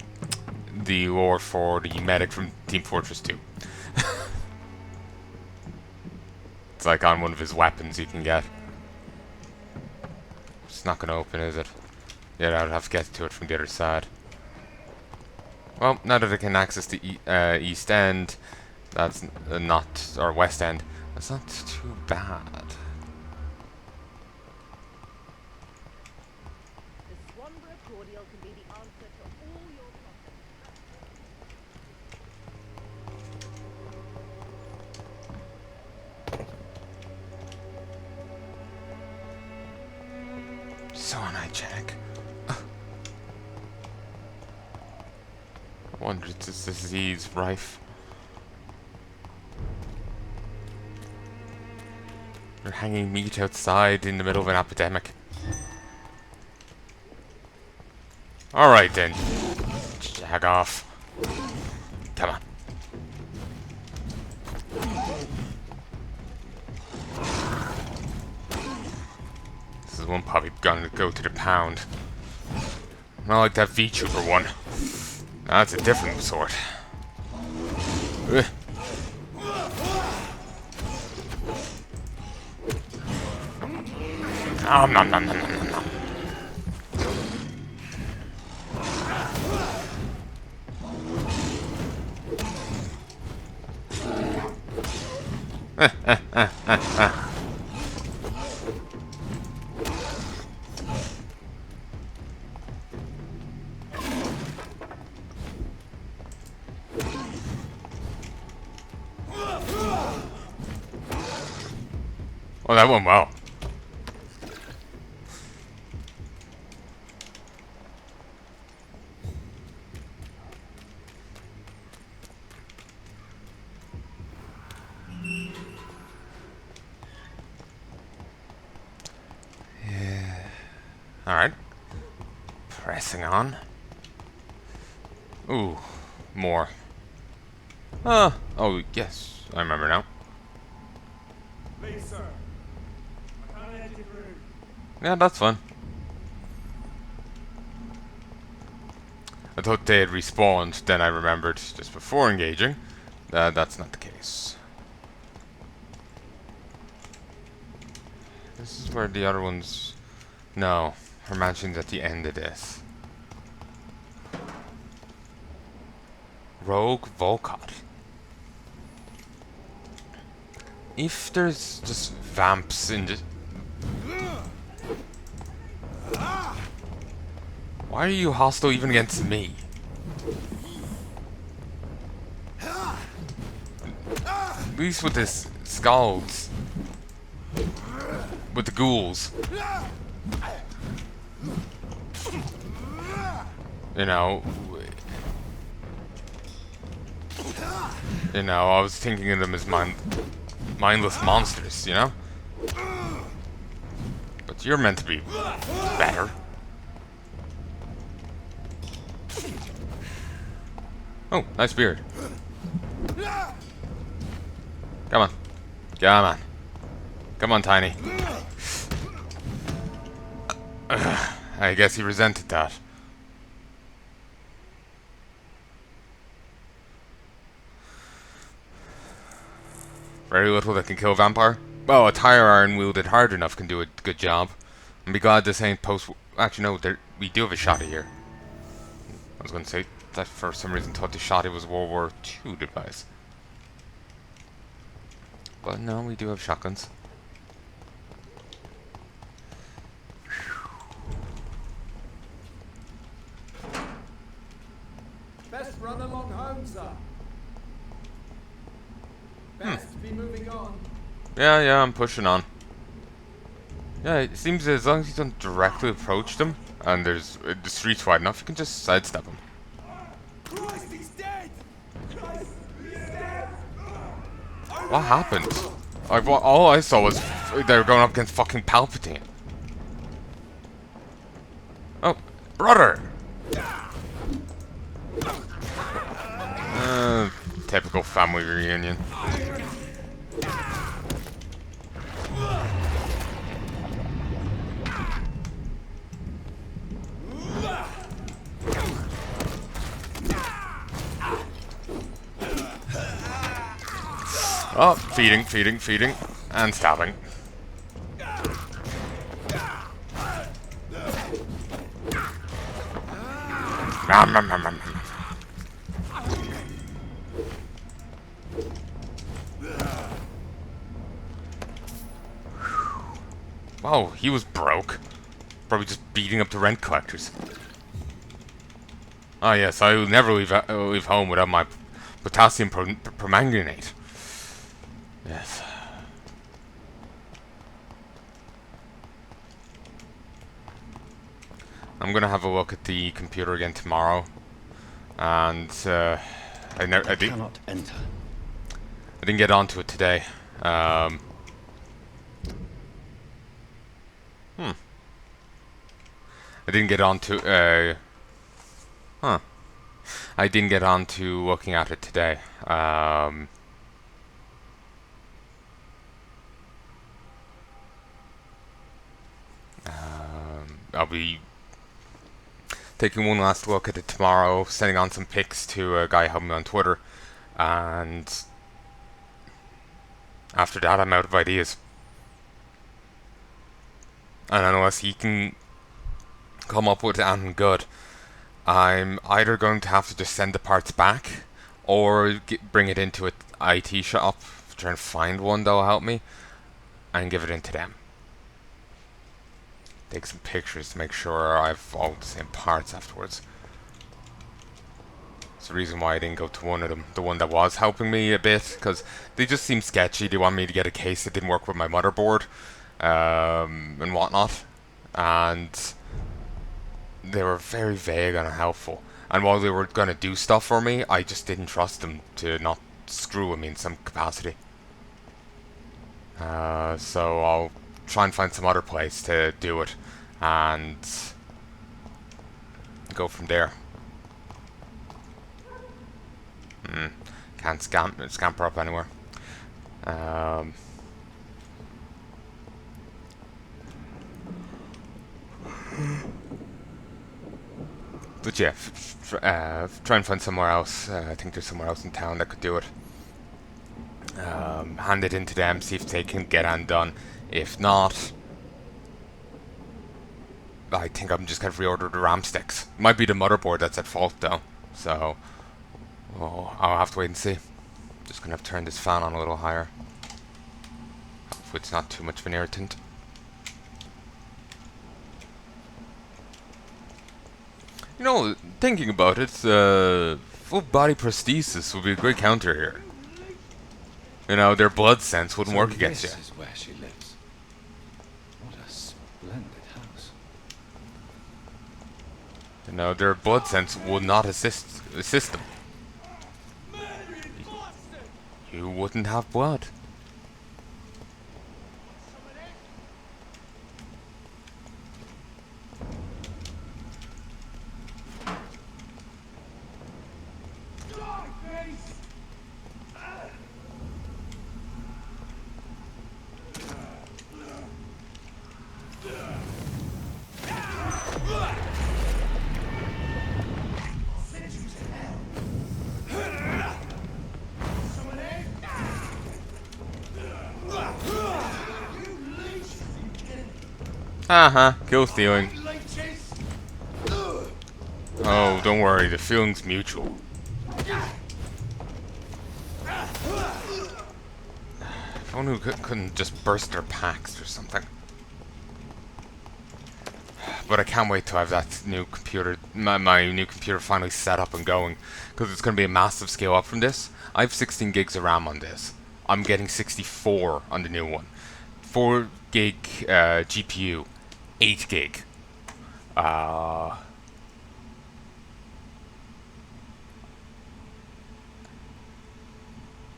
the lore for the medic from Team Fortress 2. It's like on one of his weapons you can get. It's not gonna open, is it? Yeah, I would have to get to it from the other side. Well, now that I can access the East End, that's not, or West End, that's not too bad. So on I check. I wonder if this disease rife. They're hanging meat outside in the middle of an epidemic. Alright then. Jag off. Come on. This is one puppy gonna go to the pound. Not like that V-Trooper one. That's a different sort. Ugh. Nom nom nom nom nom nom. Oh, that went well. Yeah. Alright. Pressing on. Ooh, more. Oh, yes, I remember now. Please, sir. I can't enter the room. Yeah, that's fun. I thought they had respawned, then I remembered just before engaging that that's not the case. This is where the other ones... No, her mansion's at the end of this. Rogue Volcott. If there's just vamps in the... Why are you hostile even against me? At least with this skulls. With the ghouls. You know, I was thinking of them as mindless monsters, you know? But you're meant to be better. Oh, nice beard. Come on. Come on. Come on, Tiny. I guess he resented that. Very little that can kill a vampire. Well, a tire iron wielded hard enough can do a good job. And be glad this ain't post... Actually, no, we do have a shotty here. I was going to say that for some reason thought the shotty was World War II device. But no, we do have shotguns. Best run along home, sir. Best be moving on. Yeah, I'm pushing on. Yeah, it seems as long as you don't directly approach them, and there's the street's wide enough, you can just sidestep them. Christ, he's dead! Christ, he's dead! What happened? Like, all I saw was they were going up against fucking Palpatine. Oh, brother! Typical family reunion. Oh, feeding, feeding, feeding, and stabbing. Nom, nom, nom, nom. Whoa, he was broke. Probably just beating up the rent collectors. Oh yes, I will never leave home without my potassium permanganate. Yes. I'm gonna have a look at the computer again tomorrow, and I cannot enter. I didn't get onto it today. I didn't get onto I didn't get on to looking at it today. I'll be taking one last look at it tomorrow, sending on some pics to a guy helping me on Twitter, and after that I'm out of ideas. And unless he can come up with anything good, I'm either going to have to just send the parts back, or bring it into an IT shop, try and find one that'll help me, and give it into them. Take some pictures to make sure I've all the same parts afterwards. It's the reason why I didn't go to one of them, the one that was helping me a bit, because they just seemed sketchy. They wanted me to get a case that didn't work with my motherboard, and whatnot, and they were very vague and unhelpful. And while they were going to do stuff for me, I just didn't trust them to not screw with me in some capacity. So I'll try and find some other place to do it, and go from there. Can't scamper up anywhere. But yeah, try and find somewhere else. I think there's somewhere else in town that could do it. Hand it into them, see if they can get undone. If not, I think I'm just gonna reorder the RAM sticks. Might be the motherboard that's at fault though, so I'll have to wait and see. Just gonna have to turn this fan on a little higher. Hopefully it's not too much of an irritant. You know, thinking about it, full body prosthesis would be a great counter here. You know, their blood sense wouldn't work against you. This is where she lives. What a splendid house. You know, their blood sense would not assist them. You wouldn't have blood. Kill stealing. Oh, don't worry, the feeling's mutual. If only we couldn't just burst their packs or something. But I can't wait till I have that new computer, my new computer finally set up and going, because it's going to be a massive scale up from this. I have 16 gigs of RAM on this. I'm getting 64 on the new one. 4 gig GPU. 8 gig. I'm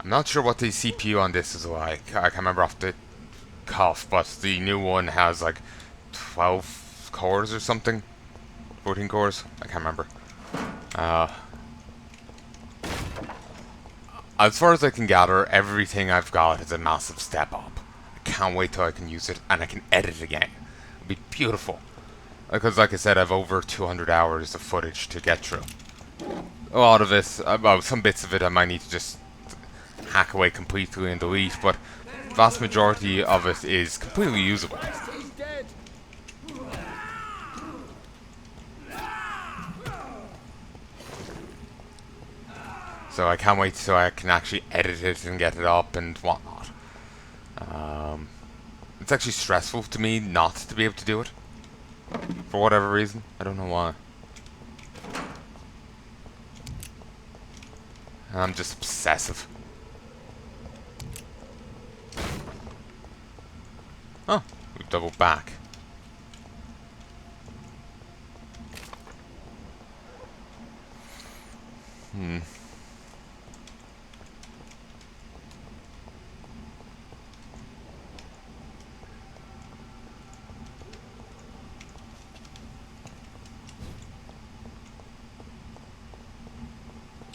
not sure what the CPU on this is like. I can't remember off the cuff, but the new one has like 12 cores or something. 14 cores? I can't remember. As far as I can gather, everything I've got is a massive step up. I can't wait till I can use it and I can edit again. It'll be beautiful. Because like I said, I have over 200 hours of footage to get through. A lot of it, well, some bits of it I might need to just hack away completely and delete, but the vast majority of it is completely usable. He's dead. So I can't wait so I can actually edit it and get it up and whatnot. It's actually stressful to me not to be able to do it. For whatever reason. I don't know why. I'm just obsessive. Oh, we double back.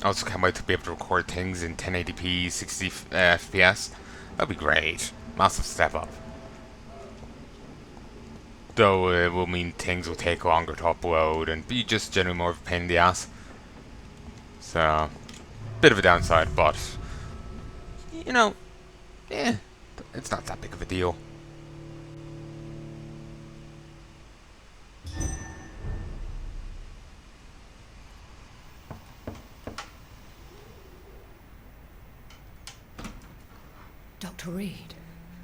I also can't wait to be able to record things in 1080p 60 FPS. That'd be great. Massive step up. Though it will mean things will take longer to upload and be just generally more of a pain in the ass. So, bit of a downside, but you know, it's not that big of a deal. Dr. Reed,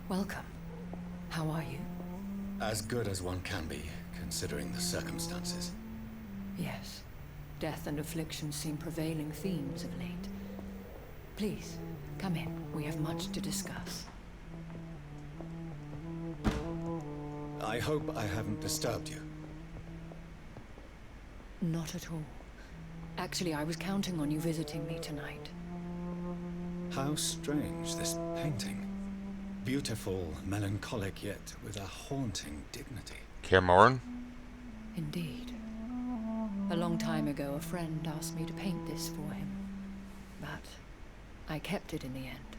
welcome. How are you? As good as one can be, considering the circumstances. Yes. Death and affliction seem prevailing themes of late. Please, come in. We have much to discuss. I hope I haven't disturbed you. Not at all. Actually, I was counting on you visiting me tonight. How strange, this painting. Beautiful, melancholic, yet with a haunting dignity. Cameron? Indeed. A long time ago, a friend asked me to paint this for him. But I kept it in the end.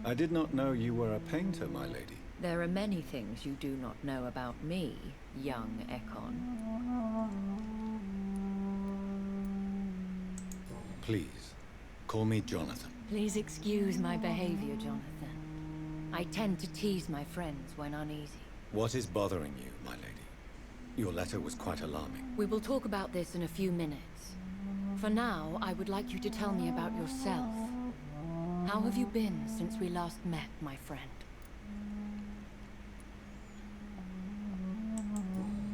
I did not know you were a painter, my lady. There are many things you do not know about me, young Ekon. Please, call me Jonathan. Please excuse my behavior, Jonathan. I tend to tease my friends when uneasy. What is bothering you, my lady? Your letter was quite alarming. We will talk about this in a few minutes. For now, I would like you to tell me about yourself. How have you been since we last met, my friend?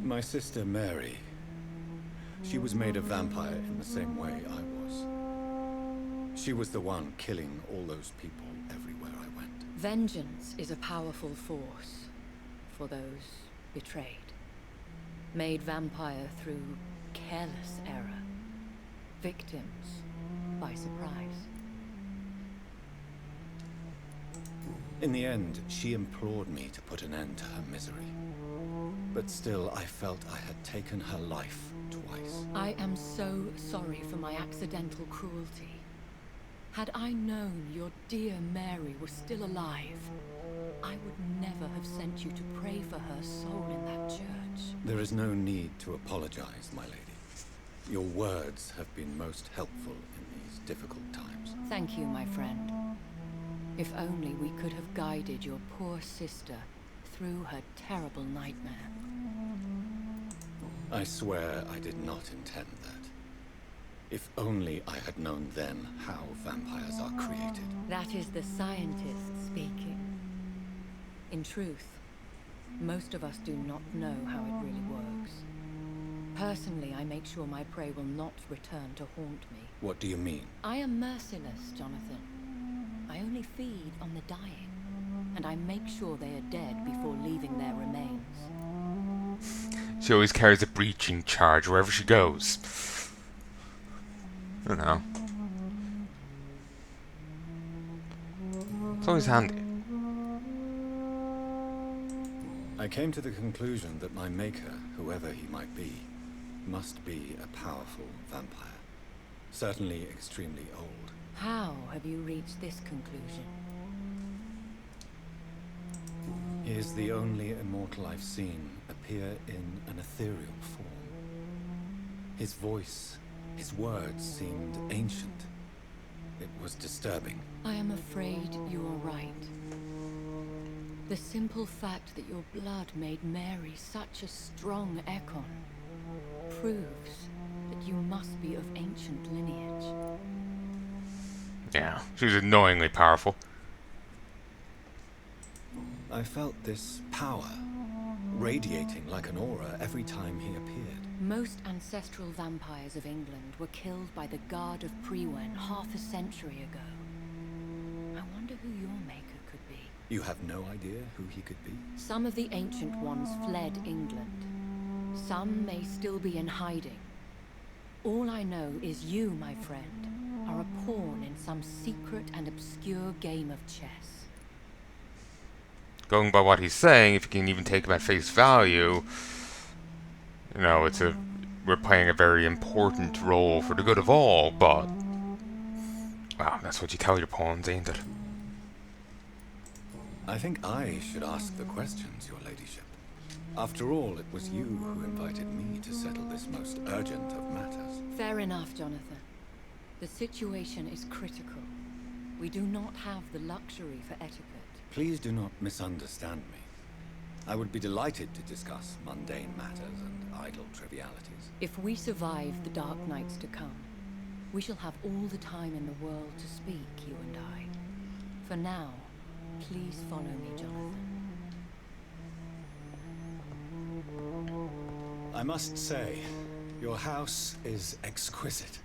My sister Mary. She was made a vampire in the same way I was. She was the one killing all those people everywhere I went. Vengeance is a powerful force for those betrayed. Made vampire through careless error. Victims by surprise. In the end, she implored me to put an end to her misery. But still, I felt I had taken her life twice. I am so sorry for my accidental cruelty. Had I known your dear Mary was still alive, I would never have sent you to pray for her soul in that church. There is no need to apologize, my lady. Your words have been most helpful in these difficult times. Thank you, my friend. If only we could have guided your poor sister through her terrible nightmare. I swear I did not intend that. If only I had known then how vampires are created. That is the scientist speaking. In truth, most of us do not know how it really works. Personally, I make sure my prey will not return to haunt me. What do you mean? I am merciless, Jonathan. I only feed on the dying, and I make sure they are dead before leaving their remains. She always carries a breaching charge wherever she goes. I don't know. It's always handy. I came to the conclusion that my maker, whoever he might be, must be a powerful vampire. Certainly extremely old. How have you reached this conclusion? He is the only immortal I've seen appear in an ethereal form. His voice, his words seemed ancient. It was disturbing. I am afraid you are right. The simple fact that your blood made Mary such a strong Ekon proves that you must be of ancient lineage. Yeah, she was annoyingly powerful. I felt this power radiating like an aura every time he appeared. Most ancestral vampires of England were killed by the Guard of Priwen half a century ago. I wonder who your maker could be. You have no idea who he could be? Some of the ancient ones fled England. Some may still be in hiding. All I know is you, my friend, are a pawn in some secret and obscure game of chess. Going by what he's saying, if you can even take him at face value, you know, we're playing a very important role for the good of all, but wow, that's what you tell your pawns, ain't it? I think I should ask the questions, your ladyship. After all, it was you who invited me to settle this most urgent of matters. Fair enough, Jonathan. The situation is critical. We do not have the luxury for etiquette. Please do not misunderstand me. I would be delighted to discuss mundane matters and idle trivialities. If we survive the dark nights to come, we shall have all the time in the world to speak, you and I. For now, please follow me, Jonathan. I must say, your house is exquisite.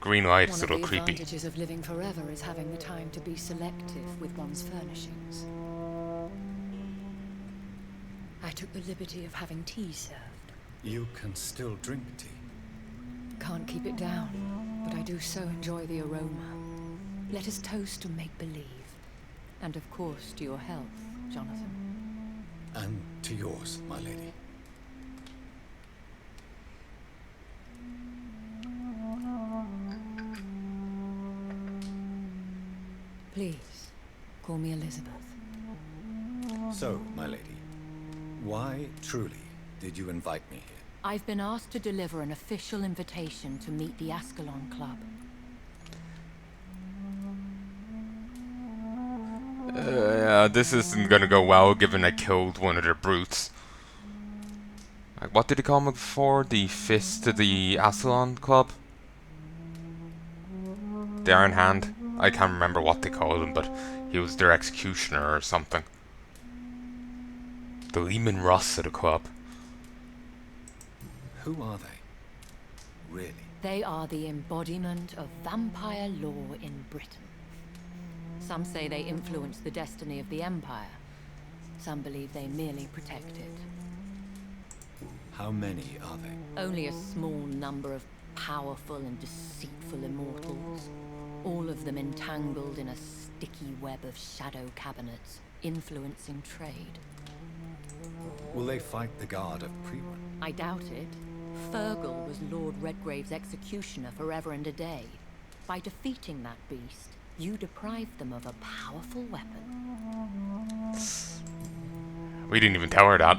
Green light's a little One of the creepy. advantages of living forever is having the time to be selective with one's furnishings. I took the liberty of having tea served. You can still drink tea. Can't keep it down, but I do so enjoy the aroma. Let us toast to make-believe. And of course to your health, Jonathan. And to yours, my lady. Please, call me Elizabeth. So, my lady, why truly did you invite me here? I've been asked to deliver an official invitation to meet the Ascalon Club. This isn't gonna go well, given I killed one of their brutes. Like, what did he call me before? The Fist of the Ascalon Club? The Iron Hand? I can't remember what they called him, but he was their executioner or something. The Lehman Russ of the club. Who are they? Really? They are the embodiment of vampire law in Britain. Some say they influence the destiny of the Empire. Some believe they merely protect it. How many are they? Only a small number of powerful and deceitful immortals. All of them entangled in a sticky web of shadow cabinets, influencing trade. Will they fight the Guard of Priwen? I doubt it. Fergal was Lord Redgrave's executioner forever and a day. By defeating that beast, you deprived them of a powerful weapon. We didn't even tell her that.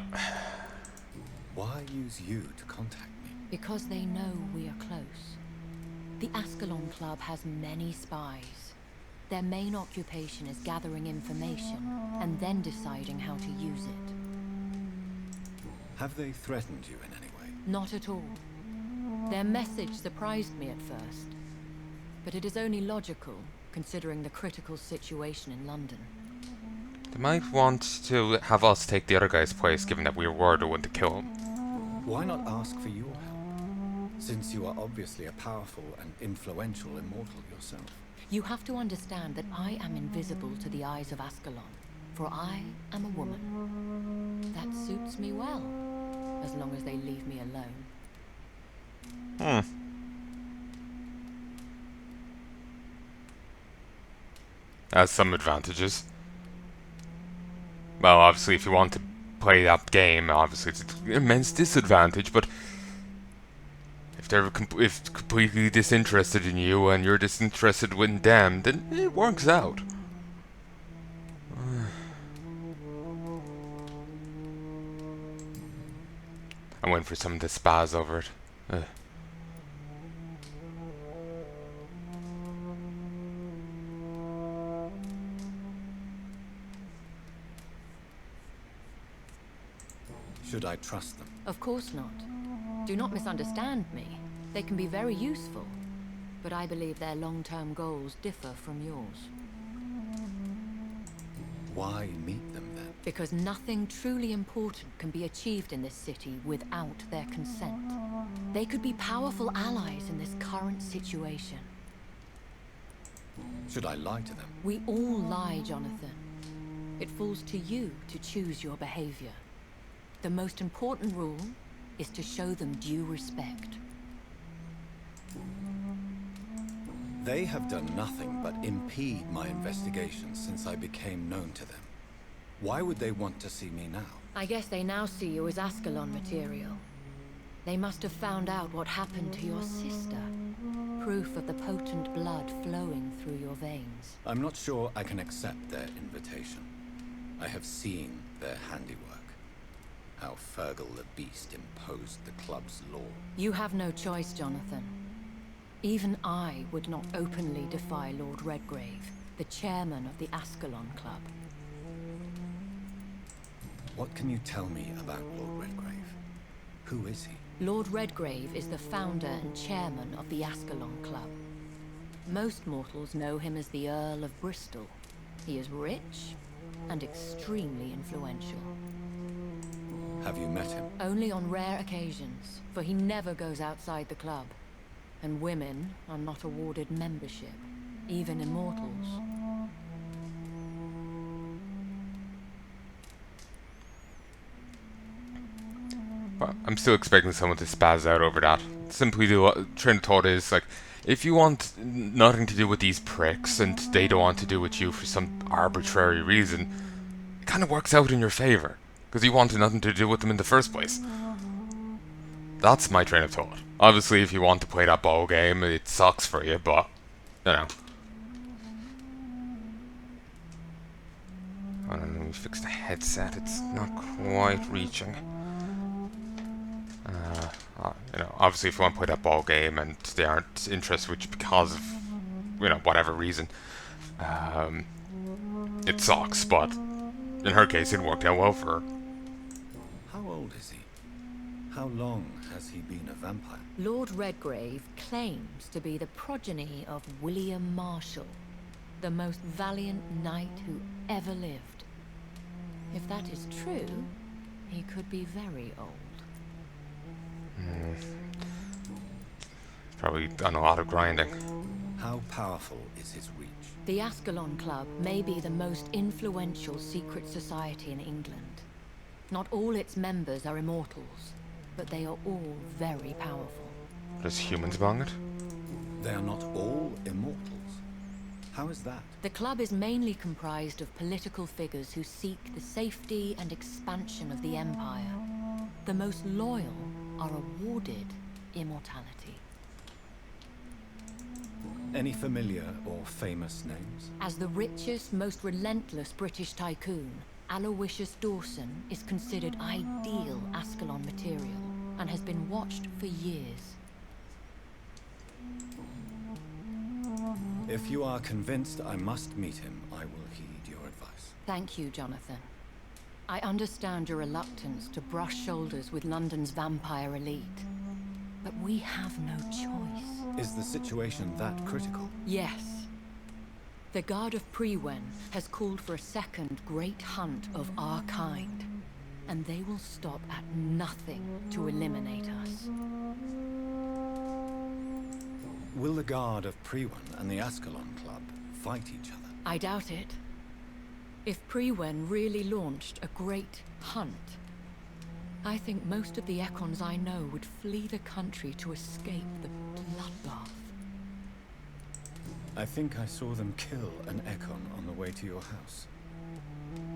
Why use you to contact me? Because they know we are close. The Ascalon Club has many spies. Their main occupation is gathering information and then deciding how to use it. Have they threatened you in any way? Not at all. Their message surprised me at first. But it is only logical, considering the critical situation in London. They might want to have us take the other guy's place, given that we were the one to kill him. Why not ask for your help? Since you are obviously a powerful and influential immortal yourself. You have to understand that I am invisible to the eyes of Ascalon, for I am a woman. That suits me well, as long as they leave me alone. Has some advantages. Well, obviously, if you want to play that game, obviously it's an immense disadvantage, but if they're completely disinterested in you and you're disinterested in them, then it works out. I went for some to spaz over it. Should I trust them? Of course not. Do not misunderstand me. They can be very useful, but I believe their long-term goals differ from yours. Why meet them then? Because nothing truly important can be achieved in this city without their consent. They could be powerful allies in this current situation. Should I lie to them? We all lie, Jonathan. It falls to you to choose your behavior. The most important rule is to show them due respect. They have done nothing but impede my investigations since I became known to them. Why would they want to see me now? I guess they now see you as Ascalon material. They must have found out what happened to your sister. Proof of the potent blood flowing through your veins. I'm not sure I can accept their invitation. I have seen their handiwork. How Fergal the Beast imposed the club's law. You have no choice, Jonathan. Even I would not openly defy Lord Redgrave, the chairman of the Ascalon Club. What can you tell me about Lord Redgrave? Who is he? Lord Redgrave is the founder and chairman of the Ascalon Club. Most mortals know him as the Earl of Bristol. He is rich and extremely influential. Have you met him? Only on rare occasions, for he never goes outside the club. And women are not awarded membership, even immortals. Well, I'm still expecting someone to spaz out over that. Simply the train of thought is, like, if you want nothing to do with these pricks and they don't want to do with you for some arbitrary reason, it kind of works out in your favor, because you wanted nothing to do with them in the first place. That's my train of thought. Obviously, if you want to play that ball game, it sucks for you, but, you know. Hold on, let me fix the headset. It's not quite reaching. You know, obviously, if you want to play that ball game and they aren't interested with you because of, you know, whatever reason, it sucks, but in her case, it worked out well for her. How old is he? How long has he been a vampire? Lord Redgrave claims to be the progeny of William Marshall, the most valiant knight who ever lived. If that is true, he could be very old. Probably done a lot of grinding. How powerful is his reach? The Ascalon Club may be the most influential secret society in England. Not all its members are immortals, but they are all very powerful. Does humans belong it? They are not all immortals. How is that? The club is mainly comprised of political figures who seek the safety and expansion of the Empire. The most loyal are awarded immortality. Any familiar or famous names? As the richest, most relentless British tycoon, Aloysius Dawson is considered ideal Ascalon material and has been watched for years. If you are convinced I must meet him, I will heed your advice. Thank you, Jonathan. I understand your reluctance to brush shoulders with London's vampire elite, but we have no choice. Is the situation that critical? Yes. The Guard of Prewen has called for a second great hunt of our kind, and they will stop at nothing to eliminate us. Will the Guard of Prewen and the Ascalon Club fight each other? I doubt it. If Prewen really launched a great hunt, I think most of the Econs I know would flee the country to escape the bloodbath. I think I saw them kill an Econ on the way to your house.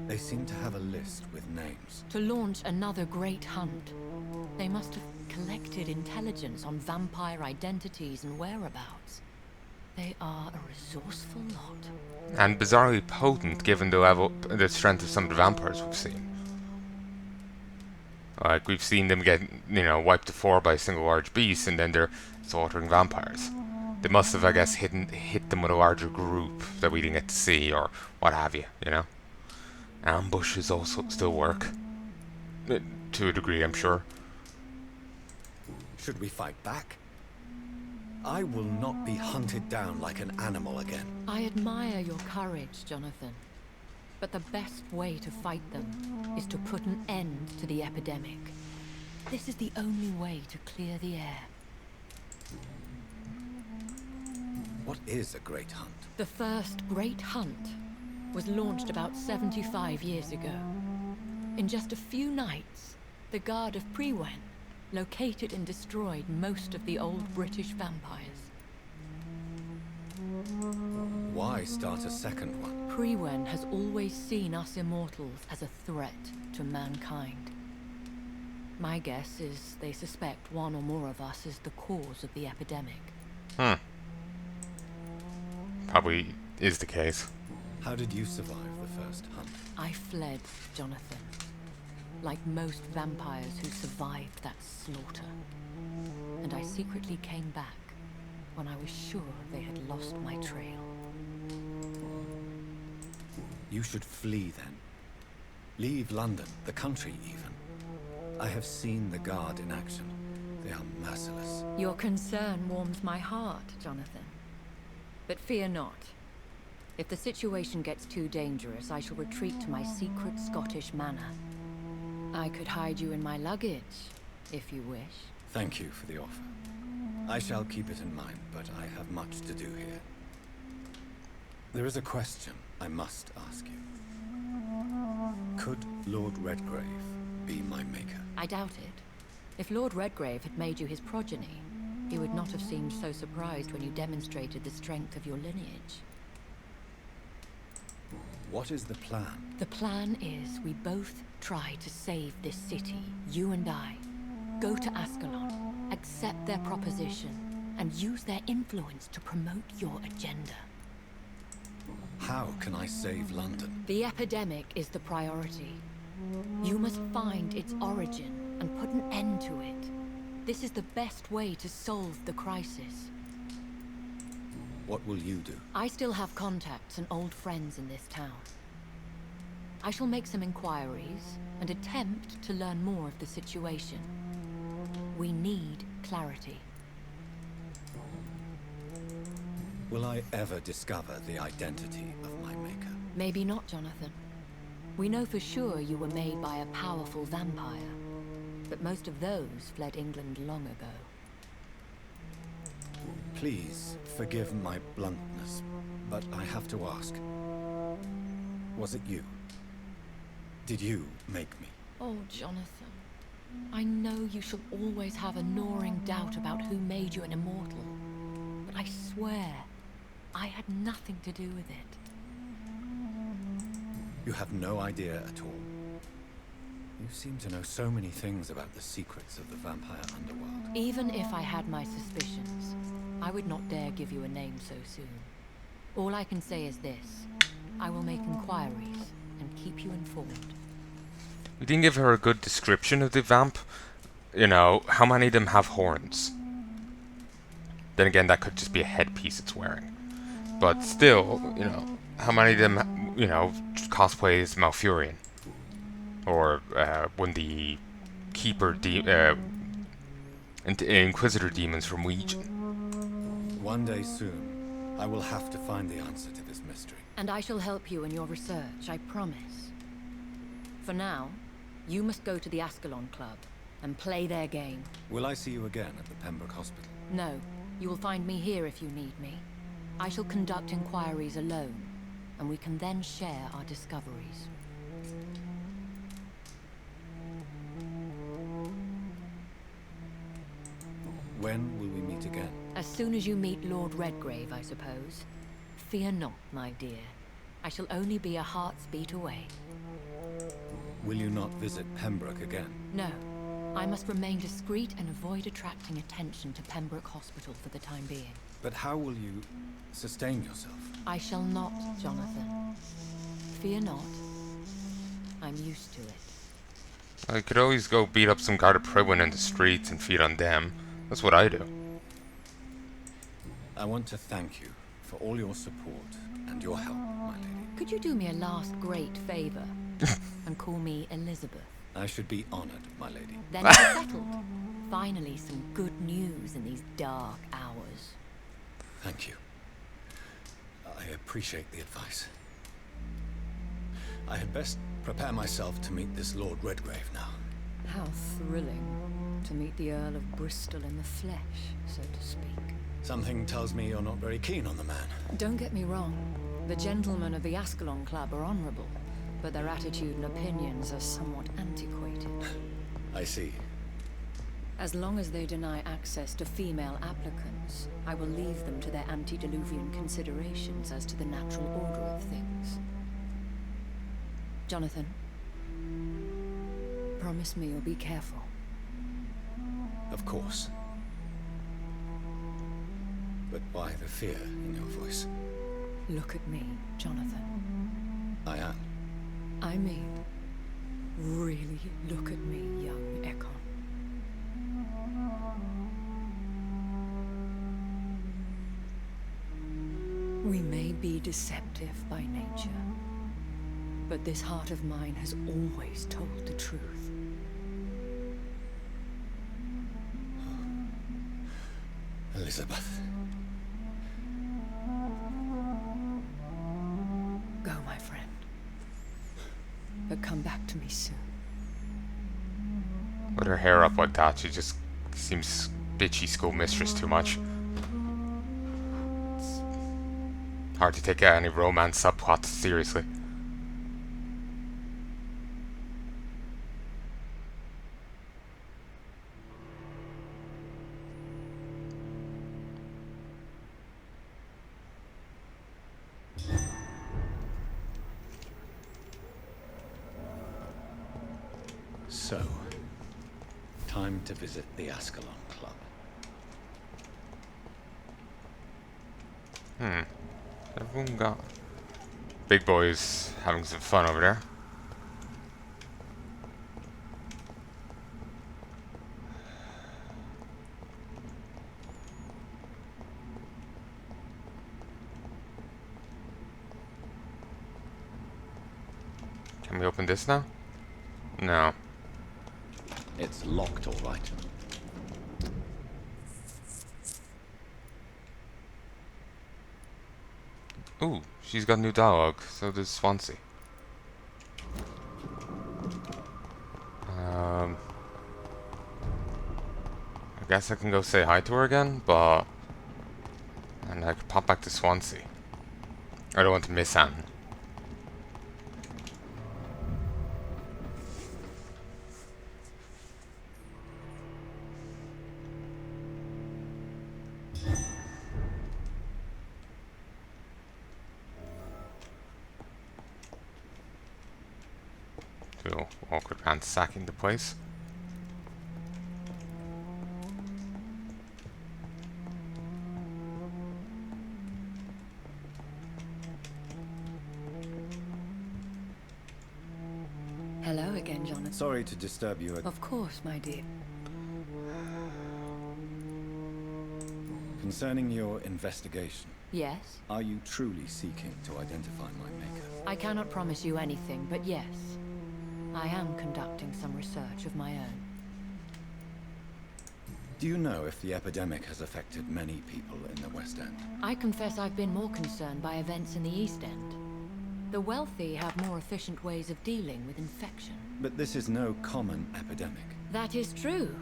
They seem to have a list with names. To launch another great hunt, they must have collected intelligence on vampire identities and whereabouts. They are a resourceful lot. And bizarrely potent given the strength of some of the vampires we've seen. Like, we've seen them get, you know, wiped to 4 by a single large beast, and then they're slaughtering vampires. They must have, I guess, hit them with a larger group that we didn't get to see, or what have you, you know? Ambushes also still work. To a degree, I'm sure. Should we fight back? I will not be hunted down like an animal again. I admire your courage, Jonathan. But the best way to fight them is to put an end to the epidemic. This is the only way to clear the air. What is a great hunt? The first great hunt was launched about 75 years ago. In just a few nights, the Guard of Prewen located and destroyed most of the old British vampires. Why start a second one? Prewen has always seen us immortals as a threat to mankind. My guess is they suspect one or more of us is the cause of the epidemic. Probably is the case. How did you survive the first hunt? I fled, Jonathan. Like most vampires who survived that slaughter. And I secretly came back when I was sure they had lost my trail. You should flee then. Leave London, the country even. I have seen the Guard in action. They are merciless. Your concern warms my heart, Jonathan. But fear not. If the situation gets too dangerous, I shall retreat to my secret Scottish manor. I could hide you in my luggage, if you wish. Thank you for the offer. I shall keep it in mind, but I have much to do here. There is a question I must ask you. Could Lord Redgrave be my maker? I doubt it. If Lord Redgrave had made you his progeny, he would not have seemed so surprised when you demonstrated the strength of your lineage. What is the plan? The plan is we both try to save this city, you and I. Go to Ascalon, accept their proposition, and use their influence to promote your agenda. How can I save London? The epidemic is the priority. You must find its origin and put an end to it. This is the best way to solve the crisis. What will you do? I still have contacts and old friends in this town. I shall make some inquiries and attempt to learn more of the situation. We need clarity. Will I ever discover the identity of my maker? Maybe not, Jonathan. We know for sure you were made by a powerful vampire, but most of those fled England long ago. Please forgive my bluntness, but I have to ask. Was it you? Did you make me? Oh, Jonathan. I know you shall always have a gnawing doubt about who made you an immortal, but I swear, I had nothing to do with it. You have no idea at all. You seem to know so many things about the secrets of the vampire underworld. Even if I had my suspicions, I would not dare give you a name so soon. All I can say is this. I will make inquiries and keep you informed. We didn't give her a good description of the vamp. You know, how many of them have horns? Then again, that could just be a headpiece it's wearing. But still, you know, how many of them, you know, cosplay as Malfurion? Or when the Keeper Inquisitor demons from Legion. One day soon, I will have to find the answer to this mystery. And I shall help you in your research, I promise. For now, you must go to the Ascalon Club and play their game. Will I see you again at the Pembroke Hospital? No, you will find me here if you need me. I shall conduct inquiries alone, and we can then share our discoveries. When will we meet again? As soon as you meet Lord Redgrave, I suppose. Fear not, my dear. I shall only be a heart's beat away. Will you not visit Pembroke again? No. I must remain discreet and avoid attracting attention to Pembroke Hospital for the time being. But how will you sustain yourself? I shall not, Jonathan. Fear not. I'm used to it. I could always go beat up some guard of Prewen in the streets and feed on them. That's what I do. I want to thank you for all your support and your help, my lady. Could you do me a last great favor and call me Elizabeth? I should be honored, my lady. Then it's settled. Finally, some good news in these dark hours. Thank you. I appreciate the advice. I had best prepare myself to meet this Lord Redgrave now. How thrilling to meet the Earl of Bristol in the flesh, so to speak. Something tells me you're not very keen on the man. Don't get me wrong. The gentlemen of the Ascalon Club are honorable, but their attitude and opinions are somewhat antiquated. I see. As long as they deny access to female applicants, I will leave them to their antediluvian considerations as to the natural order of things. Jonathan, promise me you'll be careful. Of course. But why the fear in your voice? Look at me, Jonathan. I am. I mean, really look at me, young Ekon. We may be deceptive by nature, but this heart of mine has always told the truth. Elizabeth. Go, my friend. But come back to me soon. With her hair up like that, she just seems bitchy schoolmistress too much. It's hard to take any romance subplots seriously. So, time to visit the Ascalon Club. Everyone got... Big boy's having some fun over there. Can we open this now? No. It's locked, all right. Ooh, she's got new dialogue, so does Swansea. I guess I can go say hi to her again, but... And I could pop back to Swansea. I don't want to miss Anne. Feel awkward ransacking the place. Hello again, Jonathan. Sorry to disturb you. Of course, my dear. Concerning your investigation. Yes? Are you truly seeking to identify my maker? I cannot promise you anything, but yes. I am conducting some research of my own. Do you know if the epidemic has affected many people in the West End? I confess I've been more concerned by events in the East End. The wealthy have more efficient ways of dealing with infection. But this is no common epidemic. That is true.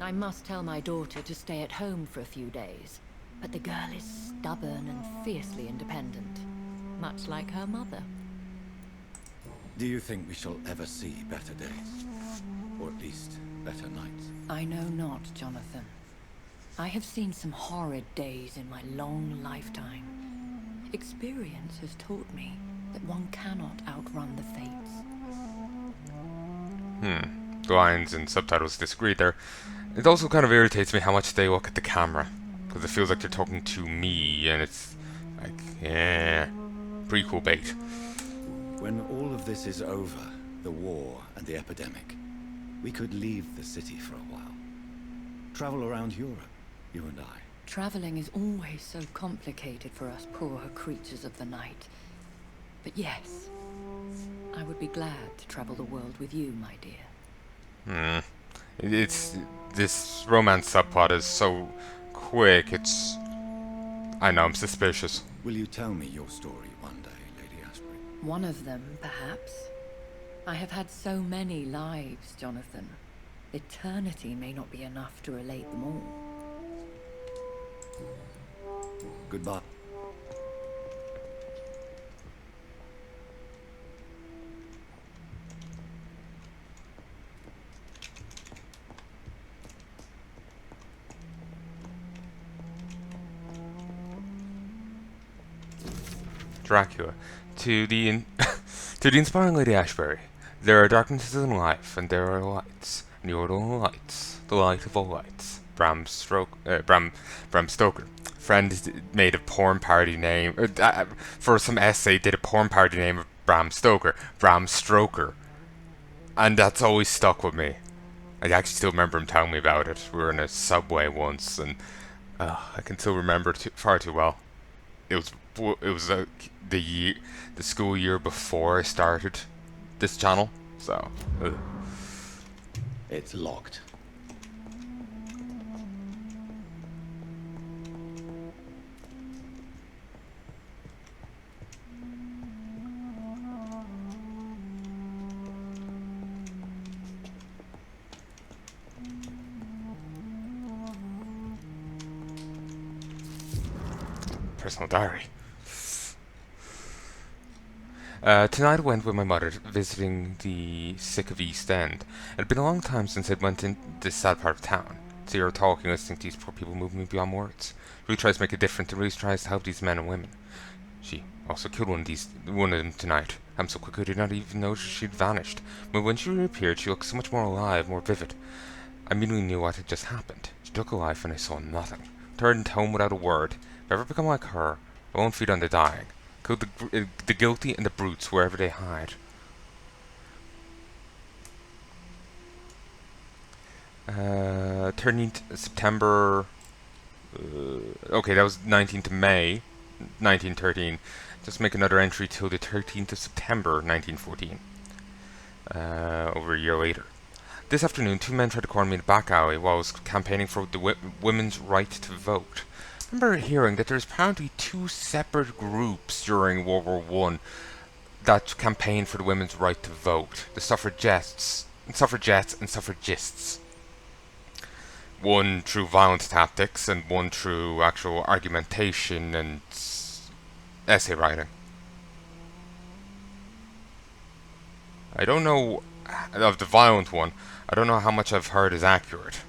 I must tell my daughter to stay at home for a few days. But the girl is stubborn and fiercely independent. Much like her mother. Do you think we shall ever see better days? Or at least, better nights? I know not, Jonathan. I have seen some horrid days in my long lifetime. Experience has taught me that one cannot outrun the fates. The lines and subtitles disagree there. It also kind of irritates me how much they look at the camera. Because it feels like they're talking to me, and it's like, yeah, prequel bait. When all of this is over, the war and the epidemic, we could leave the city for a while. Travel around Europe, you and I. Traveling is always so complicated for us poor creatures of the night. But yes, I would be glad to travel the world with you, my dear. Hmm. It's this romance subplot is so quick. It's I know I'm suspicious. Will you tell me your story one day, Lady Ashbury? One of them, perhaps. I have had so many lives, Jonathan. Eternity may not be enough to relate them all. Goodbye. Dracula. To the to the inspiring Lady Ashbury, there are darknesses in life, and there are lights, and you are the only lights, the light of all lights. Bram Stoker. Friend made a porn parody name for some essay. Did a porn parody name of Bram Stoker, Bram Stroker, and that's always stuck with me. I actually still remember him telling me about it. We were in a subway once, and I can still remember it far too well. It was the school year before I started this channel, so. It's locked. Personal diary. Tonight I went with my mother visiting the sick of East End. It had been a long time since I'd went in this sad part of town. So you're talking, listening to these poor people move me beyond words. Really tries to make a difference and really tries to help these men and women. She also killed one of them tonight. I'm so quick I did not even notice she'd vanished. But when she reappeared, she looked so much more alive, more vivid. I immediately knew what had just happened. She took a life and I saw nothing. Turned home without a word. If I ever become like her, I won't feed on the dying. Kill the guilty and the brutes wherever they hide. Turning September. Okay, that was 19th of May, 1913. Just make another entry till the 13th of September, 1914. Over a year later. This afternoon, two men tried to corner me in a back alley while I was campaigning for the women's right to vote. I remember hearing that there's apparently two separate groups during World War I that campaigned for the women's right to vote. The suffragettes and suffragists. One through violent tactics and one through actual argumentation and essay writing. I don't know of the violent one. I don't know how much I've heard is accurate.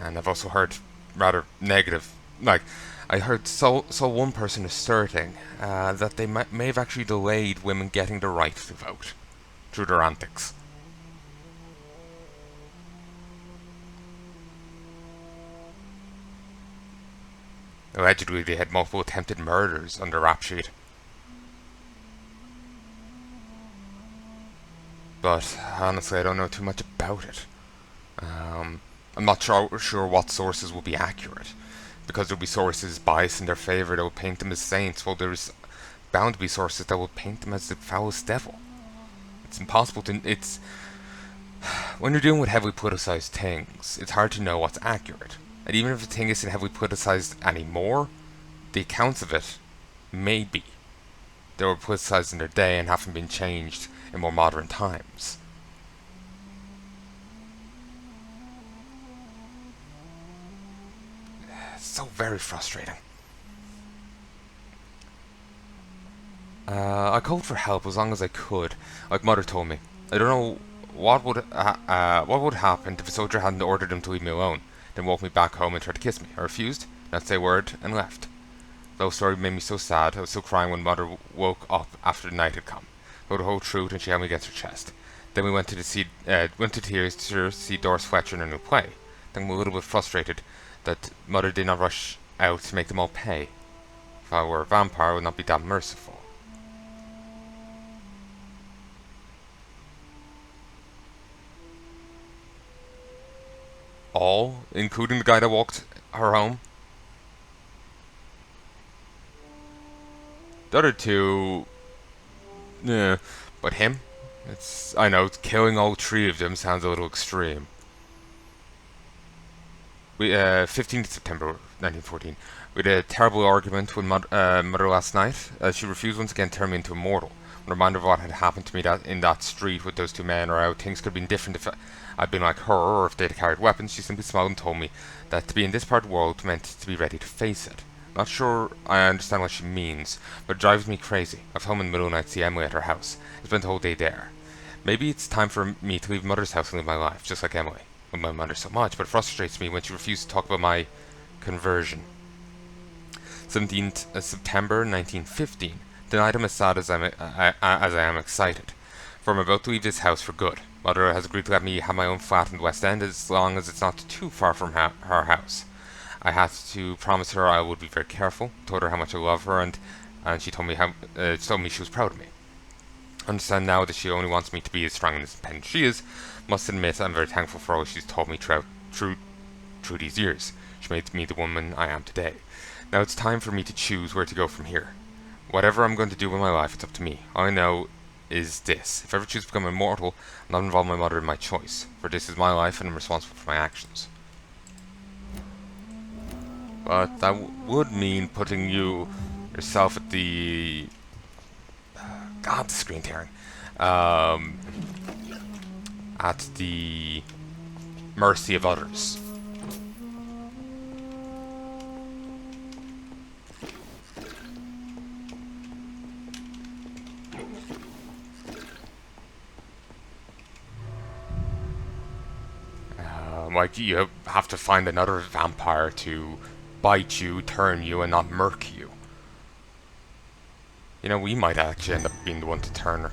And I've also heard rather negative, like, I saw one person asserting that they may have actually delayed women getting the right to vote through their antics. Allegedly, they had multiple attempted murders on their rap sheet. But honestly, I don't know too much about it. I'm not sure what sources will be accurate, because there'll be sources biased in their favour that will paint them as saints, while there's bound to be sources that will paint them as the foulest devil. It's impossible to. When you're dealing with heavily politicized things, it's hard to know what's accurate. And even if a thing isn't heavily politicized anymore, the accounts of it may be. They were politicized in their day and haven't been changed in more modern times. So very frustrating. I called for help as long as I could, like Mother told me. I don't know what would happen if a soldier hadn't ordered him to leave me alone, then walked me back home and tried to kiss me. I refused, not say a word, and left. The whole story made me so sad. I was still crying when Mother woke up after the night had come. Told the whole truth, and she held me against her chest. Then we went to tears to see Doris Fletcher in a new play. Then I'm a little bit frustrated that Mother did not rush out to make them all pay. If I were a vampire, I would not be that merciful. All, including the guy that walked her home. The other two, yeah, but him, I know, killing all three of them sounds a little extreme. 15th September 1914. We had a terrible argument with Mother last night. She refused once again to turn me into a mortal. A reminder of what had happened to me in that street with those two men, or how things could have been different if I'd been like her, or if they'd carried weapons. She simply smiled and told me that to be in this part of the world meant to be ready to face it. Not sure I understand what she means, but it drives me crazy. I've home in the middle of the night to see Emily at her house. I spent the whole day there. Maybe it's time for me to leave Mother's house and live my life, just like Emily. I love my mother so much, but it frustrates me when she refuses to talk about my conversion. 17th September 1915. Tonight I'm as sad as I am excited, for I'm about to leave this house for good. Mother has agreed to let me have my own flat in the West End as long as it's not too far from her house. I had to promise her I would be very careful. Told her how much I love her, and she told me she was proud of me. I understand now that she only wants me to be as strong and as independent as she is. Must admit I'm very thankful for all she's taught me through these years. She made me the woman I am today. Now it's time for me to choose where to go from here. Whatever I'm going to do with my life, it's up to me. All I know is this. If I ever choose to become immortal, I'll not involve my mother in my choice, for this is my life and I'm responsible for my actions. But that would mean putting yourself at the... God, the screen tearing. At the mercy of others. Like, you have to find another vampire to bite you, turn you, and not murk you. You know, we might actually end up being the one to turn her.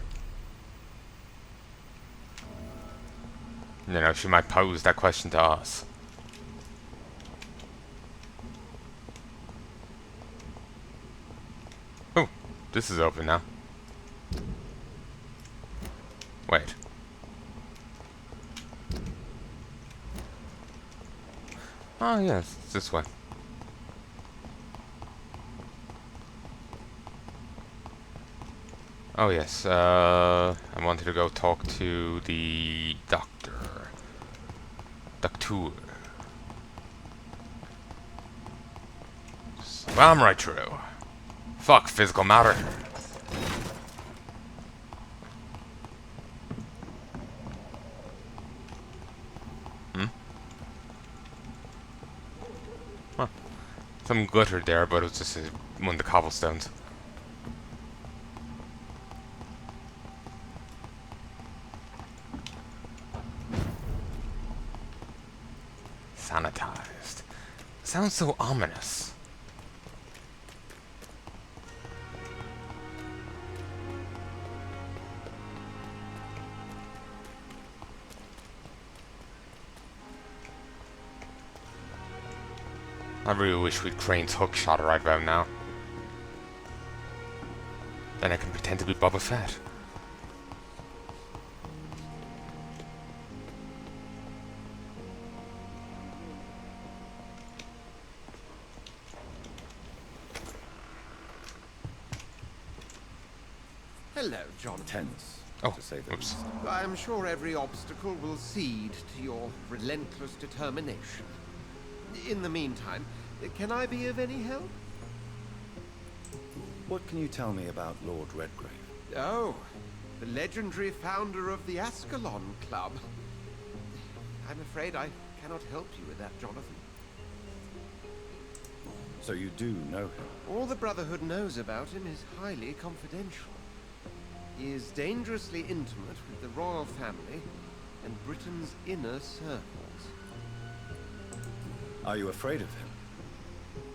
You know, she might pose that question to us. Oh, this is open now. Wait. Oh yes, it's this way. Oh yes, I wanted to go talk to the doctor. Doctor. Well, I'm right true. Fuck physical matter. Huh. Some glitter there, but it was just one of the cobblestones. Sanitized. Sounds so ominous. I really wish we'd Crane's hook shot right about now. Then I can pretend to be Boba Fett. Hello, John. Tense, to say the least. I am sure every obstacle will cede to your relentless determination. In the meantime, can I be of any help? What can you tell me about Lord Redgrave? Oh, the legendary founder of the Ascalon Club. I'm afraid I cannot help you with that, Jonathan. So you do know him? All the Brotherhood knows about him is highly confidential. He is dangerously intimate with the royal family and Britain's inner circles. Are you afraid of him?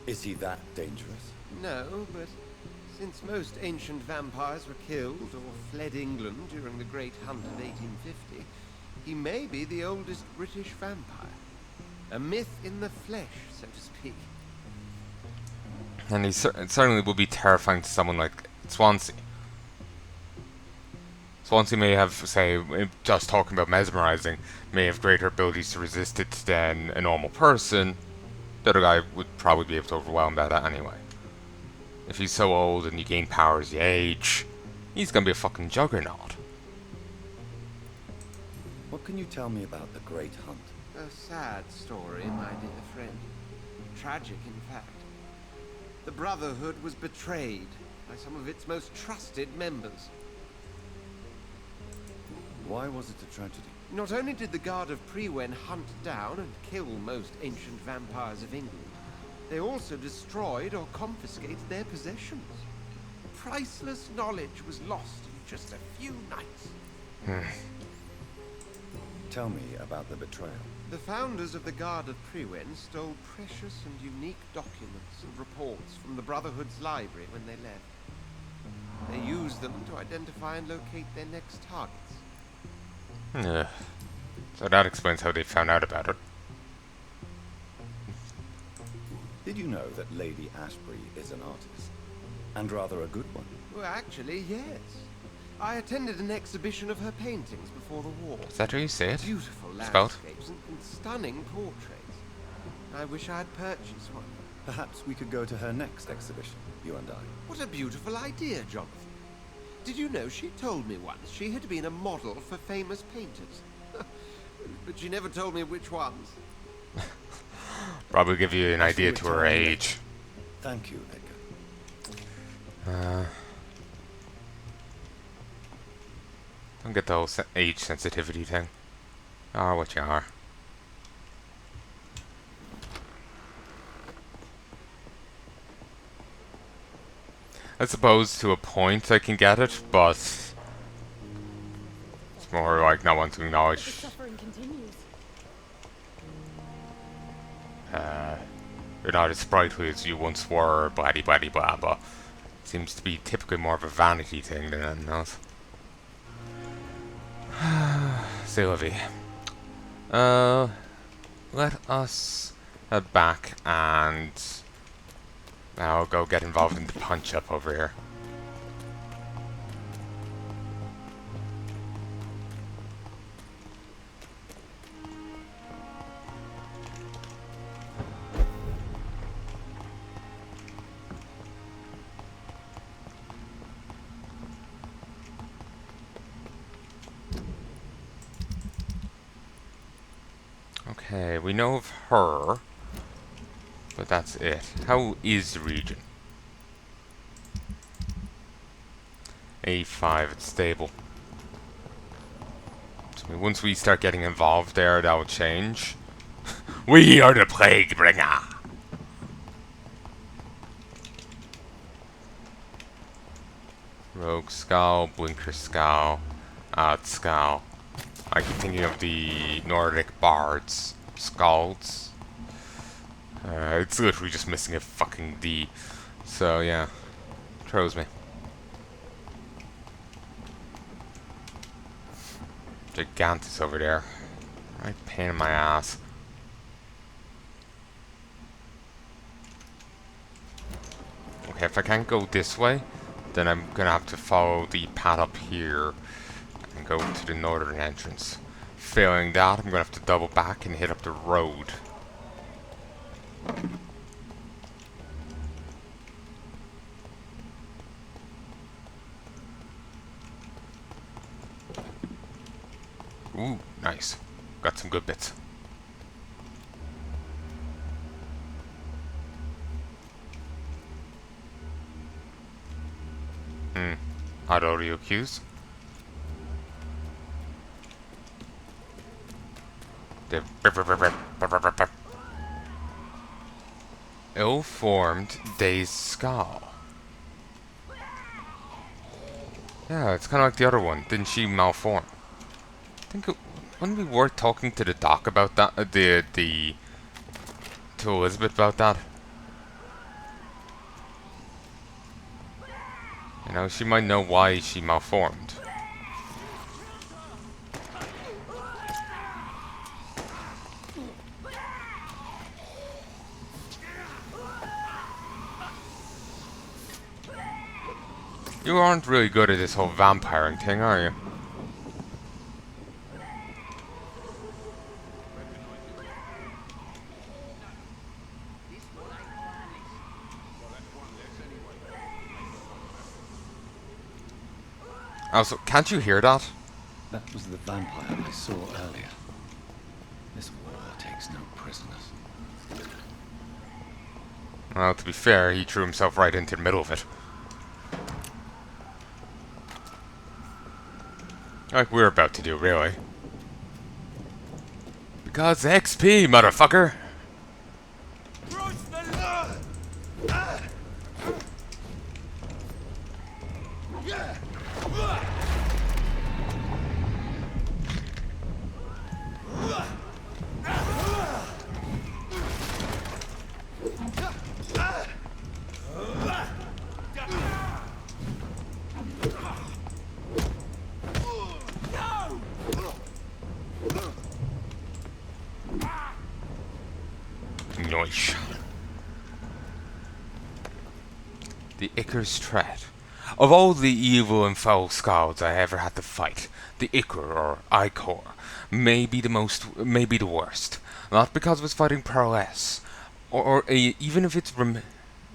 Is he that dangerous? No, but since most ancient vampires were killed or fled England during the Great Hunt of 1850, he may be the oldest British vampire. A myth in the flesh, so to speak. And he certainly would be terrifying to someone like Swansea. Swansea may have, say, just talking about mesmerizing, may have greater abilities to resist it than a normal person. The other guy would probably be able to overwhelm that anyway. If he's so old and you gain power as you age, he's gonna be a fucking juggernaut. What can you tell me about the Great Hunt? A sad story, my dear friend. Tragic, in fact. The Brotherhood was betrayed by some of its most trusted members. Why was it a tragedy? Not only did the Guard of Priwen hunt down and kill most ancient vampires of England, they also destroyed or confiscated their possessions. Priceless knowledge was lost in just a few nights. Tell me about the betrayal. The founders of the Guard of Priwen stole precious and unique documents and reports from the Brotherhood's library when they left. They used them to identify and locate their next targets. So that explains how they found out about it. Did you know that Lady Ashbury is an artist? And rather a good one? Well, actually, yes. I attended an exhibition of her paintings before the war. Is that how you say it? Beautiful Spelled? landscapes and stunning portraits. I wish I had purchased one. Perhaps we could go to her next exhibition, you and I. What a beautiful idea, Jonathan. Did you know she told me once she had been a model for famous painters? But she never told me which ones. Probably give you an idea to her age. Thank you, Edgar. Don't get the whole age sensitivity thing. Oh, what you are. I suppose to a point I can get it, but it's more like not wanting to acknowledge. The suffering continues. You're not as sprightly as you once were, blah blah blah blah, but seems to be typically more of a vanity thing than anything else. Sylvie. Let us head back and I'll go get involved in the punch-up over here. Okay, we know of her, but that's it. How is the region? A5, it's stable. So once we start getting involved there, that will change. We are the Plague Bringer! Rogue Skull, Blinker Skull, Odd Skull. I keep thinking of the Nordic bards. Skalds. It's literally just missing a fucking D. So, yeah. Throws me. Gigantus over there. Right pain in my ass. Okay, if I can't go this way, then I'm gonna have to follow the path up here and go to the northern entrance. Failing that, I'm gonna have to double back and hit up the road. Ooh, nice. Got some good bits. Audio cues. Ill-formed dazed skull. Yeah, it's kind of like the other one. Didn't she malform? I think it wouldn't be worth talking to the doc about that. To Elizabeth about that. You know, she might know why she malformed. You aren't really good at this whole vampiring thing, are you? Also, can't you hear that? That was the vampire I saw earlier. This war takes no prisoners. Well, to be fair, he threw himself right into the middle of it. Like we're about to do, really. Because XP, motherfucker! Noise. The Icar's Tread. Of all the evil and foul scalds I ever had to fight, the Icar, or Icor, may be the worst. Not because of its fighting prowess, even if it's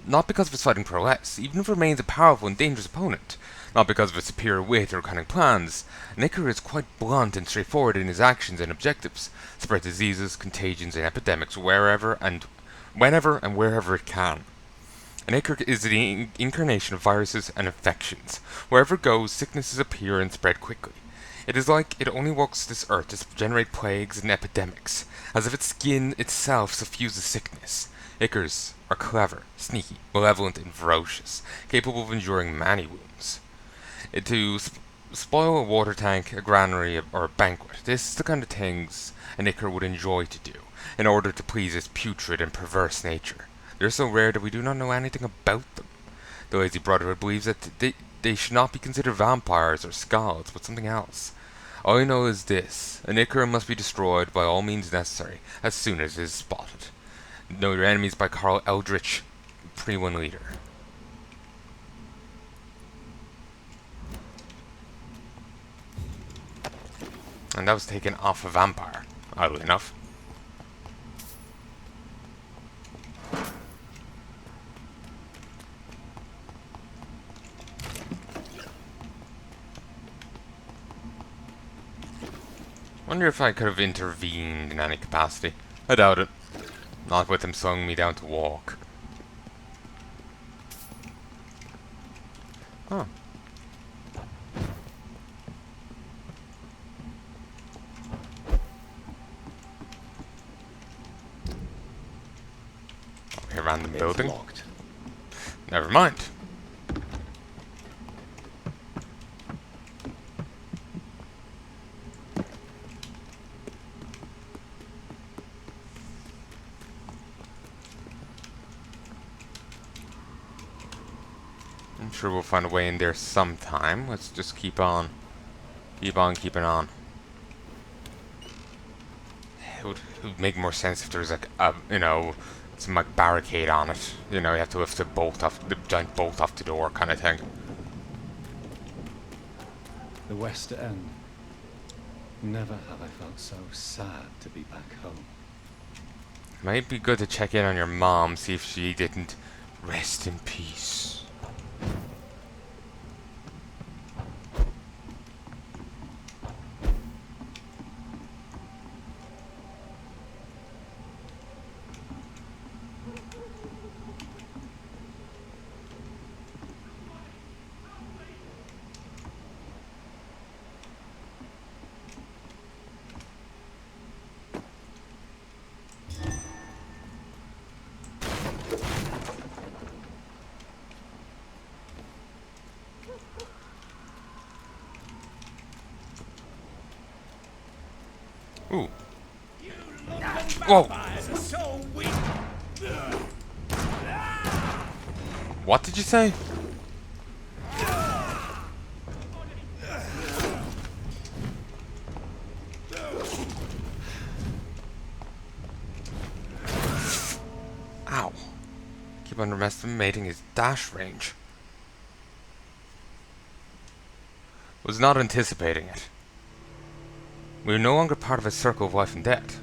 not because of its fighting prowess, even if it remains a powerful and dangerous opponent. Not because of its superior wit or cunning plans. An Icar is quite blunt and straightforward in his actions and objectives. Spread diseases, contagions, and epidemics whenever and wherever it can. An Icar is the incarnation of viruses and infections. Wherever it goes, sicknesses appear and spread quickly. It is like it only walks this earth to generate plagues and epidemics, as if its skin itself suffuses sickness. Icars are clever, sneaky, malevolent, and ferocious, capable of enduring many wounds. To spoil a water tank, a granary, or a banquet, this is the kind of things an Icar would enjoy to do, in order to please its putrid and perverse nature. They are so rare that we do not know anything about them. The Lazy Brotherhood believes that they should not be considered vampires or scalds, but something else. All I know is this: an Icar must be destroyed by all means necessary, as soon as it is spotted. Know Your Enemies by Carl Eldritch, Pre-1 leader. And that was taken off a vampire, oddly enough. Wonder if I could have intervened in any capacity. I doubt it. Not with him slowing me down to walk. Huh. Okay, random building. Locked. Never mind. I'm sure we'll find a way in there sometime. Let's just keep on keeping on. It would make more sense if there was like a, some like barricade on it. You know, you have to lift the giant bolt off the door kind of thing. The West End. Never have I felt so sad to be back home. Might be good to check in on your mom, see if she didn't rest in peace. Ooh. Whoa. What did you say? Ow. Keep underestimating his dash range. Was not anticipating it. We are no longer part of a circle of life and death.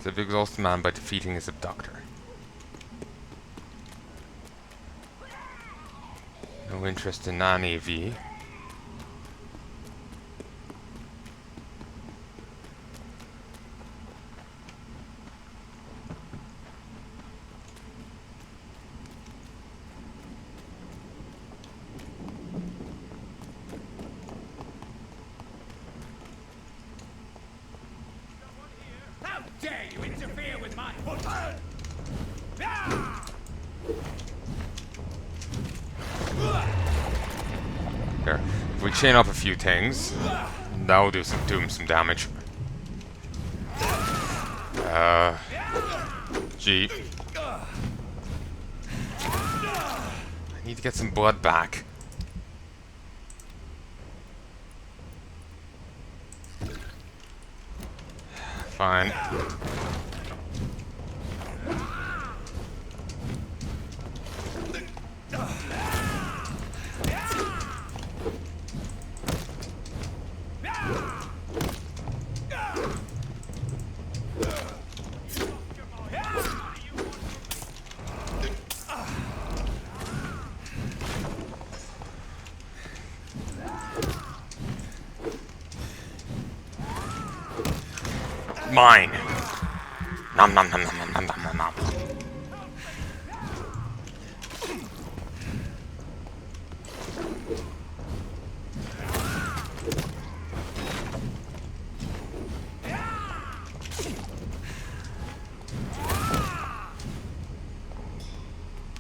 The exhausted man by defeating his abductor. No interest in non-AV. How dare you interfere with my foot? Here, if we chain up a few things, that'll do him some damage. Gee. I need to get some blood back. Fine. Mine. Nom nom nom nom nom nom nom nom.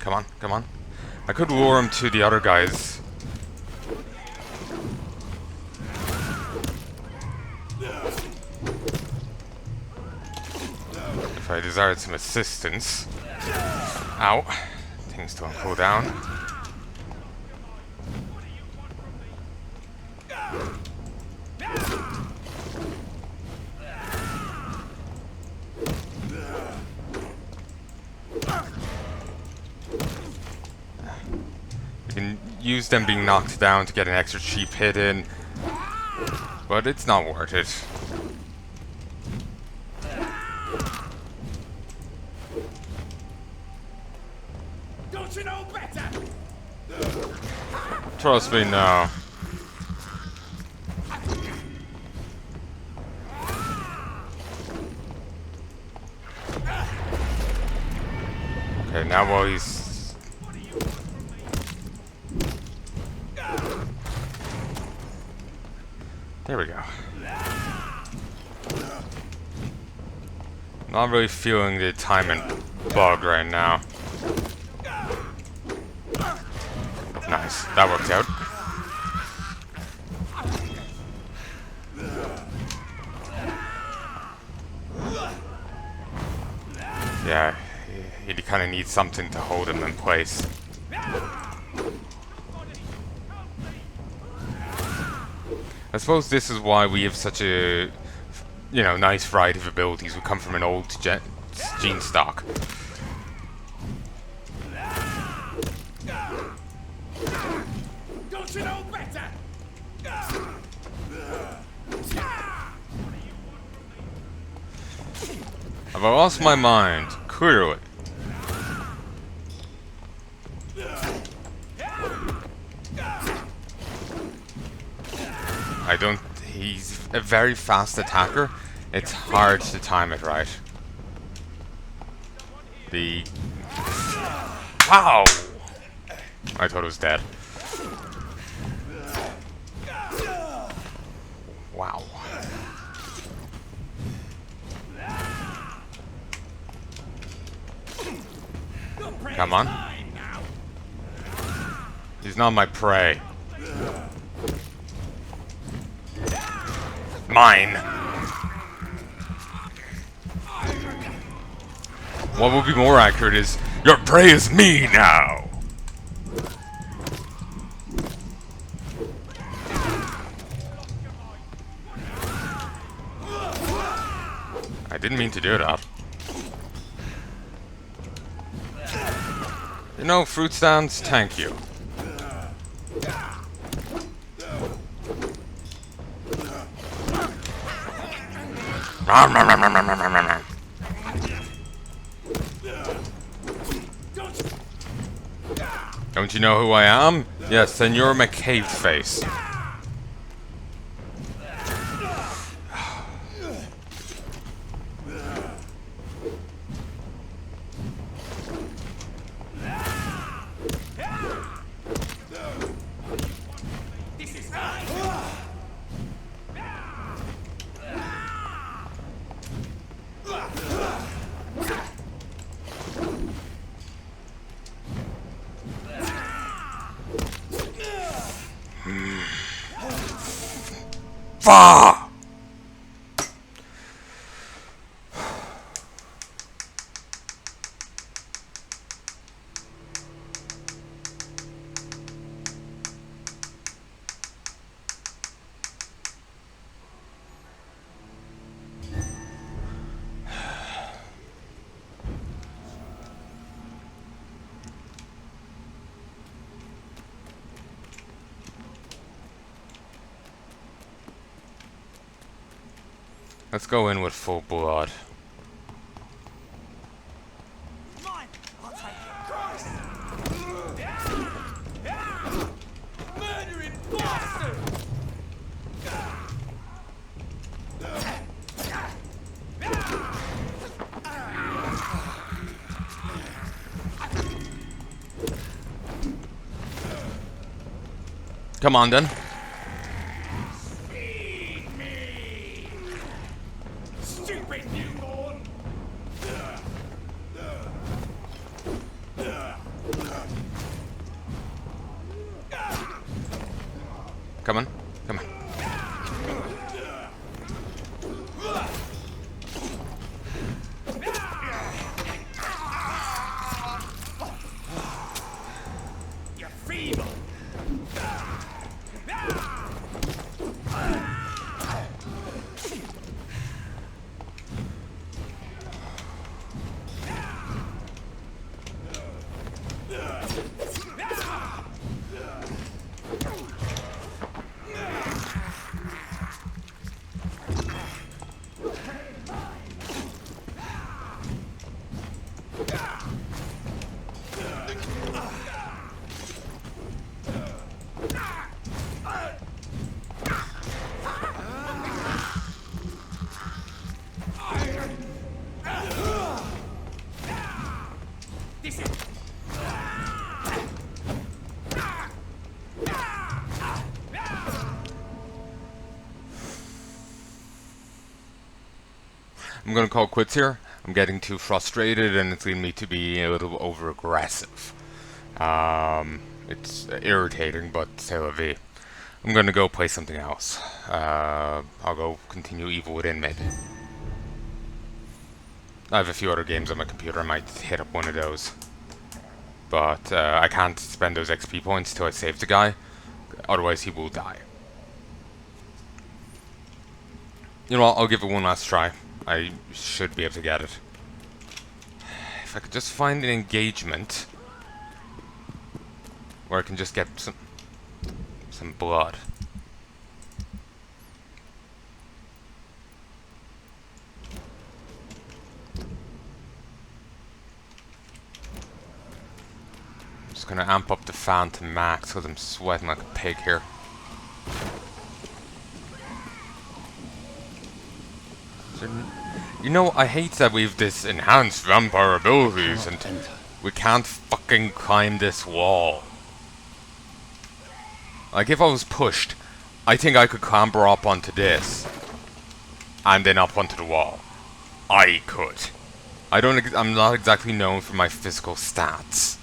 Come on, come on. I could lure him to the other guys. If I desired some assistance. Ow. Things don't cool down. You can use them being knocked down to get an extra cheap hit in, but it's not worth it. Don't you know better? Trust me, no. Okay, now while he's... There we go. Not really feeling the time and bug right now. Nice, that worked out. Yeah, he kind of needs something to hold him in place. I suppose this is why we have such a, you know, nice variety of abilities. We come from an old gene stock. Don't you know better? Have I lost my mind? Clearly. I don't... He's a very fast attacker. It's hard to time it right. The... Wow! I thought it was dead. Wow. Come on. He's not my prey. Mine. What would be more accurate is, your prey is me now! I didn't mean to do that. You know, fruit stands, thank you. Don't you know who I am? Yes, Senor McCaveface. Fuck! Let's go in with full blood. Murdering bastard! Come on then. Stupid newborn! Come on. Come on. You're feeble! I'm gonna call quits here. I'm getting too frustrated and it's leading me to be a little over aggressive. It's irritating, but c'est la vie. I'm gonna go play something else. I'll go continue Evil Within maybe. I have a few other games on my computer. I might hit up one of those. But I can't spend those XP points till I save the guy. Otherwise he will die. You know what, I'll give it one last try. I should be able to get it. If I could just find an engagement where I can just get some blood. I'm just gonna amp up the fan to max because I'm sweating like a pig here. You know, I hate that we've this enhanced vampire abilities and we can't fucking climb this wall. Like, if I was pushed, I think I could clamber up onto this and then up onto the wall. I could. I'm not exactly known for my physical stats.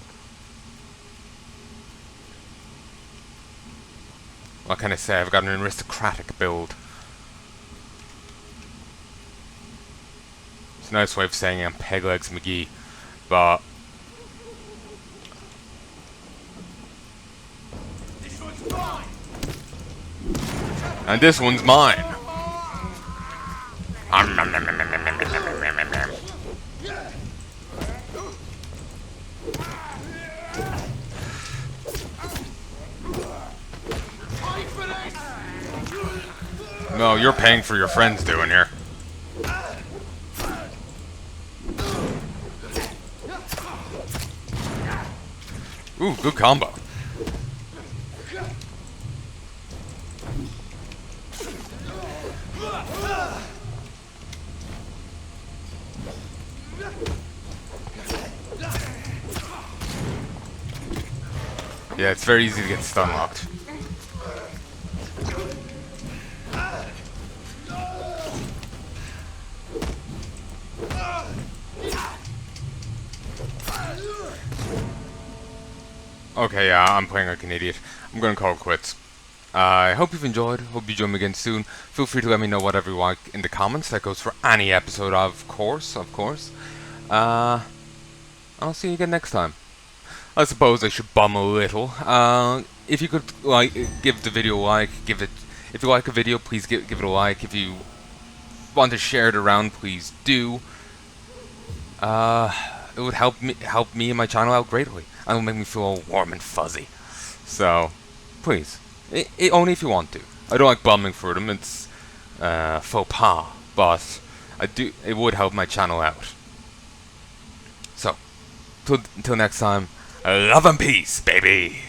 What can I say? I've got an aristocratic build. It's a nice way of saying I'm Peglegs McGee, but This one's mine! and this one's mine. No, you're paying for your friends doing here. Ooh. good combo. Yeah, it's very easy to get stun locked. Okay, yeah, I'm playing like an idiot. I'm gonna call it quits. I hope you've enjoyed. Hope you join me again soon. Feel free to let me know whatever you like in the comments. That goes for any episode, of course. I'll see you again next time. I suppose I should bum a little. If you could give the video a like, if you like a video, please give it a like. If you want to share it around, please do. It would help me and my channel out greatly. And it will make me feel all warm and fuzzy. So, please, only if you want to. I don't like bumming for them. It's faux pas, but it would help my channel out. So, till next time, love and peace, baby.